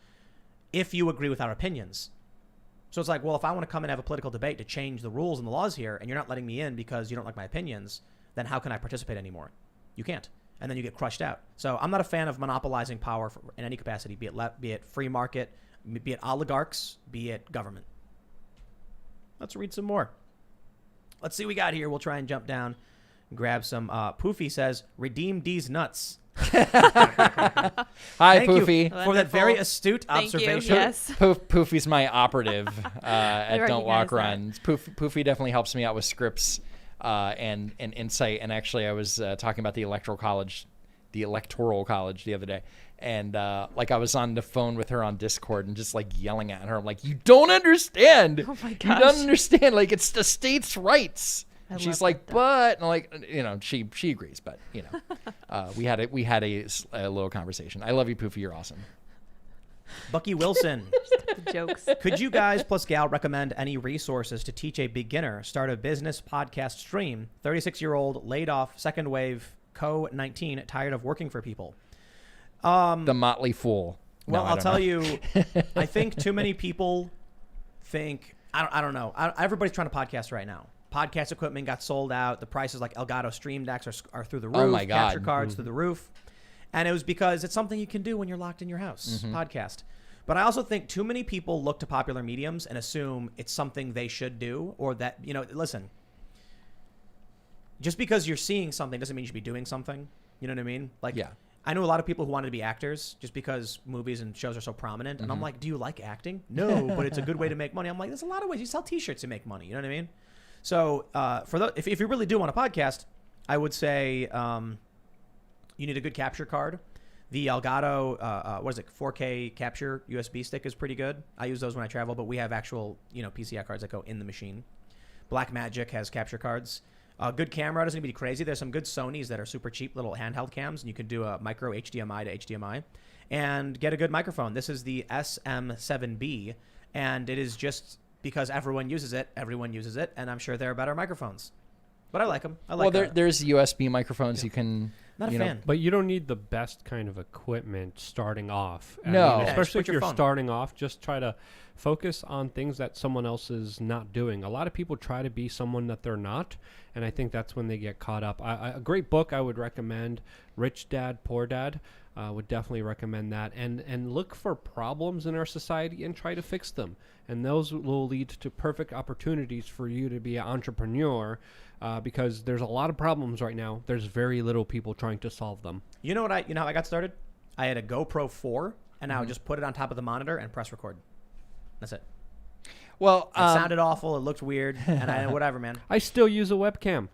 if you agree with our opinions. So it's like, well, if I want to come and have a political debate to change the rules and the laws here, and you're not letting me in because you don't like my opinions, then how can I participate anymore? You can't. And then you get crushed out. So I'm not a fan of monopolizing power in any capacity, be it free market, be it oligarchs, be it government. Let's read some more. Let's see what we got here. We'll try and jump down and grab some. Poofy says, redeem D's nuts. Hi, Thank Poofy. you for that very astute observation. You, yes. Poofy's my operative at DontWalkRun. Poofy definitely helps me out with scripts and insight. And actually, I was talking about the Electoral College the other day. And I was on the phone with her on Discord and just like yelling at her. I'm like, you don't understand. Oh my gosh. You don't understand. Like, it's the state's rights. I She's love like, that. but, and I'm like, she agrees, but we had a little conversation. I love you, Poofy. You're awesome. Bucky Wilson. The jokes. Could you guys plus Gal recommend any resources to teach a beginner start a business podcast stream, 36-year-old, laid off, second wave Co19, tired of working for people. The Motley Fool. Well, No, I I'll don't tell know. you, I think too many people think, I don't know. Everybody's trying to podcast right now. Podcast equipment got sold out. The prices like Elgato Stream Decks are through the roof. Oh my God. Capture cards through the roof. And it was because it's something you can do when you're locked in your house, Mm-hmm. podcast. But I also think too many people look to popular mediums and assume it's something they should do, or that, listen, just because you're seeing something doesn't mean you should be doing something. You know what I mean? Like, Yeah. I know a lot of people who wanted to be actors just because movies and shows are so prominent. And I'm like, do you like acting? No, but it's a good way to make money. I'm like, there's a lot of ways. You sell T-shirts to make money. You know what I mean? So if you really do want a podcast, I would say you need a good capture card. The Elgato, 4K capture USB stick is pretty good. I use those when I travel, but we have actual, PCI cards that go in the machine. Blackmagic has capture cards. A good camera doesn't need to be crazy. There's some good Sonys that are super cheap little handheld cams, and you can do a micro HDMI to HDMI and get a good microphone. This is the SM7B, and it is just because everyone uses it, and I'm sure there are better microphones. But I like them. There's USB microphones you can. Not a fan. But you don't need the best kind of equipment starting off. No. Especially if Put your you're phone. starting off, just try to focus on things that someone else is not doing. A lot of people try to be someone that they're not, and I think that's when they get caught up. A great book I would recommend, Rich Dad, Poor Dad. Would definitely recommend that. And look for problems in our society and try to fix them. And those will lead to perfect opportunities for you to be an entrepreneur. Because there's a lot of problems right now. There's very little people trying to solve them. You know how I got started? I had a GoPro 4, and I would just put it on top of the monitor and press record. That's it. Well, It sounded awful. It looked weird, and whatever, man. I still use a webcam,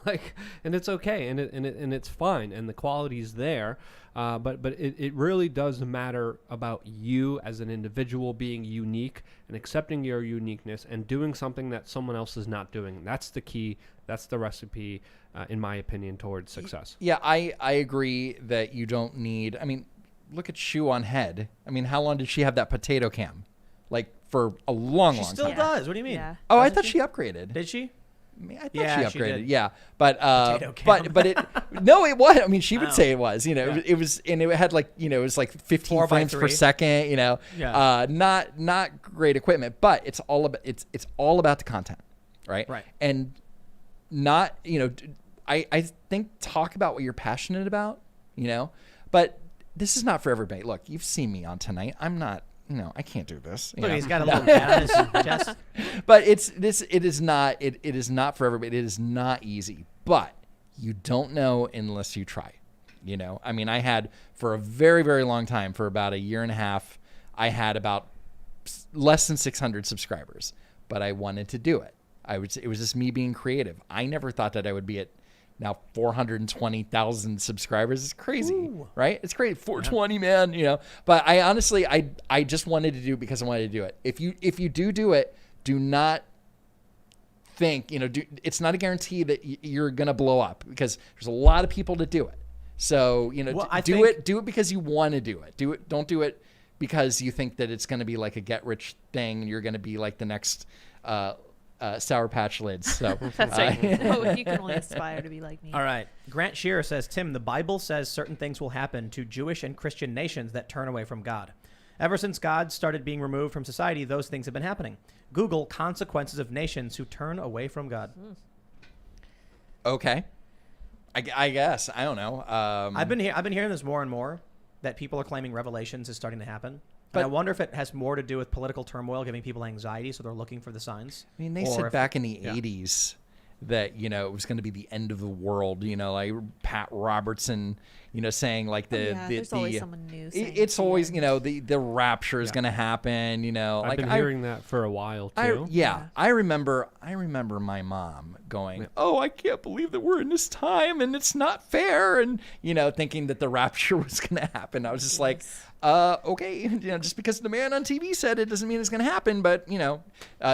and it's okay, and it's fine, and the quality's there. But it really does matter about you as an individual being unique and accepting your uniqueness and doing something that someone else is not doing. That's the key. That's the recipe, in my opinion, towards success. Yeah, I agree that you don't need. I mean, look at Shoe on Head. I mean, how long did she have that potato cam? Like for a long She time. still does. What do you mean? Yeah. Oh, I Doesn't thought she? she upgraded. Did she? I mean, I thought Yeah, she she upgraded. did. Yeah, but Potato cam. but it no, it was. I mean, she would Oh. say it was. It was, and it had like it was like 15 4 by frames per 3. second. Yeah. Not great equipment, but it's all about the content, right? Right. And not I think talk about what you're passionate about, but this is not for everybody. Look, you've seen me on Tonight. I'm not. I can't do this. Look, he's got a little cat on his chest. But it is not for everybody. It is not easy, but you don't know unless you try. I mean, I had for a very, very long time, for about a year and a half, I had about less than 600 subscribers, but I wanted to do it. It was just me being creative. I never thought that I would be at now 420,000 subscribers. It's crazy, right? It's crazy. 420, man, But I honestly, I just wanted to do it because I wanted to do it. If you do it, do not think, it's not a guarantee that you're going to blow up, because there's a lot of people that do it. So, do it because you want to do it. Don't do it because you think that it's going to be like a get rich thing and you're going to be like the next Sour Patch Lids. So That's right. No, you can only aspire to be like me. All right. Grant Shearer says, Tim, the Bible says certain things will happen to Jewish and Christian nations that turn away from God. Ever since God started being removed from society, those things have been happening. Google consequences of nations who turn away from God. Okay. I guess. I don't know. I've been hearing this more and more, that people are claiming Revelations is starting to happen. But I wonder if it has more to do with political turmoil giving people anxiety, so they're looking for the signs. I mean, they said back in the 80s that, it was going to be the end of the world, like Pat Robertson, saying like there's always someone new saying it's always, it. the rapture is going to happen, I've been hearing that for a while too. I remember my mom going, "Oh, I can't believe that we're in this time and it's not fair," and thinking that the rapture was going to happen. I was just like, okay, just because the man on TV said it doesn't mean it's going to happen. But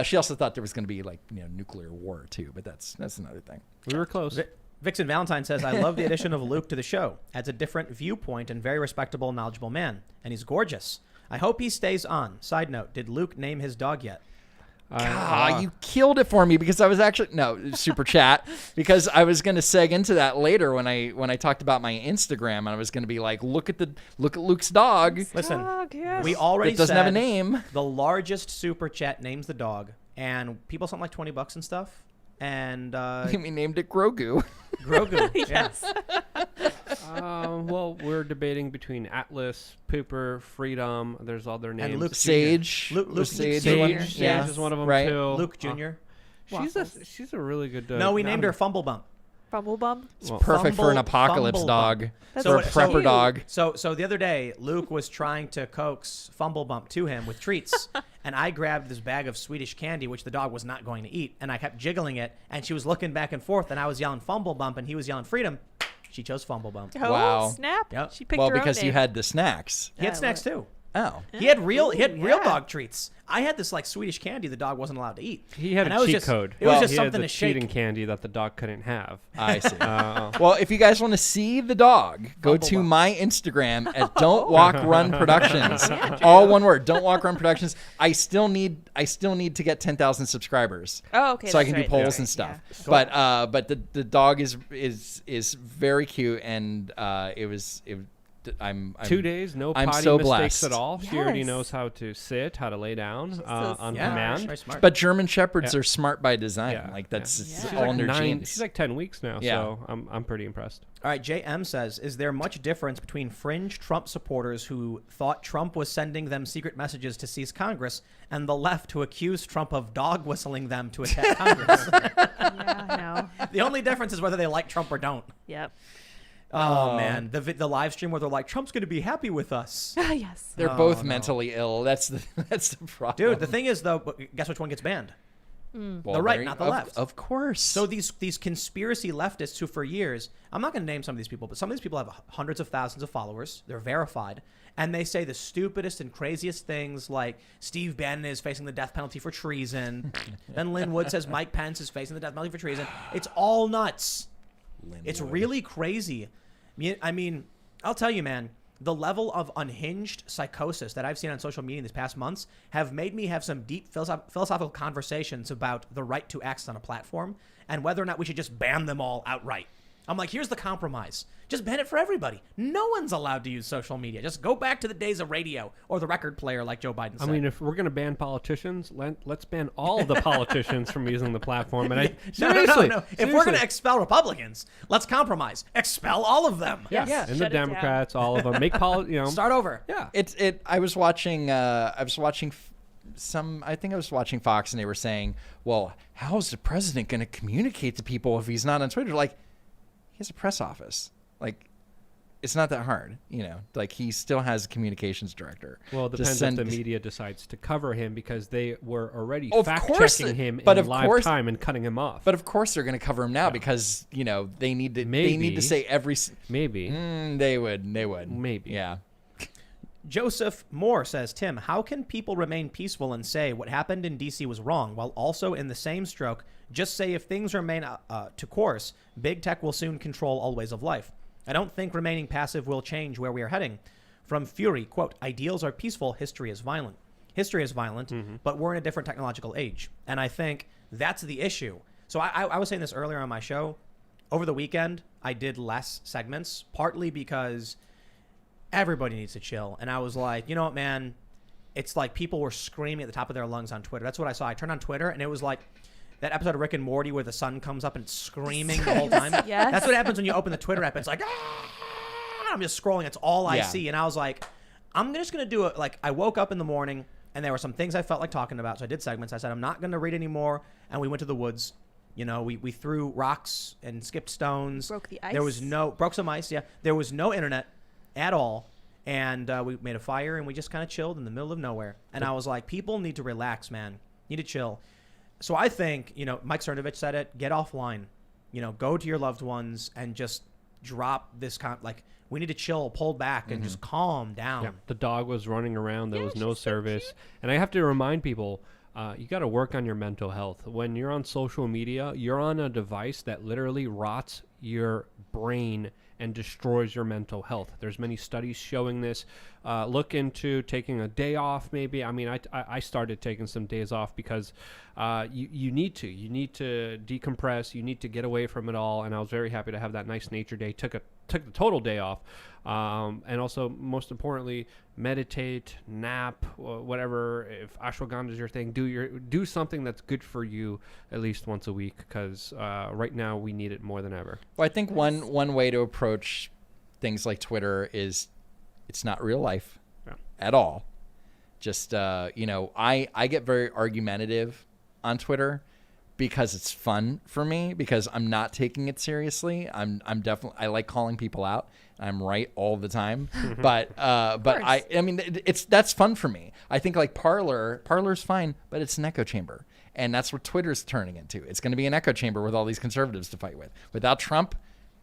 she also thought there was going to be like nuclear war too. But that's another thing. We were close. Vixen Valentine says, I love the addition of Luke to the show. Adds a different viewpoint and very respectable, knowledgeable man. And he's gorgeous. I hope he stays on. Side note, did Luke name his dog yet? You killed it for me because I was actually super chat because I was going to seg into that later when I talked about my Instagram and I was going to be like, look at Luke's dog. Listen, Dog, yes. we already It doesn't said have a name. the largest super chat names the dog, and people something like $20 and stuff. And We named it Grogu. Grogu. Yes. Well, we're debating between Atlas, Pooper, Freedom. There's other names. And Luke Sage. Luke Was Sage. Jr. one? Sage Yeah. is one of them Right. too. Luke Jr. She's a really good. No, we named her Fumblebump. Bumblebum. It's perfect for an apocalypse Fumblebump. dog. That's Or a so prepper cute. dog. So the other day, Luke was trying to coax Fumblebump to him with treats, and I grabbed this bag of Swedish candy, which the dog was not going to eat, and I kept jiggling it, and she was looking back and forth, and I was yelling Fumblebump, and he was yelling Freedom. She chose Fumblebump. Oh, Wow. snap. Yep. She picked Well, her own because you name. had the snacks. He had I snacks love too. Oh. He had real yeah. dog treats. I had this like Swedish candy the dog wasn't allowed to eat. He had And a I was cheat just- code. It was Well, just he had something the to shake. cheating candy that the dog couldn't have. I see. Uh, Well, if you guys want to see the dog, go to Fumblebump. my Instagram at Don't Walk Run Productions. Yeah, All one word. Don't Walk Run Productions. I still need to get 10,000 subscribers. Oh, okay. So I that's can do right, polls that's and right, stuff. yeah. But the dog is very cute and I'm 2 days, no I'm potty so mistakes blessed. at all. She already Yes. knows how to sit, how to lay down on Yeah, command. very smart. But German Shepherds Yeah. are smart by design. Yeah, Like that's yeah. it's She's all like in their genes. She's like 10 weeks now, Yeah. so I'm pretty impressed. All right, JM says, is there much difference between fringe Trump supporters who thought Trump was sending them secret messages to seize Congress and the left who accused Trump of dog whistling them to attack Congress? Yeah, no. The only difference is whether they like Trump or don't. Yep. Oh, man. The live stream where they're like, Trump's going to be happy with us. Yes. They're Oh, both no. mentally ill. That's the problem. Dude, the thing is, though, guess which one gets banned? Well, the right, there- not the of- left. Of course. So these conspiracy leftists who for years, I'm not going to name some of these people, but some of these people have hundreds of thousands of followers. They're verified. And they say the stupidest and craziest things like Steve Bannon is facing the death penalty for treason. Then Lynn Wood says Mike Pence is facing the death penalty for treason. It's all nuts. It's really crazy. I mean, I'll tell you, man, the level of unhinged psychosis that I've seen on social media in these past months have made me have some deep philosophical conversations about the right to access on a platform and whether or not we should just ban them all outright. I'm like, here's the compromise. Just ban it for everybody. No one's allowed to use social media. Just go back to the days of radio or the record player like Joe Biden said. I mean, if we're going to ban politicians, let's ban all of the politicians from using the platform. And seriously, no. If we're going to expel Republicans, let's compromise. Expel all of them. yeah, Yeah, and the shut it down. Democrats, all of them, make Start over. Yeah, I was watching I was watching Fox and they were saying, well, how is the president going to communicate to people if he's not on Twitter? Like, he has a press office. Like, it's not that hard, like he still has a communications director. Well, it Just depends if the media decides to cover him because they were already Of fact course checking they- him but in of live course- time and cutting him off. But of course they're going to cover him now because, they need to Maybe. say every maybe, they would. maybe, Yeah. Joseph Moore says, Tim, how can people remain peaceful and say what happened in D.C. was wrong while also in the same stroke just say if things remain to course, big tech will soon control all ways of life? I don't think remaining passive will change where we are heading. From Fury, quote, ideals are peaceful, history is violent. History is violent, but we're in a different technological age. And I think that's the issue. So I was saying this earlier on my show. Over the weekend, I did less segments, partly because everybody needs to chill. And I was like, you know what, man? It's like people were screaming at the top of their lungs on Twitter. That's what I saw. I turned on Twitter, and it was like that episode of Rick and Morty where the sun comes up and it's screaming the whole time. Yes. That's what happens when you open the Twitter app. It's like, I'm just scrolling. It's all I Yeah. see. And I was like, I'm just going to do it. Like, I woke up in the morning, and there were some things I felt like talking about. So I did segments. I said, I'm not going to read anymore. And we went to the woods. We threw rocks and skipped stones. Broke the ice. There was broke some ice, yeah. There was no internet at all. And we made a fire, and we just kind of chilled in the middle of nowhere. And I was like, people need to relax, man. Need to chill. So I think, Mike Cernovich said it, get offline. Go to your loved ones and just drop this we need to chill, pull back, and just calm down. Yeah, the dog was running around. There Yeah, was no she's so service. cute. And I have to remind people, you got to work on your mental health. When you're on social media, you're on a device that literally rots your brain and destroys your mental health. There's many studies showing this. Look into taking a day off maybe. I mean, I started taking some days off because you need to decompress. You need to get away from it all. And I was very happy to have that nice nature day. Took the total day off. And also, most importantly, meditate, nap, whatever. If ashwagandha is your thing, do something that's good for you at least once a week, because right now we need it more than ever. Well, I think one way to approach things like Twitter is it's not real life at all. Just I get very argumentative on Twitter because it's fun for me, because I'm not taking it seriously. I'm definitely, I like calling people out. I'm right all the time, but I mean that's fun for me. I think like Parler's fine, but it's an echo chamber, and that's what Twitter's turning into. It's going to be an echo chamber with all these conservatives to fight with. Without Trump,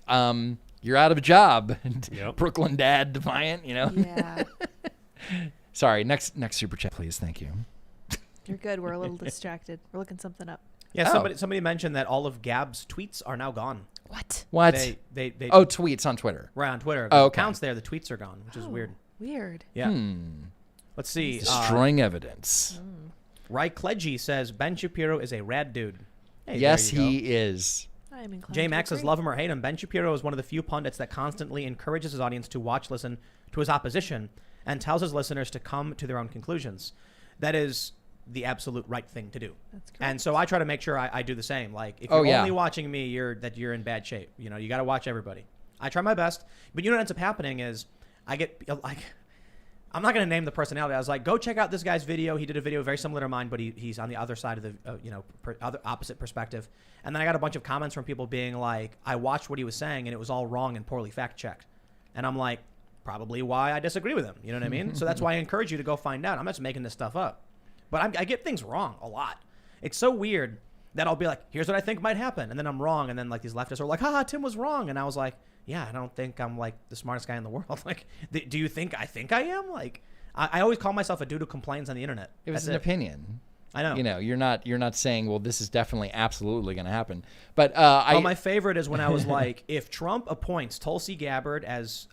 you're out of a job. Yep. Brooklyn dad defiant, Yeah. Sorry, next super chat, please. Thank you. You're good. We're a little distracted. We're looking something up. Yeah, somebody mentioned that all of Gab's tweets are now gone. What? They tweets on Twitter. Right, on Twitter. Oh, The okay. accounts there, the tweets are gone, which is weird. Weird. Yeah. Let's see. Destroying evidence. Rai Kledgy says Ben Shapiro is a rad dude. Hey, Yes, there you he is. I am inclined J to Max says, agree. love him or hate him, Ben Shapiro is one of the few pundits that constantly encourages his audience to listen to his opposition and tells his listeners to come to their own conclusions. That is the absolute right thing to do. That's correct. And so I try to make sure I do the same. Like, if you're only watching me, you're in bad shape. You got to watch everybody. I try my best. But what ends up happening is I get like, I'm not going to name the personality. I was like, go check out this guy's video. He did a video very similar to mine, but he's on the other side of the, other opposite perspective. And then I got a bunch of comments from people being like, I watched what he was saying and it was all wrong and poorly fact checked. And I'm like, probably why I disagree with him. You know what I mean? So that's why I encourage you to go find out. I'm not just making this stuff up. But I get things wrong a lot. It's so weird that I'll be like, here's what I think might happen. And then I'm wrong. And then like these leftists are like, haha, Tim was wrong. And I was like, yeah, I don't think I'm like the smartest guy in the world. Like, do you think I am? Like, I always call myself a dude who complains on the internet. It was an opinion. I know. You're not saying, well, this is definitely absolutely going to happen. But my favorite is when I was like, if Trump appoints Tulsi Gabbard as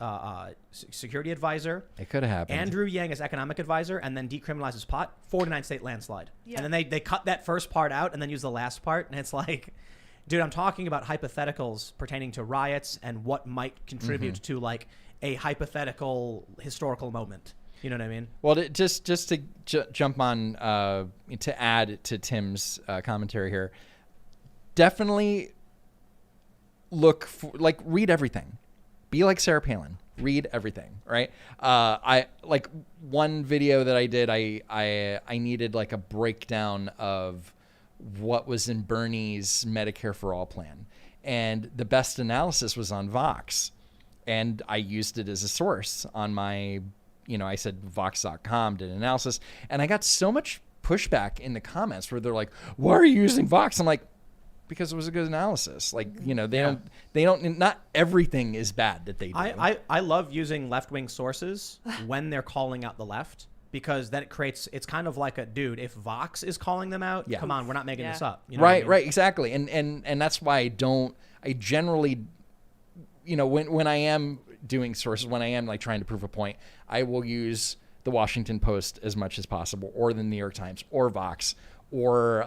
security advisor, it could have happened. Andrew Yang as economic advisor, and then decriminalizes pot, 49 state landslide. Yeah. And then they cut that first part out and then use the last part, and it's like, dude, I'm talking about hypotheticals pertaining to riots and what might contribute to like a hypothetical historical moment. You know what I mean? Well, just to jump on to add to Tim's commentary here, definitely read everything. Be like Sarah Palin. Read everything, right? I like one video that I did. I needed like a breakdown of what was in Bernie's Medicare for All plan, and the best analysis was on Vox, and I used it as a source on my. I said Vox.com did an analysis, and I got so much pushback in the comments where they're like, why are you using Vox? I'm like, because it was a good analysis. Like, they don't, not everything is bad that they do. I love using left-wing sources when they're calling out the left, because then it's kind of like if Vox is calling them out, come on, we're not making this up. You know right, what I mean? exactly. And that's why I generally, when I am doing sources, when I am like trying to prove a point, I will use the Washington Post as much as possible, or the New York Times, or Vox, or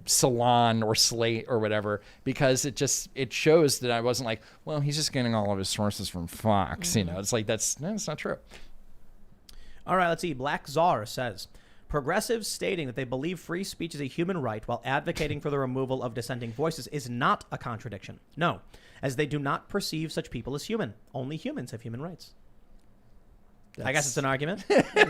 Salon or Slate or whatever, because it shows that I wasn't like, well, he's just getting all of his sources from Fox. It's like that's not true. All right, let's see. Black Czar says, progressives stating that they believe free speech is a human right while advocating for the removal of dissenting voices is not a contradiction. No, as they do not perceive such people as human. Only humans have human rights. I guess it's an argument.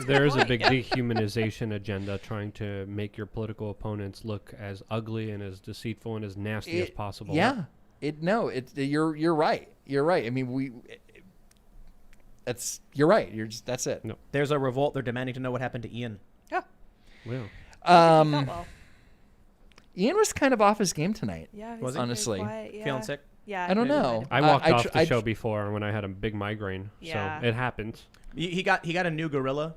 There is a big dehumanization agenda trying to make your political opponents look as ugly and as deceitful and as nasty as possible. Yeah. You're right. You're right. I mean, you're right. That's it. No. There's a revolt. They're demanding to know what happened to Ian. Yeah. Well. Ian was kind of off his game tonight. Yeah. Was he? Honestly. Quiet, yeah. Feeling sick? Yeah. I don't know. I walked off the show before when I had a big migraine. Yeah. So it happens. He got a new gorilla,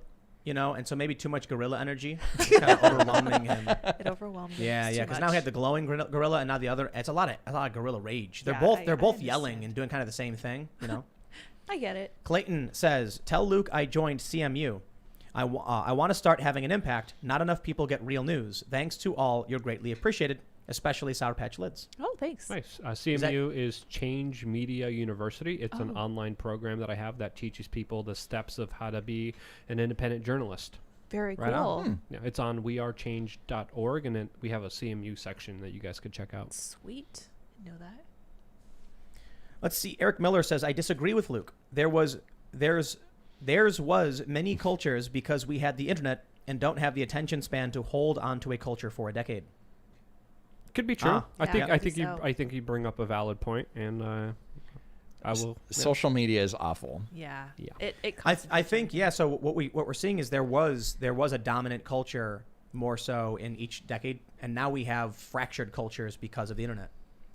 you know, and so maybe too much gorilla energy, kind of overwhelming him. It overwhelmed me. Yeah, It's yeah, too because now much. we have the glowing gorilla, and now the other. It's a lot of gorilla rage. They're Yeah, both I both yelling understand. and doing kind of the same thing, you know. I get it. Clayton says, "Tell Luke I joined CMU. I want to start having an impact. Not enough people get real news. Thanks to all, you're greatly appreciated, especially Sour Patch Lids." Oh, thanks. Nice. CMU is Change Media University. It's an online program that I have that teaches people the steps of how to be an independent journalist. Very Right cool. on. Yeah, it's on wearechange.org, and then we have a CMU section that you guys could check out. Sweet. Didn't know that. Let's see. Eric Miller says, "I disagree with Luke. Theirs was many cultures because we had the internet and don't have the attention span to hold on to a culture for a decade." Could be true. Ah. Yeah, I think you bring up a valid point, and I will. Social media is awful. Yeah. Yeah. It I think yeah. So what we're seeing is there was a dominant culture more so in each decade, and now we have fractured cultures because of the internet,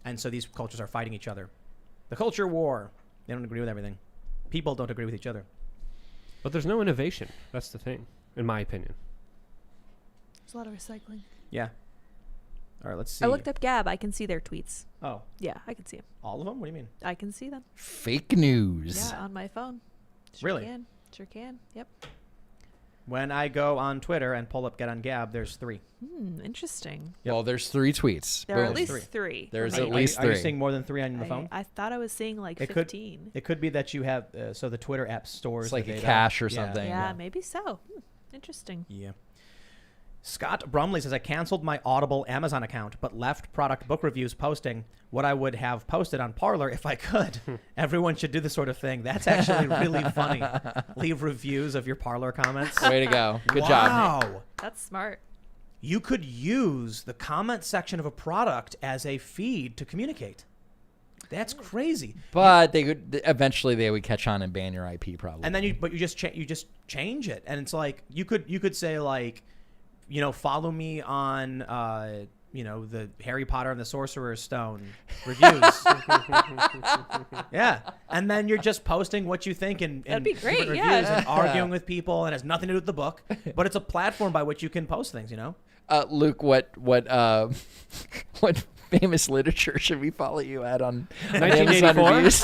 and so these cultures are fighting each other. The culture war. They don't agree with everything. People don't agree with each other. But there's no innovation. That's the thing, in my opinion. There's a lot of recycling. Yeah. All right. Let's see. I looked up Gab. I can see their tweets. Oh, Yeah, I can see them. all of them? What do you mean? I can see them. Fake news. Yeah, on my phone. Sure Really? Can. Sure can. Yep. When I go on Twitter and pull up Get on Gab, there's 3. Interesting. Well, there's 3 tweets. There are at Boom. least 3. three. There's Right. at least Are you 3. seeing more than 3 on the phone? I thought I was seeing like It could- 15. It could be that you have so the Twitter app stores It's like the a data. cache or Yeah. something. Yeah, maybe so. Interesting. Yeah. Scott Brumley says, "I canceled my Audible Amazon account, but left product book reviews posting what I would have posted on Parler if I could. Everyone should do this sort of thing. That's actually really funny. Leave reviews of your Parler comments." Way to go. Good job. Wow. That's smart. You could use the comment section of a product as a feed to communicate. That's crazy. But they could eventually they would catch on and ban your IP probably. And then you just change it, and it's like you could say like, you know, follow me on you know, the Harry Potter and the Sorcerer's Stone reviews. Yeah, and then you're just posting what you think and That'd be great, reviews yeah. and arguing with people, and it has nothing to do with the book, but it's a platform by which you can post things. You know. Luke, what famous literature should we follow you at on Amazon 1984? reviews?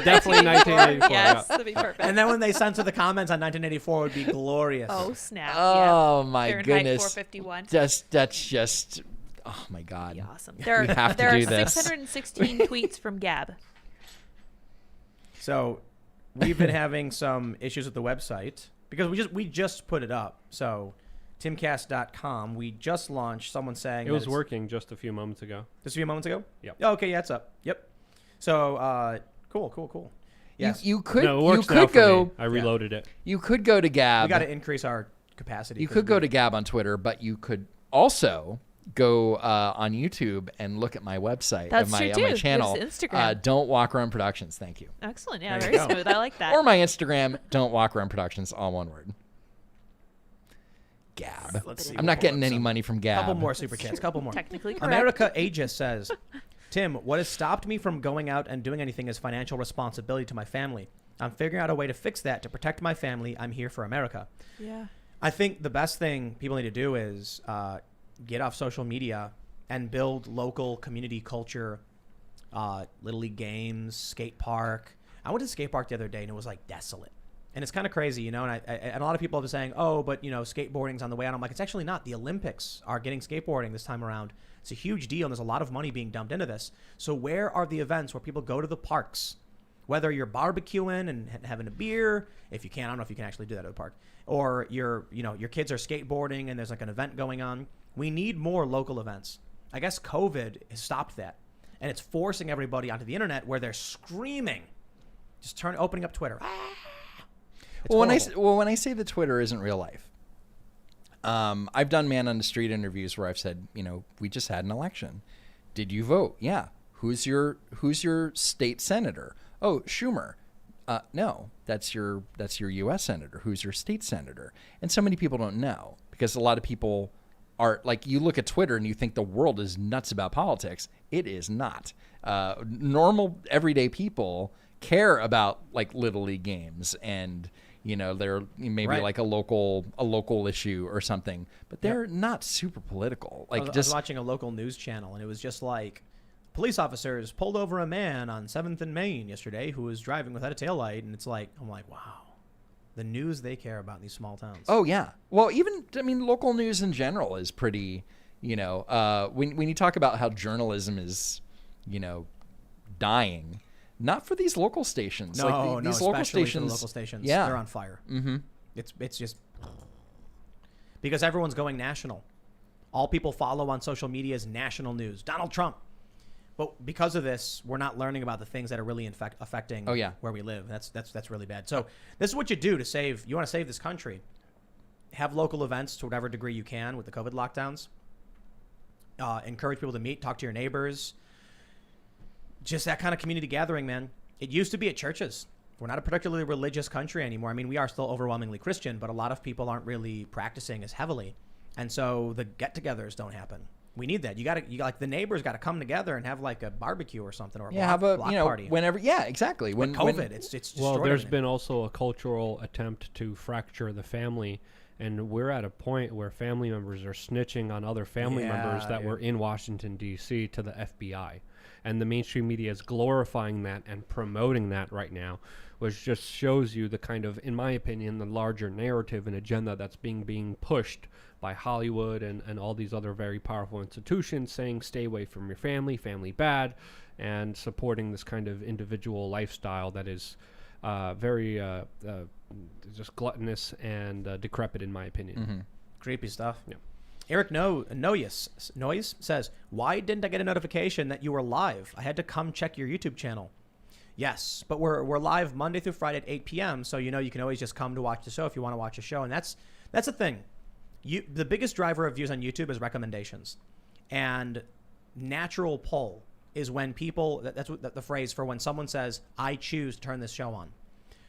Definitely 1984. Yes, that'd be perfect. And then when they censor the comments on 1984, it would be glorious. Oh snap! Oh yeah. my Fahrenheit goodness. 451. That's just oh my god. Be awesome. There We have to are do this. 616 tweets from Gab. So we've been having some issues with the website because we just put it up. So Timcast.com, we just launched. Someone saying It was working just a few moments ago. just a few moments ago. Yep. Oh, okay, yeah, it's up. Yep. So cool. Yes, You could No, it you works now could for go me. I reloaded it. you could go to Gab. we got to increase our capacity. You 'cause could go we- to Gab on Twitter, but you could also go on YouTube and look at my website That's of true, my too. channel. There's Instagram. Don't Walk Run Productions. Thank you. Excellent. Yeah, There very you go. smooth. I like that. Or my Instagram. Don't Walk Run Productions. All one word. Gab. Let's see. I'm not We'll getting pull up any some- money from Gab. Couple more super chats. Couple more. Technically correct. America Aegis says, "Tim, what has stopped me from going out and doing anything is financial responsibility to my family. I'm figuring out a way to fix that to protect my family. I'm here for America." Yeah. I think the best thing people need to do is get off social media and build local community culture, Little League games, skate park. I went to the skate park the other day and it was like desolate. And it's kind of crazy, you know, and a lot of people have been saying, oh, but, you know, skateboarding's on the way out. I'm like, it's actually not. The Olympics are getting skateboarding this time around. It's a huge deal, and there's a lot of money being dumped into this. So where are the events where people go to the parks? Whether you're barbecuing and having a beer, if you can, I don't know if you can actually do that at the park, or your kids are skateboarding and there's like an event going on. We need more local events. I guess COVID has stopped that, and it's forcing everybody onto the internet where they're screaming, just opening up Twitter. It's When I say that Twitter isn't real life, I've done man on the street interviews where I've said, you know, we just had an election. Did you vote? Yeah. Who's your state senator? Oh, Schumer. No, that's your U.S. senator. Who's your state senator? And so many people don't know because a lot of people are like, you look at Twitter and you think the world is nuts about politics. It is not. Normal everyday people care about like Little League games and, You know, they're maybe Right. like a local issue or something, but they're not super political. Like I was just watching a local news channel, and it was just like police officers pulled over a man on 7th and Main yesterday who was driving without a taillight, and it's like, I'm like, wow, the news they care about in these small towns. oh yeah. Well, even I mean, local news in general is pretty. You know, when you talk about how journalism is, you know, dying, not for these local stations. no, like no, these local especially for stations. the local stations. Yeah. They're on fire. Mm-hmm. It's just because everyone's going national. All people follow on social media is national news. Donald Trump. But because of this, we're not learning about the things that are really affecting Oh, yeah. where we live. That's really bad. So this is what you do to save. You want to save this country. Have local events to whatever degree you can with the COVID lockdowns. Encourage people to meet, talk to your neighbors. Just that kind of community gathering, man. It used to be at churches. We're not a particularly religious country anymore. I mean, we are still overwhelmingly Christian, but a lot of people aren't really practicing as heavily. And so the get-togethers don't happen. We need that. You like the neighbors got to come together and have like a barbecue or something, or a Yeah, block, have a block you know party. whenever. Yeah, exactly. With COVID, it's Well, destroyed there's everything. been also a cultural attempt to fracture the family, and we're at a point where family members are snitching on other family members that were in Washington, D.C. to the FBI. And the mainstream media is glorifying that and promoting that right now, which just shows you the kind of, in my opinion, the larger narrative and agenda that's being pushed by Hollywood and all these other very powerful institutions, saying stay away from your family bad, and supporting this kind of individual lifestyle that is very just gluttonous and decrepit, in my opinion. Mm-hmm. Creepy stuff. Yeah. Eric Noyes says, why didn't I get a notification that you were live? I had to come check your YouTube channel. Yes, but we're live Monday through Friday at 8 p.m. So, you know, you can always just come to watch the show if you want to watch a show. And that's the thing. The biggest driver of views on YouTube is recommendations. And natural pull is when people, that's what the phrase for when someone says, I choose to turn this show on.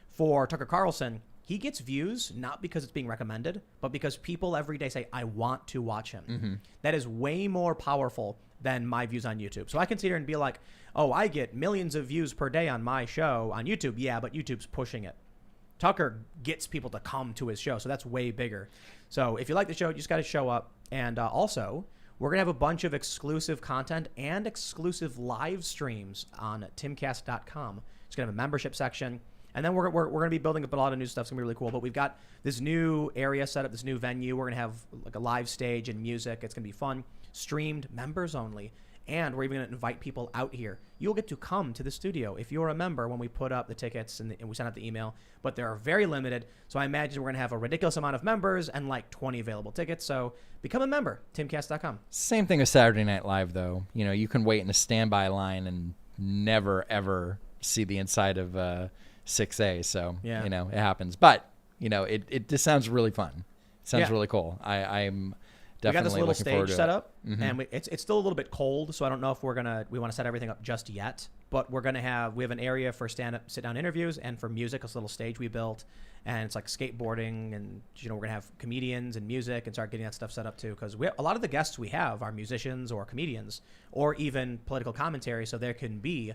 For Tucker Carlson, he gets views not because it's being recommended, but because people every day say, I want to watch him. Mm-hmm. That is way more powerful than my views on YouTube. So I can sit here and be like, oh, I get millions of views per day on my show on YouTube. Yeah, but YouTube's pushing it. Tucker gets people to come to his show, so that's way bigger. So if you like the show, you just got to show up. And also, we're going to have a bunch of exclusive content and exclusive live streams on timcast.com. It's going to have a membership section. And then we're going to be building up a lot of new stuff. It's going to be really cool. But we've got this new area set up, this new venue. We're going to have like a live stage and music. It's going to be fun. Streamed, members only. And we're even going to invite people out here. You'll get to come to the studio if you're a member when we put up the tickets and we send out the email. But they're very limited. So I imagine we're going to have a ridiculous amount of members and like 20 available tickets. So become a member, timcast.com. Same thing with Saturday Night Live, though. You know, you can wait in a standby line and never, ever see the inside of 6A. So, Yeah. you know, it happens. But, you know, it just sounds really fun. Sounds Yeah. really cool. I'm We got this definitely little looking forward stage to set it. up, and it's still a little bit cold, so I don't know if we want to set everything up just yet. But we have an area for sit down interviews and for music. It's a little stage we built, and it's like skateboarding, and you know we're gonna have comedians and music and start getting that stuff set up too. Because a lot of the guests we have are musicians or comedians or even political commentary, so there can be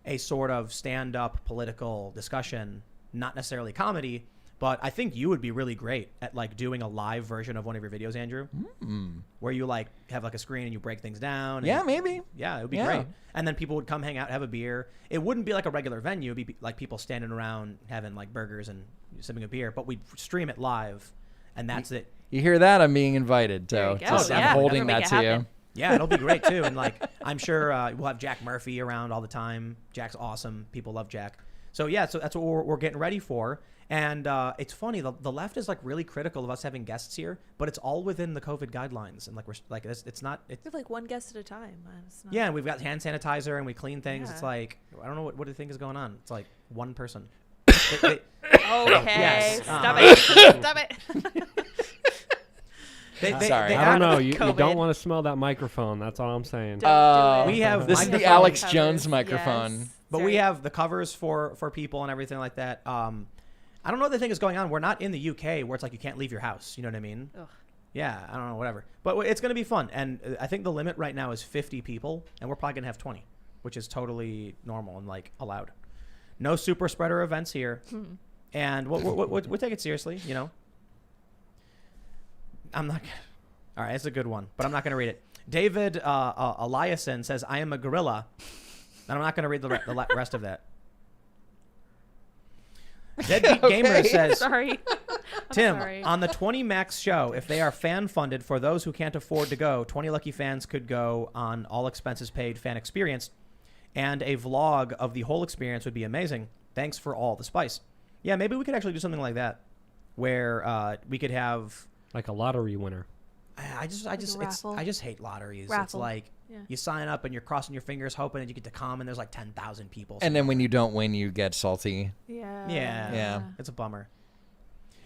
a sort of stand-up political discussion, not necessarily comedy. But I think you would be really great at like doing a live version of one of your videos, Andrew, where you like have like a screen and you break things down. And, Yeah, maybe. Yeah, it would be Yeah. great. And then people would come hang out, have a beer. It wouldn't be like a regular venue. It'd be like people standing around having like burgers and sipping a beer. But we'd stream it live, and that's it. You hear that? I'm being invited. There So you go. just, Yeah, I'm holding that'll that make to it you. happen. Yeah, it'll be great too. And like I'm sure we'll have Jack Murphy around all the time. Jack's awesome. People love Jack. So yeah, so that's what we're getting ready for. And it's funny, the left is like really critical of us having guests here, but it's all within the COVID guidelines, and like we're like it's not. We have like one guest at a time. It's not, Yeah, and we've got hand sanitizer and we clean things. Yeah. It's like I don't know what do you think is going on. It's like one person. Okay, Yes, stop it. Stop it. Sorry. I don't know. You COVID. don't want to smell that microphone. That's all I'm saying. Don't do it. We have This is the microphone Alex covers. Jones microphone. Yes. But Sorry. we have the covers for people and everything like that. I don't know what the thing is going on. We're not in the UK where it's like you can't leave your house. You know what I mean? Ugh. Yeah, I don't know, whatever. But it's going to be fun. And I think the limit right now is 50 people, and we're probably going to have 20, which is totally normal and like allowed. No super spreader events here. And we'll take it seriously, you know. I'm not. All right, it's a good one, but I'm not going to read it. David Eliason says, "I am a gorilla," and I'm not going to read the rest of that. Deadbeat Gamer says, Sorry. Tim, sorry. on the 20 Max show, if they are fan funded for those who can't afford to go, 20 lucky fans could go on all expenses paid fan experience, and a vlog of the whole experience would be amazing. Thanks for all the spice. Yeah, maybe we could actually do something like that, where we could have Like a lottery winner. I just raffle. I just hate lotteries. It's Raffle. like Yeah. you sign up and you're crossing your fingers hoping that you get to come, and there's like 10,000 people. And then when you don't win, you get salty. Yeah. Yeah, it's a bummer.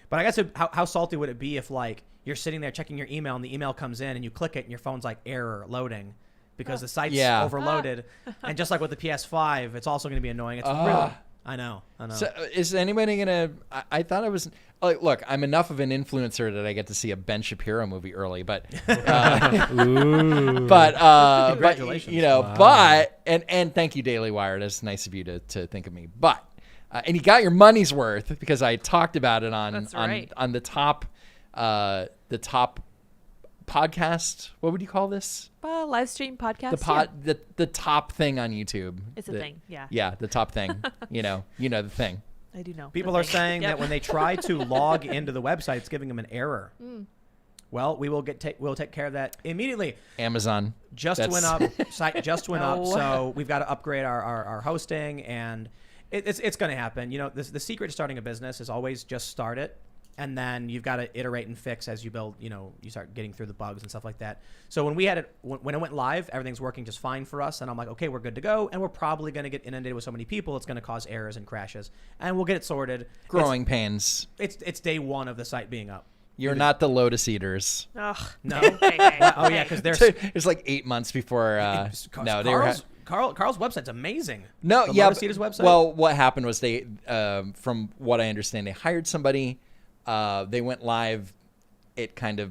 But I guess how salty would it be if like you're sitting there checking your email and the email comes in and you click it and your phone's like error loading because the site's overloaded, and just like with the PS5, it's also going to be annoying. It's really, I know. So is anybody gonna? I thought I was like, look, I'm enough of an influencer that I get to see a Ben Shapiro movie early, but Congratulations. you know, but and thank you, Daily Wire. That's nice of you to think of me, but. And you got your money's worth because I talked about it on That's right. on the top podcast. What would you call this? Live stream podcast. The top thing on YouTube. It's a thing. Yeah. Yeah, the top thing. you know the thing. I do know. People the are thing. saying Yep. that when they try to log into the website, it's giving them an error. Well, we'll take care of that immediately. Amazon Just went up. Site just went up. No. So we've got to upgrade our hosting, and it's going to happen. You know, the secret to starting a business is always just start it, and then you've got to iterate and fix as you build. You know, you start getting through the bugs and stuff like that. So when we had it, when it went live, everything's working just fine for us, and I'm like, okay, we're good to go. And we're probably going to get inundated with so many people, it's going to cause errors and crashes, and we'll get it sorted. Growing pains. It's day one of the site being up. You're not the Lotus Eaters. Ugh. No. Hey. Oh yeah, because there's It's like 8 months before. No, they were. Carl's website's amazing. No, the yeah. Lotus Eaters website. Well, what happened was they, from what I understand, they hired somebody. They went live. It kind of,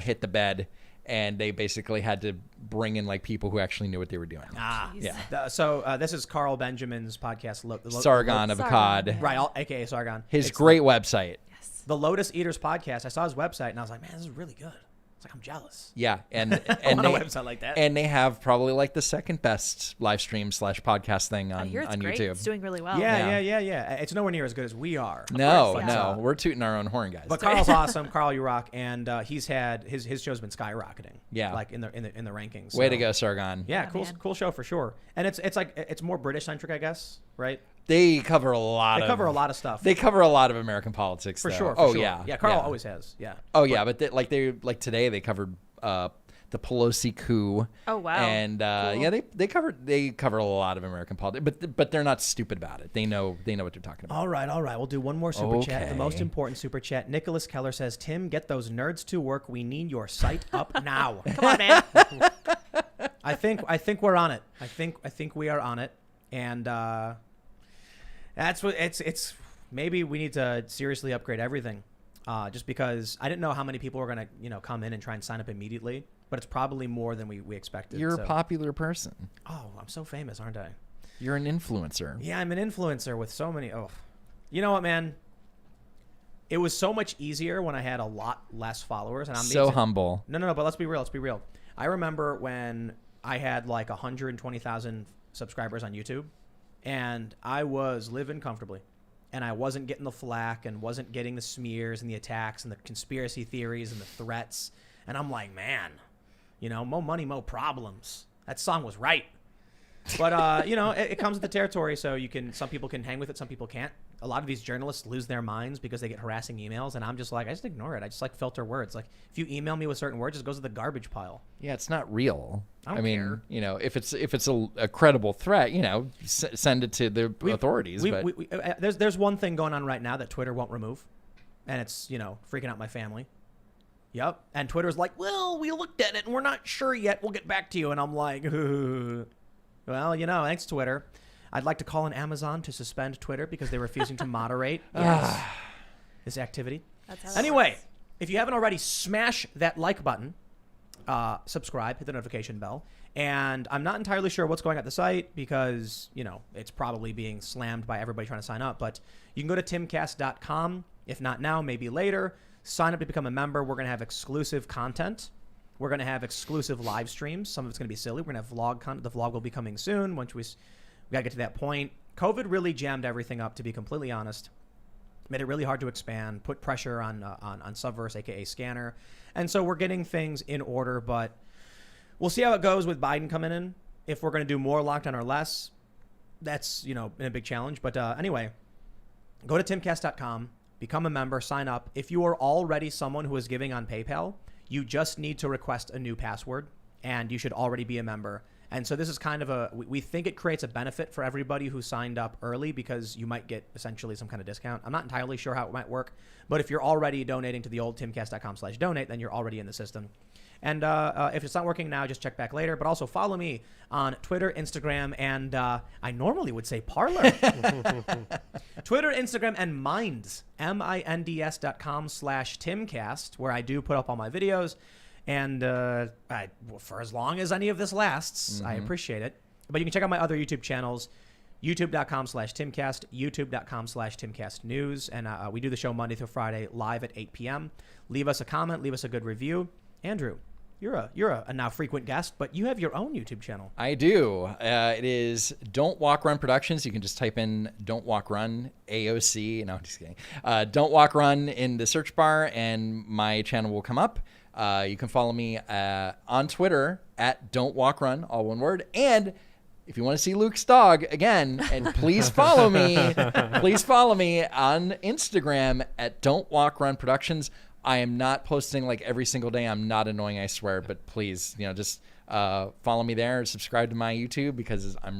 hit the bed, and they basically had to bring in like people who actually knew what they were doing. Jeez. Yeah. So this is Carl Benjamin's podcast, Sargon of Akkad. Sargon. right? AKA Sargon. His It's great website. the Lotus Eaters podcast. I saw his website and I was like, man, this is really good. It's like I'm jealous. Yeah, and I want a website like that. And they have probably like the second best live stream / podcast thing I on hear it's great. YouTube. It's doing really well. Yeah. It's nowhere near as good as we are. No, course, no, yeah. we're tooting our own horn, guys. But Carl's awesome. Carl, you rock, and he's had his show's been skyrocketing. Yeah. like in the rankings. Way So, to go, Sargon. Yeah, Yeah, man. cool show for sure. And it's more British centric, I guess, right? They cover a lot. They cover a lot of stuff. They cover a lot of American politics, for though. sure. Oh sure. yeah, yeah. Carl always has. Yeah. Oh yeah, but today they covered the Pelosi coup. Oh, wow. And Cool. yeah, they cover a lot of American politics, but they're not stupid about it. They know what they're talking about. All right. We'll do one more super chat. The most Okay. important super chat. Nicholas Keller says, Tim, get those nerds to work. We need your site up now. Come on, man. I think we're on it. I think we are on it. And that's what it's maybe we need to seriously upgrade everything. Just because I didn't know how many people were going to, come in and try and sign up immediately, but it's probably more than we expected. You're so. a popular person. Oh, I'm so famous, aren't I? You're an influencer. Yeah, I'm an influencer with so many. Oh, you know what, man? It was so much easier when I had a lot less followers, and I'm So humble. No, but let's be real. I remember when I had like 120,000 subscribers on YouTube, and I was living comfortably, and I wasn't getting the flack and wasn't getting the smears and the attacks and the conspiracy theories and the threats. And I'm like, man, mo money, mo problems. That song was right. But, it comes with the territory, so some people can hang with it, some people can't. A lot of these journalists lose their minds because they get harassing emails, and I'm just like, I just ignore it. I just filter words. Like, if you email me with certain words, it goes to the garbage pile. Yeah, it's not real. I don't mean, care. if it's a credible threat, send it to the authorities. But There's one thing going on right now that Twitter won't remove, and it's, freaking out my family. Yep. And Twitter's like, well, we looked at it, and we're not sure yet. We'll get back to you. And I'm like, well, thanks, Twitter. I'd like to call on Amazon to suspend Twitter because they're refusing to moderate this activity. That's how that Anyway, works. if you haven't already, smash that like button. subscribe, hit the notification bell. And I'm not entirely sure what's going on at the site because, it's probably being slammed by everybody trying to sign up. But you can go to timcast.com. If not now, maybe later. Sign up to become a member. We're going to have exclusive content. We're going to have exclusive live streams. Some of it's going to be silly. We're going to have vlog content. The vlog will be coming soon. Once we got to get to that point. COVID really jammed everything up, to be completely honest. Made it really hard to expand, put pressure on Subverse, aka Scanner. And so we're getting things in order, but we'll see how it goes with Biden coming in. If we're going to do more lockdown or less, that's, been a big challenge. But anyway, go to timcast.com, become a member, sign up. If you are already someone who is giving on PayPal, you just need to request a new password, and you should already be a member. And so this is kind of we think it creates a benefit for everybody who signed up early because you might get essentially some kind of discount. I'm not entirely sure how it might work, but if you're already donating to the old timcast.com/donate, then you're already in the system. And if it's not working now, just check back later. But also follow me on Twitter, Instagram, and I normally would say Parler. Twitter, Instagram, and Minds, minds.com/Timcast, where I do put up all my videos. And for as long as any of this lasts, I appreciate it. But you can check out my other YouTube channels, youtube.com/Timcast, youtube.com/TimcastNews. And we do the show Monday through Friday live at 8 p.m. Leave us a comment. Leave us a good review. Andrew, you're a now frequent guest, but you have your own YouTube channel. I do. It is Don't Walk Run Productions. You can just type in Don't Walk Run AOC. No, just kidding. Don't Walk Run in the search bar, and my channel will come up. You can follow me on Twitter at Don't Walk Run, all one word. And if you want to see Luke's dog again, and please follow me on Instagram at Don't Walk Run Productions. I am not posting like every single day. I'm not annoying, I swear. But please, just follow me there. Subscribe to my YouTube because I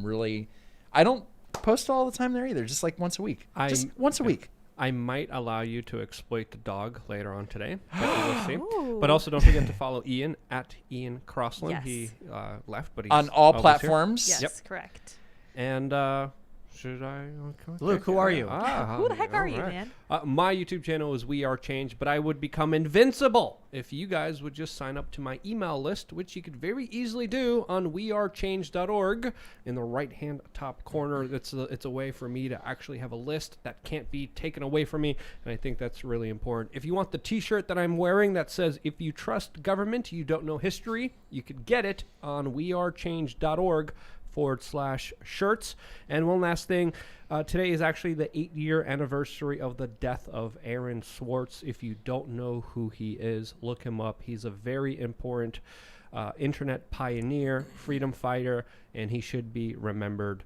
don't post all the time there either. Just like once a week. Just once a week. I might allow you to exploit the dog later on today, but we'll see. But also don't forget to follow Ian at Ian Crossland. Yes. He left, but he's on all always platforms. Yes, Yep. correct. Here. And should I? Okay. Luke, who are you? Who the heck are you, man? My YouTube channel is We Are Changed, but I would become invincible if you guys would just sign up to my email list, which you could very easily do on wearechange.org in the right-hand top corner. It's a way for me to actually have a list that can't be taken away from me, and I think that's really important. If you want the T-shirt that I'm wearing that says, "If you trust government, you don't know history," you could get it on wearechange.org/shirts. And one last thing, today is actually the 8-year anniversary of the death of Aaron Swartz. If you don't know who he is, look him up. He's a very important internet pioneer, freedom fighter, and he should be remembered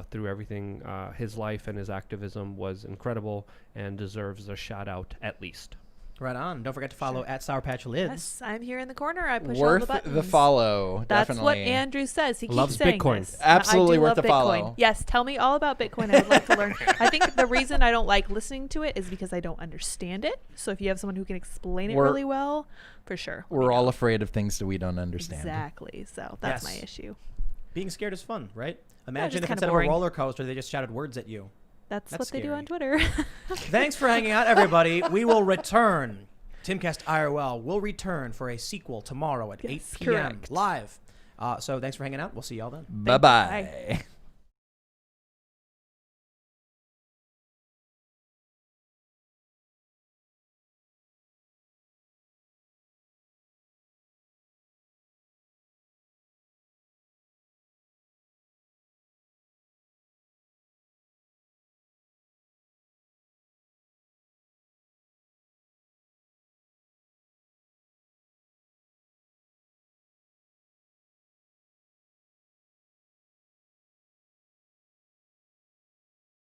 through everything. His life and his activism was incredible and deserves a shout out at least. Right on. Don't forget to follow at Sour Patch Lids. Yes, I'm here in the corner. I push all the Worth buttons. the follow. That's definitely. what Andrew says. He Loves keeps saying Bitcoin. this. Absolutely I do worth love the Bitcoin. follow. Yes, tell me all about Bitcoin. I would like to learn. I think the reason I don't like listening to it is because I don't understand it. So if you have someone who can explain it really well, for sure. We're all afraid of things that we don't understand. Exactly. So that's my Yes. issue. Being scared is fun, right? just Imagine if kinda instead boring. of a roller coaster, they just shouted words at you. That's That's what they do on scary. Twitter. Thanks for hanging out, everybody. We will return. Timcast IRL will return for a sequel tomorrow at Yes, 8 p.m. correct. live. So thanks for hanging out. We'll see y'all then. Bye-bye. Bye.